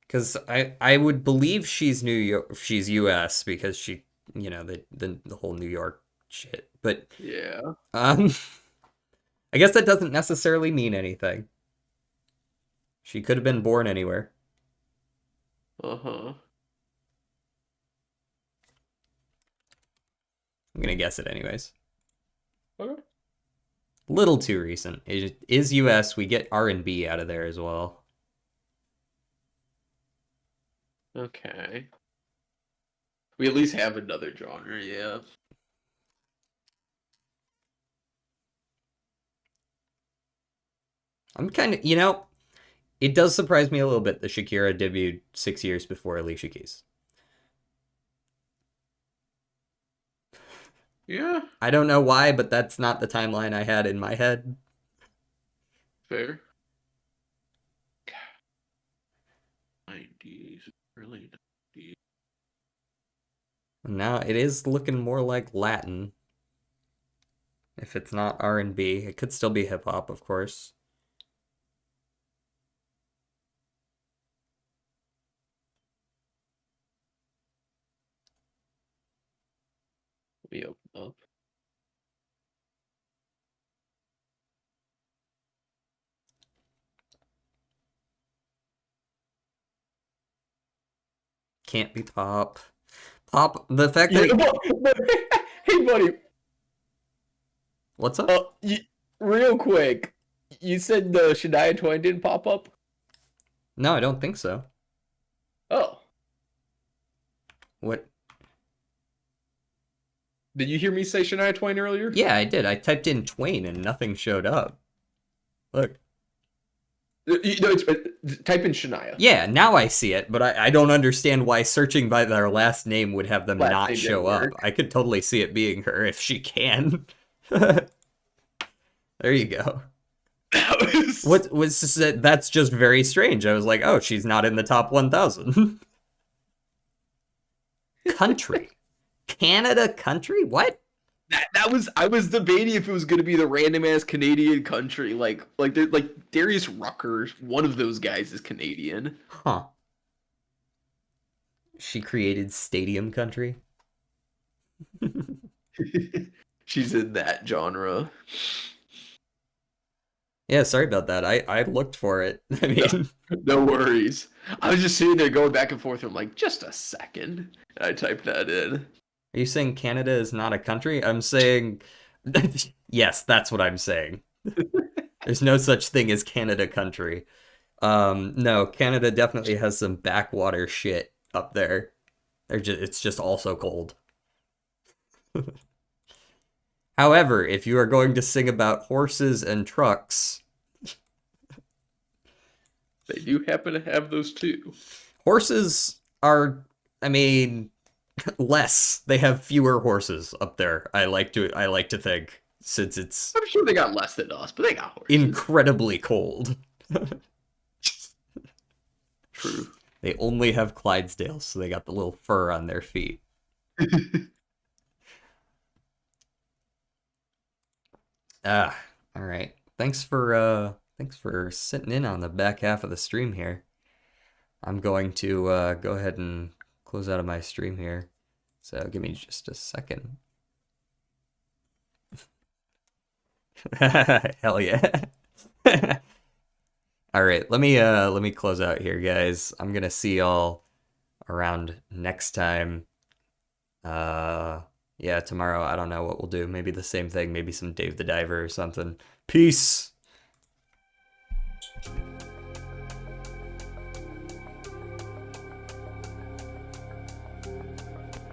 Because I would believe she's she's U.S. because she, the whole New York shit. But Yeah. I guess that doesn't necessarily mean anything. She could have been born anywhere. Uh-huh. I'm gonna guess it anyways. Okay. Little too recent. It is U.S. We get R&B out of there as well. Okay. We at least have another genre, yeah. I'm kind of, it does surprise me a little bit that Shakira debuted 6 years before Alicia Keys. Yeah. I don't know why, but that's not the timeline I had in my head. Fair. 90s, early 90s. Now it is looking more like Latin. If it's not R&B, it could still be hip hop, of course. Let me open up. Can't be pop. The fact Yeah, that hey, buddy. What's up? Real quick, you said the Shania Twain didn't pop up? No, I don't think so. Oh. What? Did you hear me say Shania Twain earlier? Yeah, I did. I typed in Twain and nothing showed up. Look. Type in Shania. Yeah, now I see it, but I don't understand why searching by their last name would have them not show up. I could totally see it being her if she can. There you go. What was this? That's just very strange. I was like, oh, she's not in the top 1,000. Country. Canada country? What? I was debating if it was going to be the random ass Canadian country, like Darius Rucker. One of those guys is Canadian. Huh. She created Stadium Country. She's in that genre. Yeah, sorry about that. I looked for it. I mean, no worries. I was just sitting there going back and forth. I'm like, just a second. And I typed that in. Are you saying Canada is not a country? I'm saying, yes, that's what I'm saying. There's no such thing as Canada country. No, Canada definitely has some backwater shit up there. It's just also cold. However, if you are going to sing about horses and trucks... They do happen to have those too. Horses are, I mean, less. They have fewer horses up there, I like to think, since it's... I'm sure they got less than us, but they got horses. Incredibly cold. True. They only have Clydesdales, so they got the little fur on their feet. All right. Thanks for sitting in on the back half of the stream here. I'm going to go ahead and close out of my stream here. So give me just a second. Hell yeah. All right, let me close out here, guys. I'm gonna see y'all around next time. Yeah, tomorrow, I don't know what we'll do. Maybe the same thing, maybe some Dave the Diver or something. Peace!